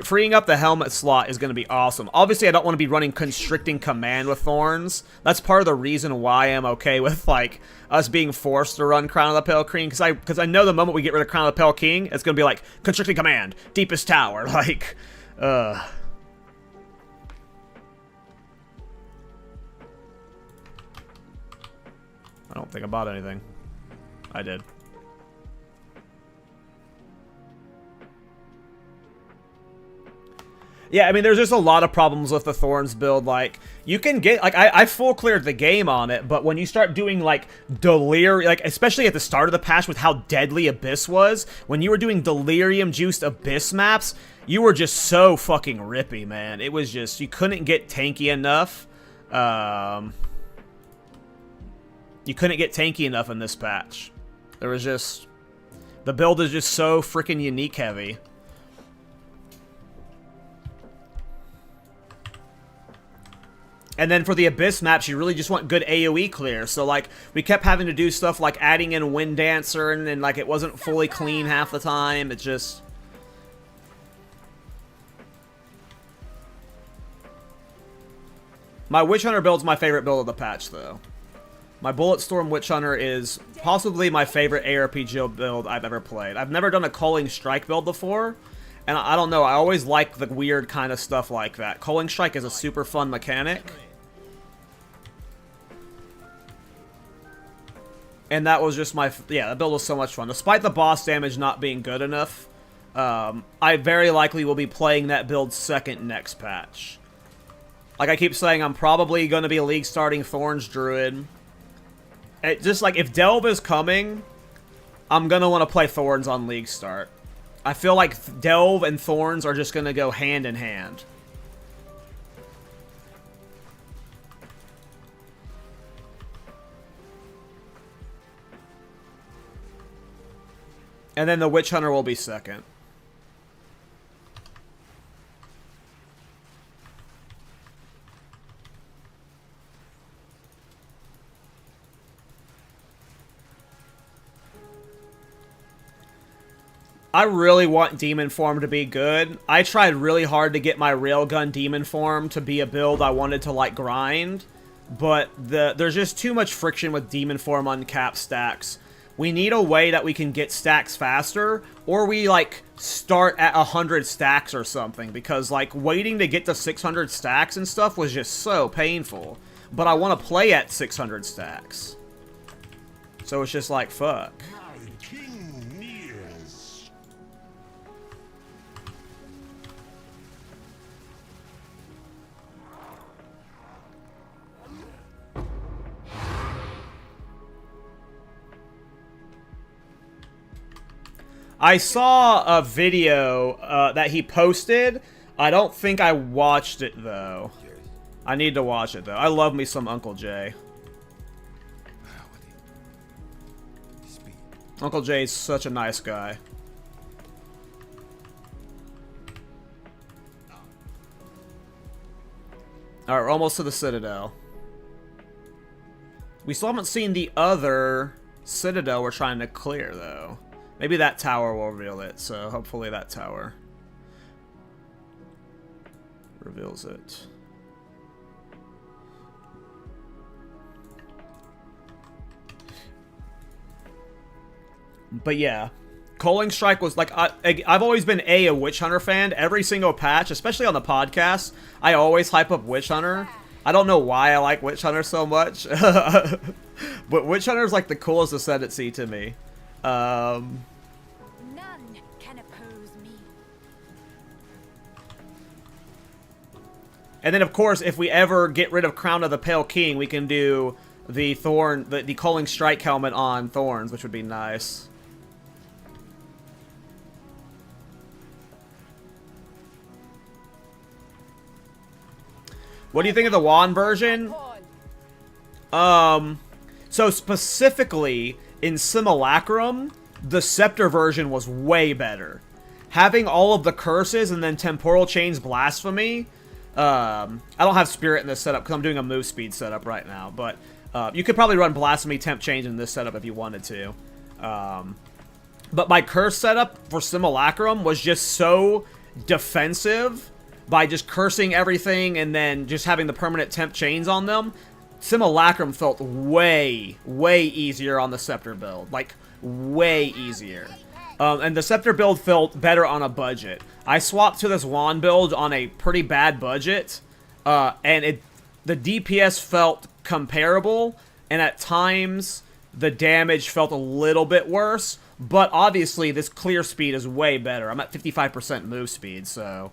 Freeing up the helmet slot is going to be awesome. Obviously, I don't want to be running Constricting Command with Thorns. That's part of the reason why I'm okay with, like, us being forced to run Crown of the Pale King, because I know the moment we get rid of Crown of the Pale King, it's going to be like, Constricting Command, Deepest Tower, like, I don't think I bought anything. I did. Yeah, I mean, there's just a lot of problems with the Thorns build. Like, you can get, like, I full cleared the game on it, but when you start doing, like, delirium, like, especially at the start of the patch with how deadly Abyss was, when you were doing delirium-juiced Abyss maps, you were just so fucking rippy, man. It was just, you couldn't get tanky enough. You couldn't get tanky enough in this patch. There was just... The build is just so freaking unique heavy. And then for the Abyss maps, you really just want good AoE clear. So, like, we kept having to do stuff like adding in Wind Dancer, and then, like, it wasn't fully clean half the time. It just... My Witch Hunter build's my favorite build of the patch, though. My Bulletstorm Witch Hunter is possibly my favorite ARPG build I've ever played. I've never done a Culling Strike build before, and I don't know, I always like the weird kind of stuff like that. Culling Strike is a super fun mechanic. And that was just my... Yeah, that build was so much fun. Despite the boss damage not being good enough, I very likely will be playing that build second next patch. Like I keep saying, I'm probably going to be League starting Thorns Druid. It just like, if Delve is coming, I'm going to want to play Thorns on League start. I feel like Delve and Thorns are just going to go hand in hand. And then the Witch Hunter will be second. I really want Demon Form to be good. I tried really hard to get my Railgun Demon Form to be a build I wanted to, like, grind. But there's just too much friction with Demon Form uncapped stacks. We need a way that we can get stacks faster, or we, like, start at 100 stacks or something, because, like, waiting to get to 600 stacks and stuff was just so painful. But I want to play at 600 stacks. So it's just like, fuck. I saw a video that he posted. I don't think I watched it, though. I need to watch it, though. I love me some Uncle Jay. Uncle Jay's such a nice guy. Alright, we're almost to the Citadel. We still haven't seen the other Citadel we're trying to clear, though. Maybe that tower will reveal it, so hopefully that tower reveals it. But yeah, Culling Strike was like, I've always been a Witch Hunter fan. Every single patch, especially on the podcast, I always hype up Witch Hunter. I don't know why I like Witch Hunter so much, but Witch Hunter is like the coolest ascendancy to me. None can oppose me. And then, of course, if we ever get rid of Crown of the Pale King, we can do the Culling Strike helmet on Thorns, which would be nice. What do you think of the wand version? So specifically, in Simulacrum, the Scepter version was way better. Having all of the curses and then Temporal Chains Blasphemy. I don't have Spirit in this setup because I'm doing a move speed setup right now. But you could probably run Blasphemy Temp Chains in this setup if you wanted to. But my curse setup for Simulacrum was just so defensive by just cursing everything and then just having the permanent Temp Chains on them. Simulacrum felt way, way easier on the Scepter build. Like, way easier. And the Scepter build felt better on a budget. I swapped to this wand build on a pretty bad budget, and the DPS felt comparable, and at times the damage felt a little bit worse, but obviously this clear speed is way better. I'm at 55% move speed, so...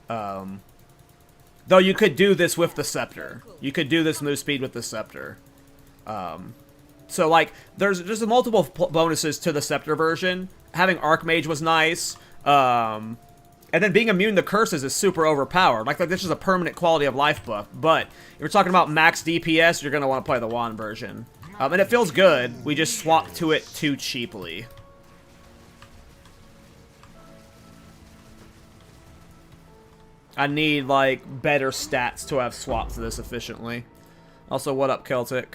though you could do this with the Scepter. You could do this move speed with the Scepter. So, like, there's multiple bonuses to the Scepter version. Having Archmage was nice. And then being immune to curses is super overpowered. Like this is a permanent quality of life buff. But if you're talking about max DPS, you're going to want to play the wand version. And it feels good. We just swapped to it too cheaply. I need, like, better stats to have swapped this efficiently. Also, what up, KallTorak?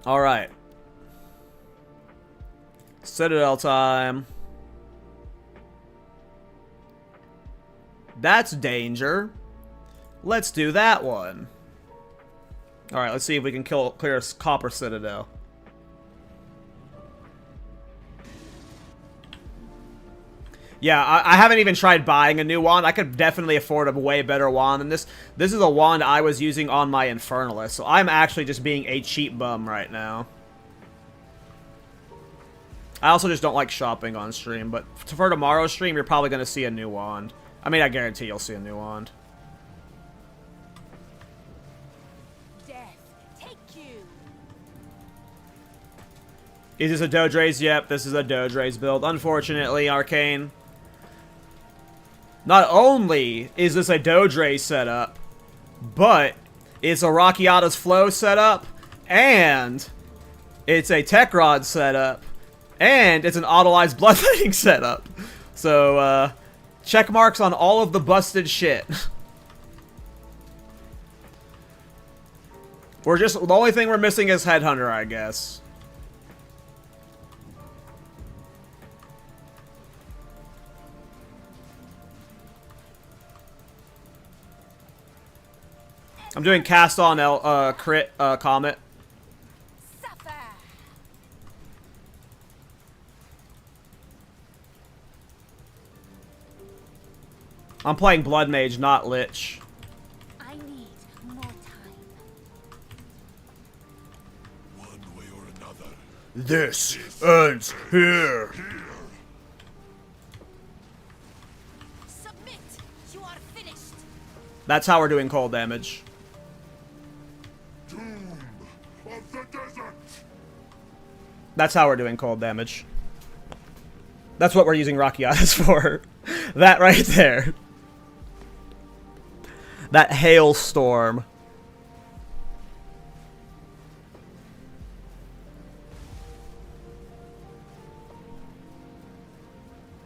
Alright. Citadel time. That's danger. Let's do that one. Alright, let's see if we can clear a Copper Citadel. Yeah, I haven't even tried buying a new wand. I could definitely afford a way better wand than this. This is a wand I was using on my Infernalist, so I'm actually just being a cheap bum right now. I also just don't like shopping on stream, but for tomorrow's stream, you're probably going to see a new wand. I mean, I guarantee you'll see a new wand. Death, take you. Is this a Dodre's? Yep, this is a Dodre's build. Unfortunately, Arcane. Not only is this a Dodre setup, but it's a Rakiata's Flow setup, and it's a Tech Rod setup, and it's an Autolyzed Bloodletting setup. So, check marks on all of the busted shit. The only thing we're missing is Headhunter, I guess. I'm doing cast on crit Comet. Suffer. I'm playing Bloodmage, not Lich. I need more time. One way or another. This ends here. Submit. You are finished. That's how we're doing cold damage. Doom of the desert. That's how we're doing cold damage. That's what we're using Rakiatas for. That right there. That hailstorm.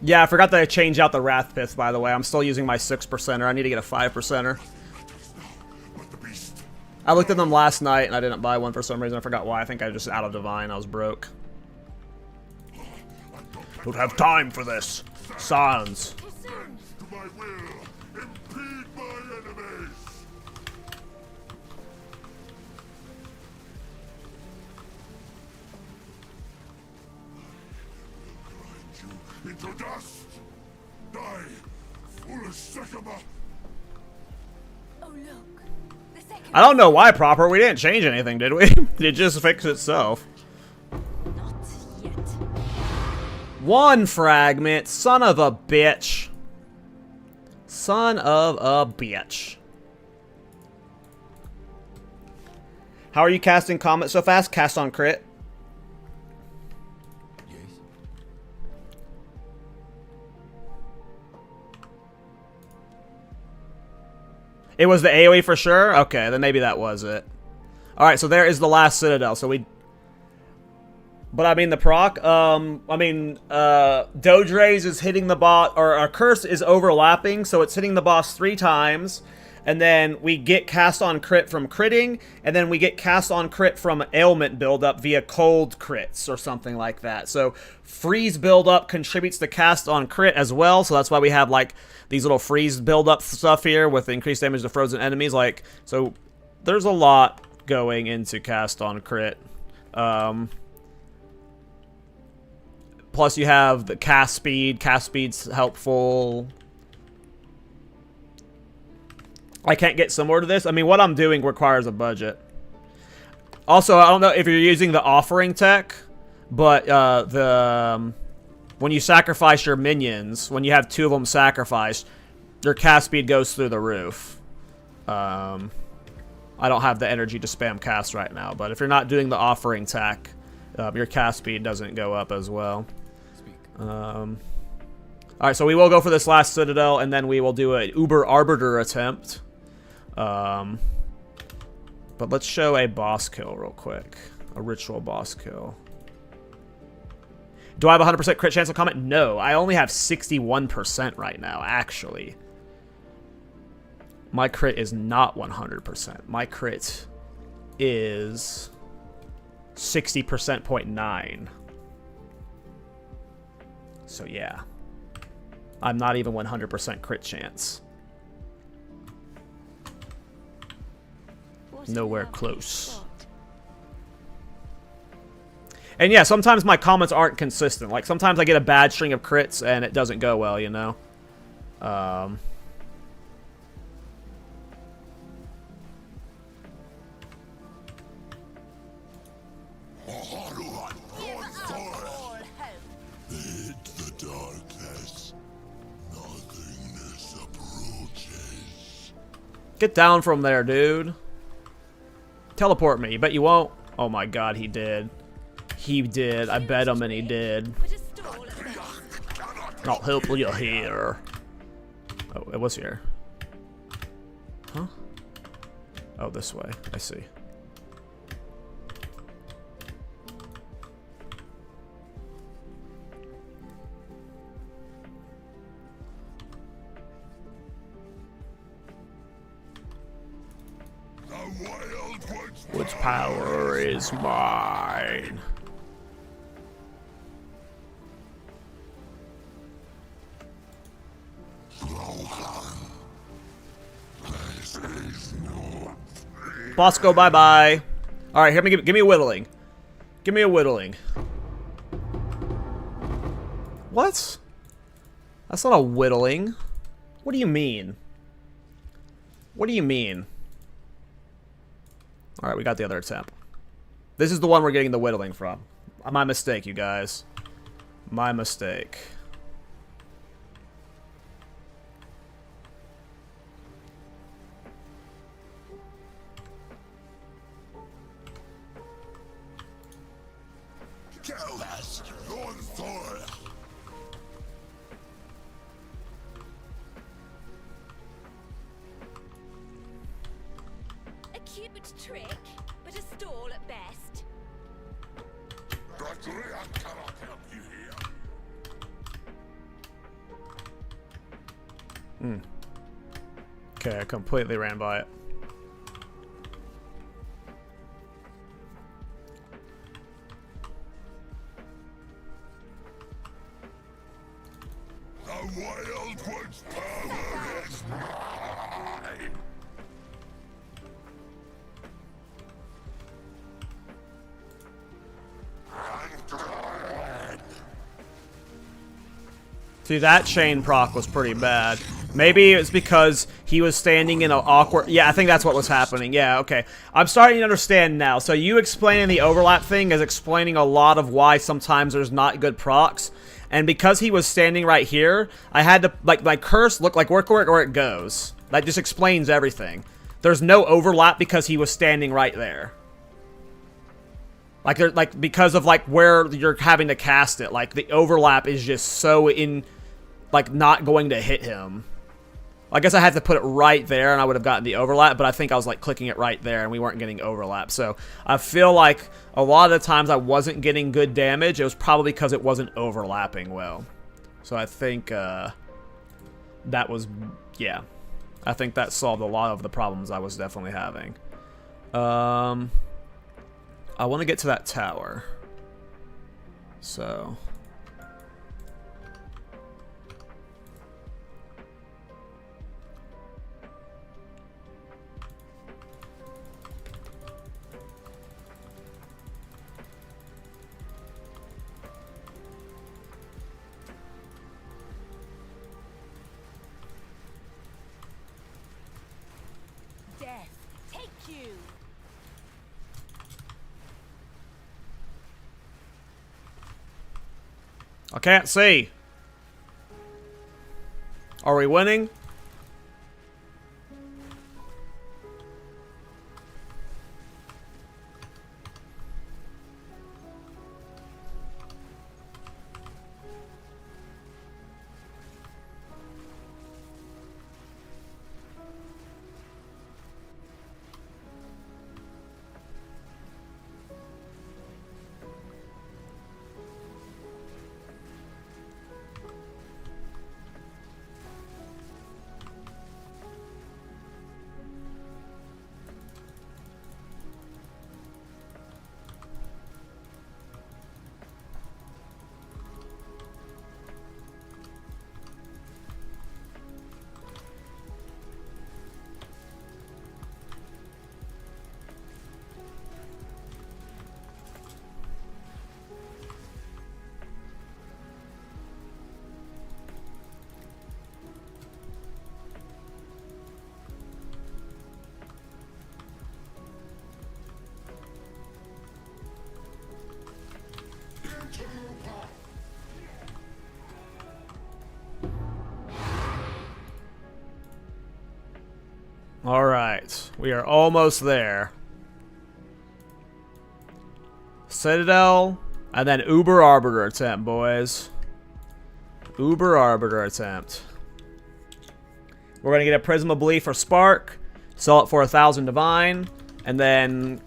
Yeah, I forgot that I changed out the Wrath Pith, by the way. I'm still using my 6%er. I need to get a 5%er. I looked at them last night, and I didn't buy one for some reason. I forgot why. I think I was just out of Divine. I was broke. Don't have time for this. Sans. To my will, impede my enemies. Grind you into dust. Die, foolish sycamore. Oh look. The second. I don't know why, proper. We didn't change anything, did we? It just fixed itself. Not yet. One fragment. Son of a bitch. Son of a bitch. How are you casting Comet so fast? Cast on crit. Yes. It was the AoE for sure? Okay, then maybe that was it. Alright, so there is the last Citadel. So we... But I mean the proc, Dodre's is hitting the boss, or our curse is overlapping, so it's hitting the boss 3 times, and then we get cast on crit from critting, and then we get cast on crit from ailment buildup via cold crits, or something like that. So freeze buildup contributes to cast on crit as well, so that's why we have, like, these little freeze buildup stuff here with increased damage to frozen enemies, like, so there's a lot going into cast on crit. Plus you have the cast speed. Cast speed's helpful. I can't get similar to this. I mean, what I'm doing requires a budget. Also, I don't know if you're using the offering tech, but when you sacrifice your minions, when you have 2 of them sacrificed, your cast speed goes through the roof. I don't have the energy to spam cast right now, but if you're not doing the offering tech, your cast speed doesn't go up as well. Alright, so we will go for this last Citadel, and then we will do an Uber Arbiter attempt. But let's show a boss kill real quick. A ritual boss kill. Do I have 100% crit chance of comment? No, I only have 61% right now, actually. My crit is not 100%. My crit is 60%.9. So yeah. I'm not even 100% crit chance. Nowhere close. And yeah, sometimes my comments aren't consistent. Like, sometimes I get a bad string of crits and it doesn't go well, you know? The darkness. Nothingness approaches. Get down from there, dude. Teleport me. Bet you won't. Oh my god, he did. He did. I bet him and he did. I'll help you here. Oh, it was here. Huh? Oh, this way. I see. Woods power is mine. Bosco, bye-bye. Alright, here, give me a whittling. Give me a whittling. What? That's not a whittling. What do you mean? What do you mean? Alright, we got the other attempt. This is the one we're getting the whittling from. My mistake, you guys. My mistake. Kill us, Lord Thor. A cute trick, but a stall at best. KallTorak cannot help you here. Okay, I completely ran by it. The Wildwood's power is mine. See, that chain proc was pretty bad. Maybe it's because he was standing in an awkward... Yeah, I think that's what was happening. Yeah, okay. I'm starting to understand now. So you explaining the overlap thing is explaining a lot of why sometimes there's not good procs. And because he was standing right here, I had to... Like, my curse looked like where it goes. That just explains everything. There's no overlap because he was standing right there. Like, because of, like, where you're having to cast it. Like, the overlap is just so in... Like, not going to hit him. I guess I had to put it right there and I would have gotten the overlap, but I think I was, like, clicking it right there and we weren't getting overlap. So, I feel like a lot of the times I wasn't getting good damage. It was probably because it wasn't overlapping well. So, I think, that was... Yeah. I think that solved a lot of the problems I was definitely having. I want to get to that tower. So... Death, take you. I can't see. Are we winning? We are almost there. Citadel, and then Uber Arbiter attempt, boys. Uber Arbiter attempt. We're going to get a Prism of Belief for Spark, sell it for 1,000 Divine, and then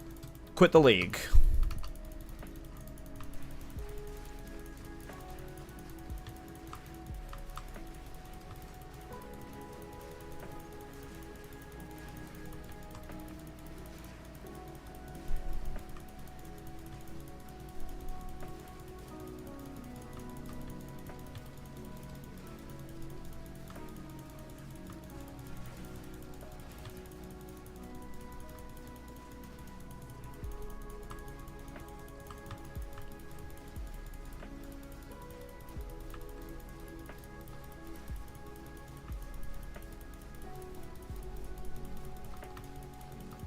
quit the league.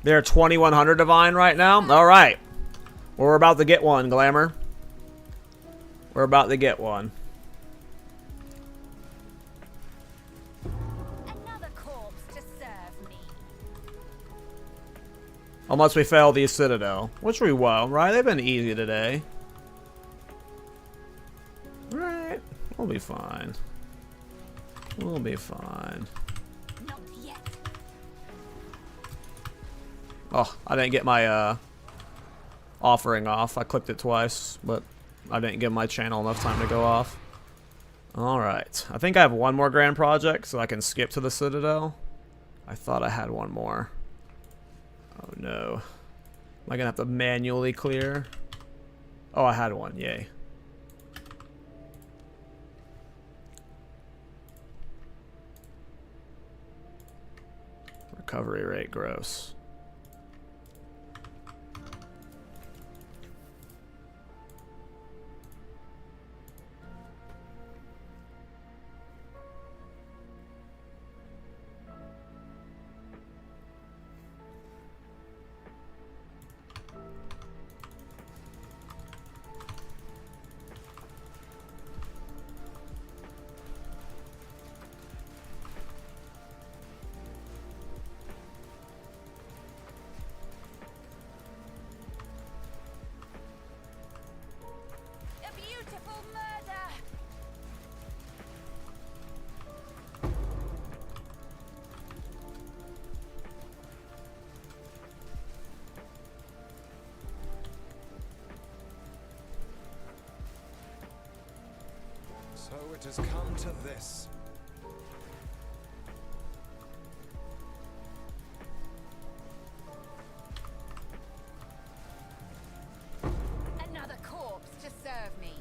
They're 2,100 Divine right now. Alright. We're about to get one, Glamour. We're about to get one. Another corpse to serve me. Unless we fail the Citadel. Which we won't, right? They've been easy today. Alright. We'll be fine. We'll be fine. Not yet. Oh, I didn't get my offering off. I clicked it twice, but I didn't give my channel enough time to go off. Alright. I think I have one more grand project, so I can skip to the Citadel. I thought I had one more. Oh no. Am I gonna have to manually clear? Oh, I had one. Yay. Recovery rate, gross. So it has come to this. Another corpse to serve me.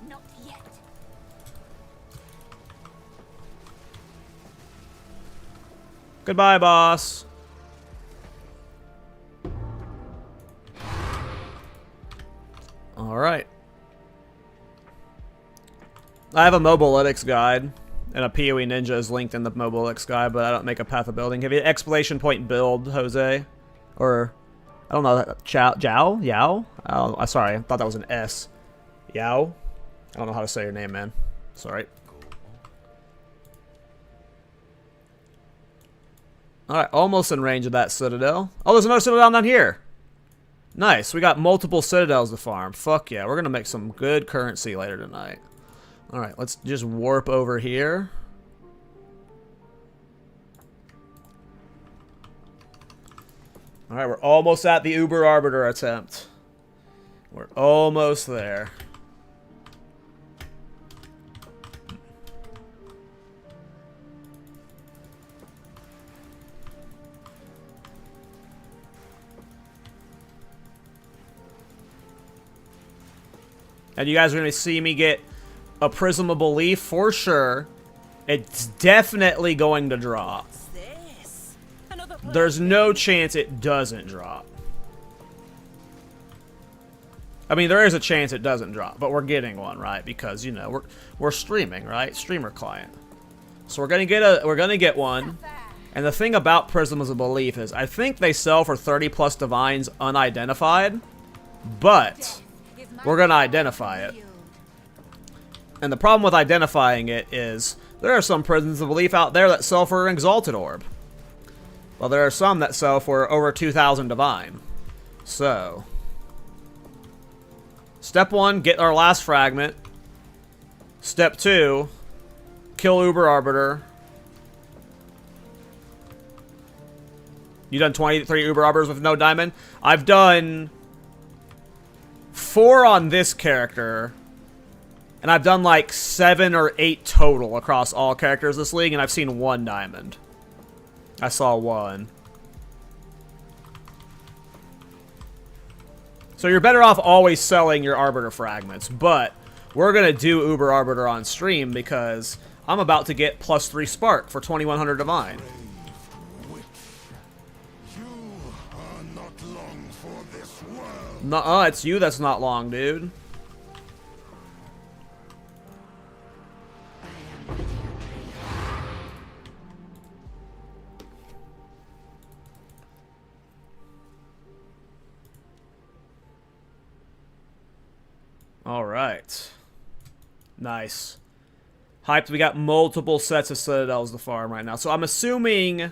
Not yet. Goodbye, boss. Alright. I have a Mobilytics guide, and a PoE Ninja is linked in the Mobilytics guide, but I don't make a Path of Building. Have you exclamation point build, Jose? Or, I don't know, Yao? Oh, sorry, I thought that was an S. Yao? I don't know how to say your name, man. Sorry. Alright, almost in range of that Citadel. Oh, there's another Citadel down here. Nice, we got multiple Citadels to farm. Fuck yeah, we're gonna make some good currency later tonight. Alright, let's just warp over here. Alright, we're almost at the Uber Arbiter attempt. We're almost there. And you guys are going to see me get a Prism of Belief for sure. It's definitely going to drop. There's no chance it doesn't drop. I mean, there is a chance it doesn't drop, but we're getting one, right? Because, you know, we're streaming, right? Streamer client. So we're going to get one. And the thing about Prisms of Belief is I think they sell for 30 plus divines unidentified, but we're going to identify it. And the problem with identifying it is there are some prisons of belief out there that sell for an Exalted Orb. Well, there are some that sell for over 2,000 Divine. So, step 1, get our last fragment. Step 2, kill Uber Arbiter. You done 23 Uber Arbiters with no diamond? I've done 4 on this character. And I've done like 7 or 8 total across all characters this league, and I've seen 1 diamond. I saw 1. So you're better off always selling your Arbiter fragments, but we're going to do Uber Arbiter on stream because I'm about to get +3 Spark for 2100 Divine. Nuh-uh, it's you that's not long, dude. Alright. Nice. Hyped, we got multiple sets of Citadels to farm right now. So I'm assuming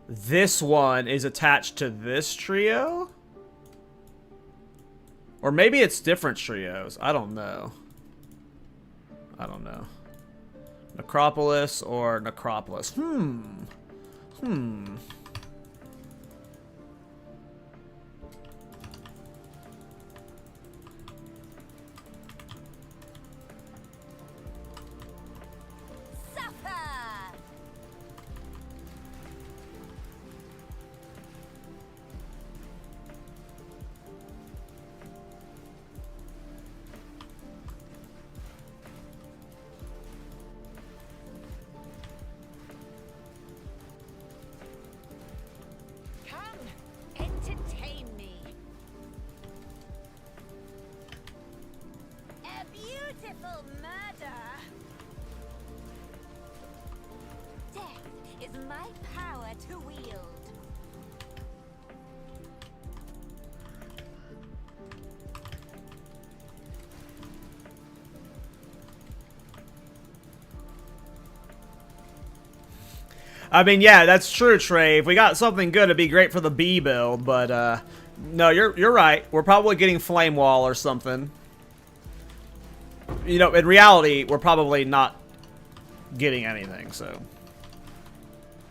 this one is attached to this trio? Or maybe it's different trios. I don't know. I don't know. Necropolis or Necropolis. I mean, yeah, that's true, Trey. If we got something good, it'd be great for the B build, but, no, you're right. We're probably getting Flame Wall or something. You know, in reality, we're probably not getting anything, so.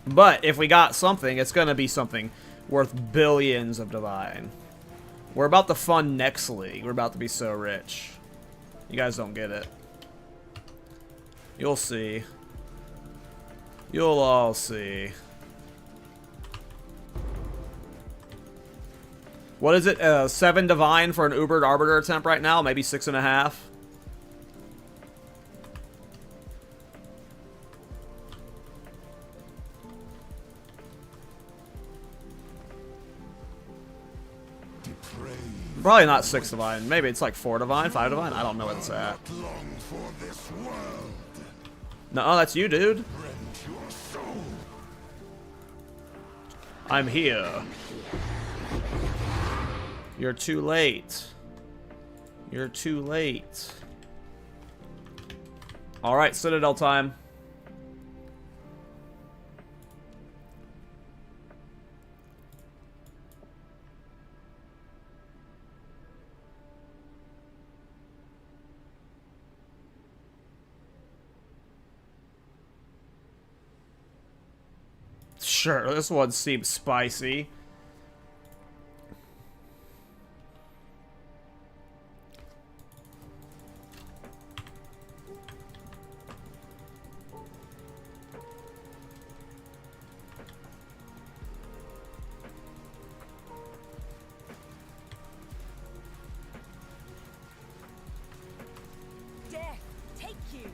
But if we got something, it's gonna be something worth billions of Divine. We're about to fund next league. We're about to be so rich. You guys don't get it. You'll see. You'll all see. What is it? 7 Divine for an Ubered Arbiter attempt right now? Maybe 6.5. Probably not 6 Divine. Maybe it's like 4 Divine, 5 Divine. I don't know what it's at. No, that's you, dude. I'm here. You're too late. You're too late. Alright, Citadel time. Sure, this one seems spicy. Death, take you.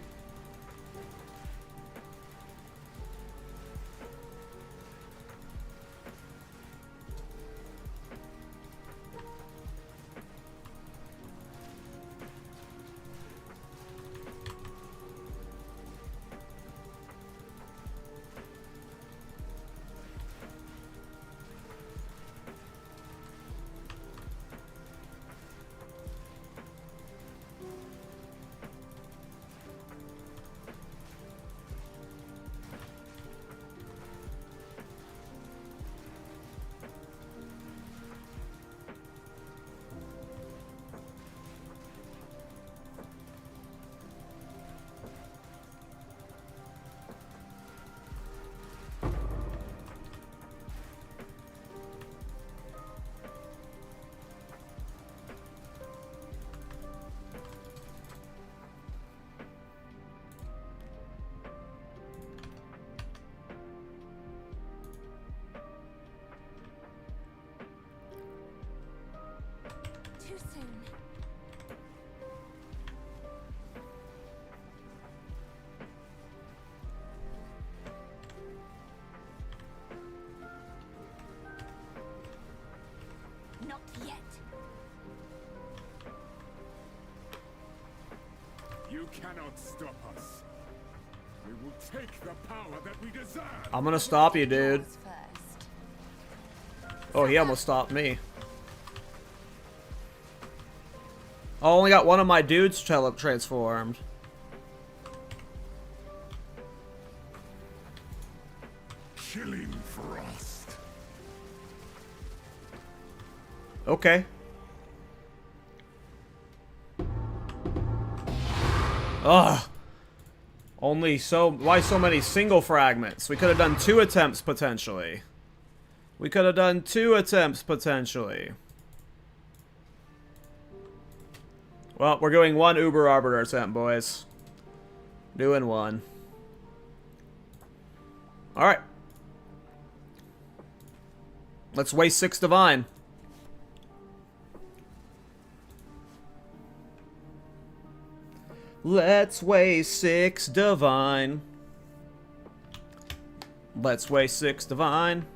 You cannot stop us. We will take the power that we deserve. I'm gonna stop you, dude. Oh, he almost stopped me. I only got one of my dudes transformed. Chilling frost. Okay. Ugh. Only so... Why so many single fragments? We could have done 2 attempts, potentially. We could have done 2 attempts, potentially. Well, we're doing 1 Uber Arbiter attempt, boys. Doing 1. Alright. Let's waste 6 Divine. Let's waste 6 Divine. Let's waste 6 Divine.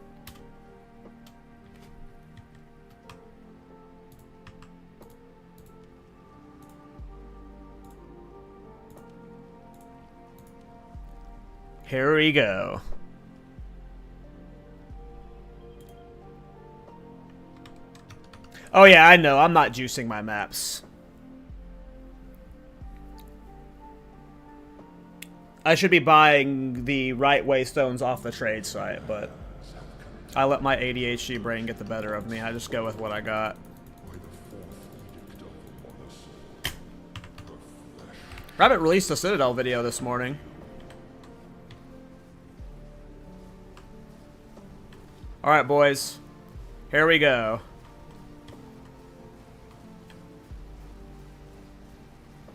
Here we go. Oh yeah, I know. I'm not juicing my maps. I should be buying the right way stones off the trade site, but I let my ADHD brain get the better of me. I just go with what I got. Rabbit released a Citadel video this morning. Alright, boys. Here we go.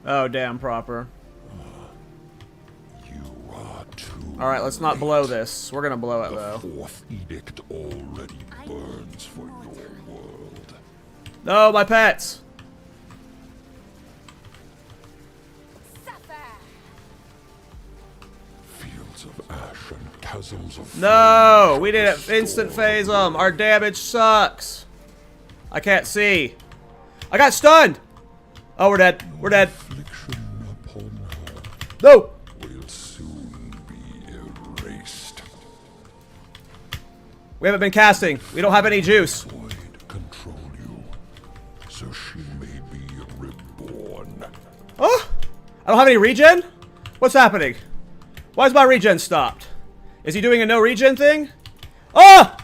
Oh, damn, proper. Alright, let's not blow this. We're gonna blow it, though. The 4th edict already burns for your world. No, my pets! Fields of ash and chasms of No! We didn't instant phase them! Our damage sucks! I can't see. I got stunned! Oh, we're dead. We're dead. No! Will soon be erased. We haven't been casting. We don't have any juice. Void control you, so she may be reborn. Oh! I don't have any regen? What's happening? Why is my regen stopped? Is he doing a no regen thing? Oh!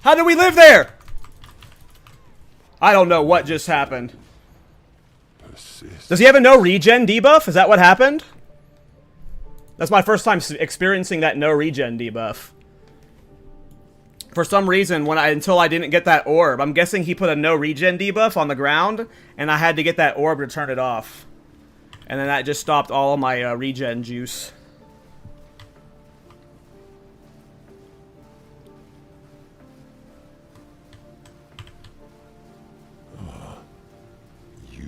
How did we live there? I don't know what just happened. Does he have a no regen debuff? Is that what happened? That's my first time experiencing that no regen debuff. For some reason, until I didn't get that orb, I'm guessing he put a no regen debuff on the ground, and I had to get that orb to turn it off. And then that just stopped all of my regen juice.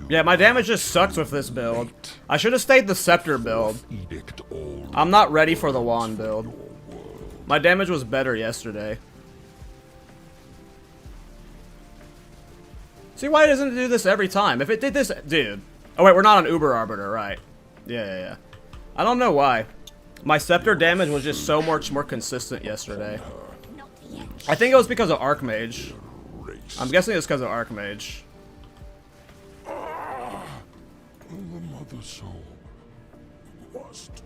Yeah, my damage just sucks with this build. I should have stayed the Scepter build. I'm not ready for the Wand build. My damage was better yesterday. See, why doesn't it do this every time? If it did this... Dude. Oh, wait, we're not on Uber Arbiter, right. Yeah. I don't know why. My Scepter damage was just so much more consistent yesterday. I think it was because of Archmage. I'm guessing it's because of Archmage. The mother soul must.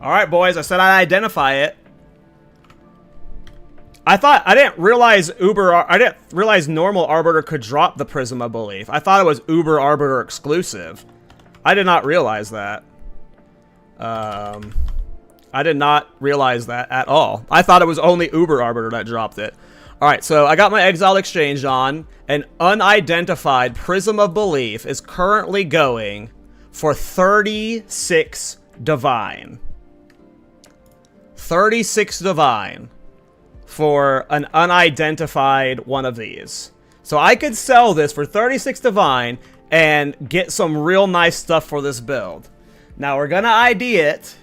Alright, boys, I said I'd identify it. I didn't realize normal Arbiter could drop the Prism of Belief. I thought it was Uber Arbiter exclusive. I did not realize that. I did not realize that at all. I thought it was only Uber Arbiter that dropped it. Alright, so I got my Exile Exchange on. An unidentified Prism of Belief is currently going for 36 Divine. 36 divine for an unidentified one of these. So I could sell this for 36 divine and get some real nice stuff for this build. Now we're gonna ID it.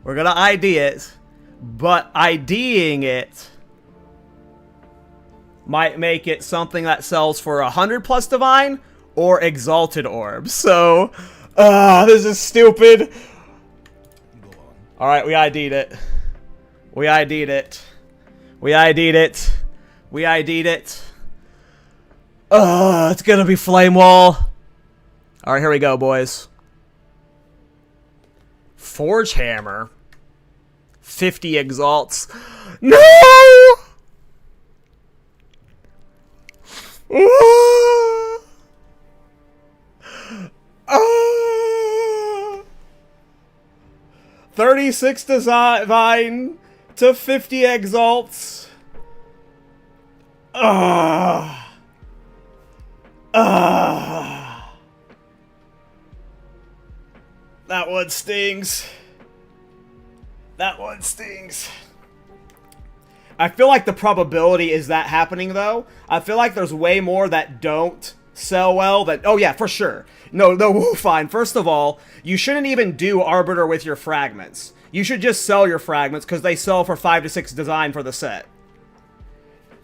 We're gonna ID it, but IDing it might make it something that sells for 100 plus divine or exalted orbs. So, this is stupid. All right, we ID'd it. We ID'd it. We ID'd it. We ID'd it. It's gonna be Flame Wall. All right, here we go, boys. Forge Hammer. 50 exalts. No! 36 divine to 50 exalts. That one stings. That one stings. I feel like the probability is that happening, though. I feel like there's way more that don't sell well than... Oh, yeah, for sure. No, fine. First of all, you shouldn't even do Arbiter with your fragments. You should just sell your fragments because they sell for 5 to 6 design for the set.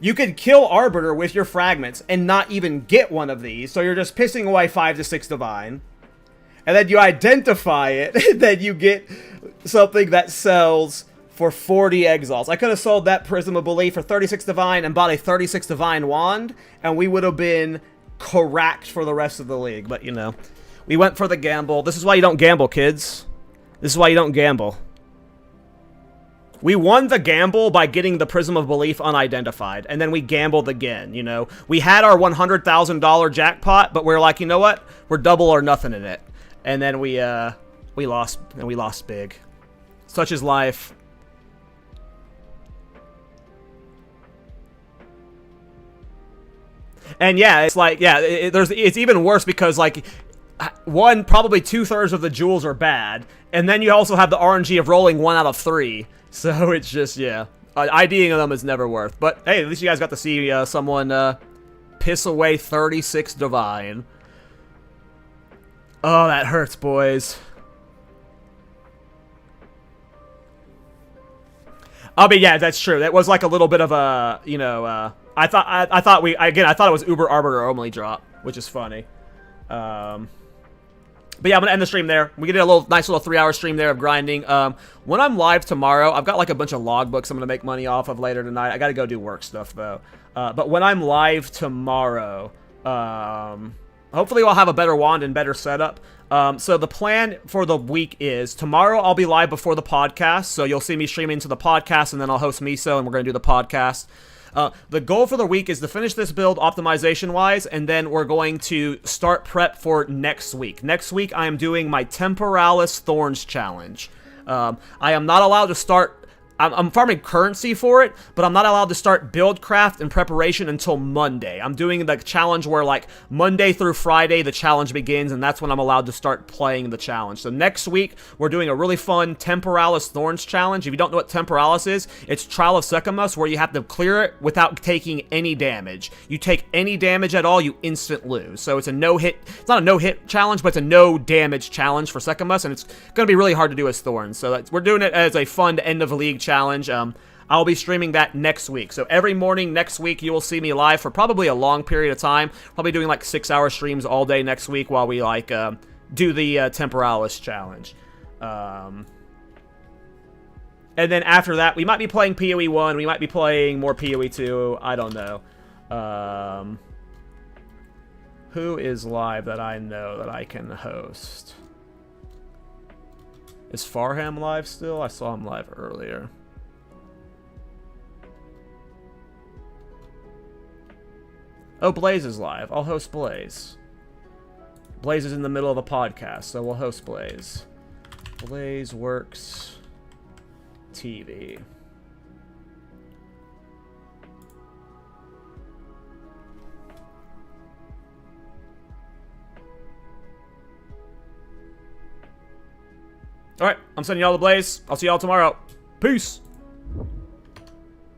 You could kill Arbiter with your fragments and not even get one of these, so you're just pissing away 5 to 6 divine. And then you identify it, and then you get something that sells for 40 exalts. I could have sold that Prism of Belief for 36 divine and bought a 36 divine wand, and we would have been correct for the rest of the league. But, you know, we went for the gamble. This is why you don't gamble, kids. This is why you don't gamble. We won the gamble by getting the Prism of Belief unidentified, and then we gambled again, you know. We had our $100,000 jackpot, but we're like, you know what? We're double or nothing in it. And then we lost, and we lost big. Such is life. And yeah, it's like, yeah, it's even worse because, like, one, probably 2/3 of the jewels are bad, and then you also have the RNG of rolling 1 out of 3. So it's just, yeah, IDing them is never worth. But hey, at least you guys got to see someone piss away 36 divine. Oh, that hurts, boys. I mean, yeah, that's true. That was like a little bit of a, you know, I thought it was Uber Arbiter only drop, which is funny. But yeah, I'm gonna end the stream there. We did a nice little 3-hour stream there of grinding. When I'm live tomorrow, I've got like a bunch of logbooks I'm gonna make money off of later tonight. I gotta go do work stuff though. But when I'm live tomorrow, hopefully I'll have a better wand and better setup. So the plan for the week is tomorrow I'll be live before the podcast, so you'll see me streaming to the podcast, and then I'll host Miso, and we're gonna do the podcast. The goal for the week is to finish this build optimization-wise, and then we're going to start prep for next week. Next week, I am doing my Temporalis Thorns Challenge. I am not allowed to start... I'm farming currency for it, but I'm not allowed to start build craft and preparation until Monday. I'm doing the challenge where, like, Monday through Friday, the challenge begins, and that's when I'm allowed to start playing the challenge. So next week, we're doing a really fun Temporalis Thorns Challenge. If you don't know what Temporalis is, it's Trial of Secamus, where you have to clear it without taking any damage. You take any damage at all, you instant lose. So it's a no-hit... It's not a no-hit challenge, but it's a no-damage challenge for Secamus, and it's going to be really hard to do as Thorns. So we're doing it as a fun end-of-league challenge. I'll be streaming that next week. So every morning next week, you will see me live for probably a long period of time. Probably doing like 6-hour streams all day next week while we like do the Temporalis challenge. And then after that, we might be playing PoE 1. We might be playing more PoE 2. I don't know. Who is live that I know that I can host? Is Farham live still? I saw him live earlier. Oh, Blaze is live. I'll host Blaze. Blaze is in the middle of a podcast, so we'll host Blaze. Blaze Works TV. Alright, I'm sending y'all to Blaze. I'll see y'all tomorrow. Peace!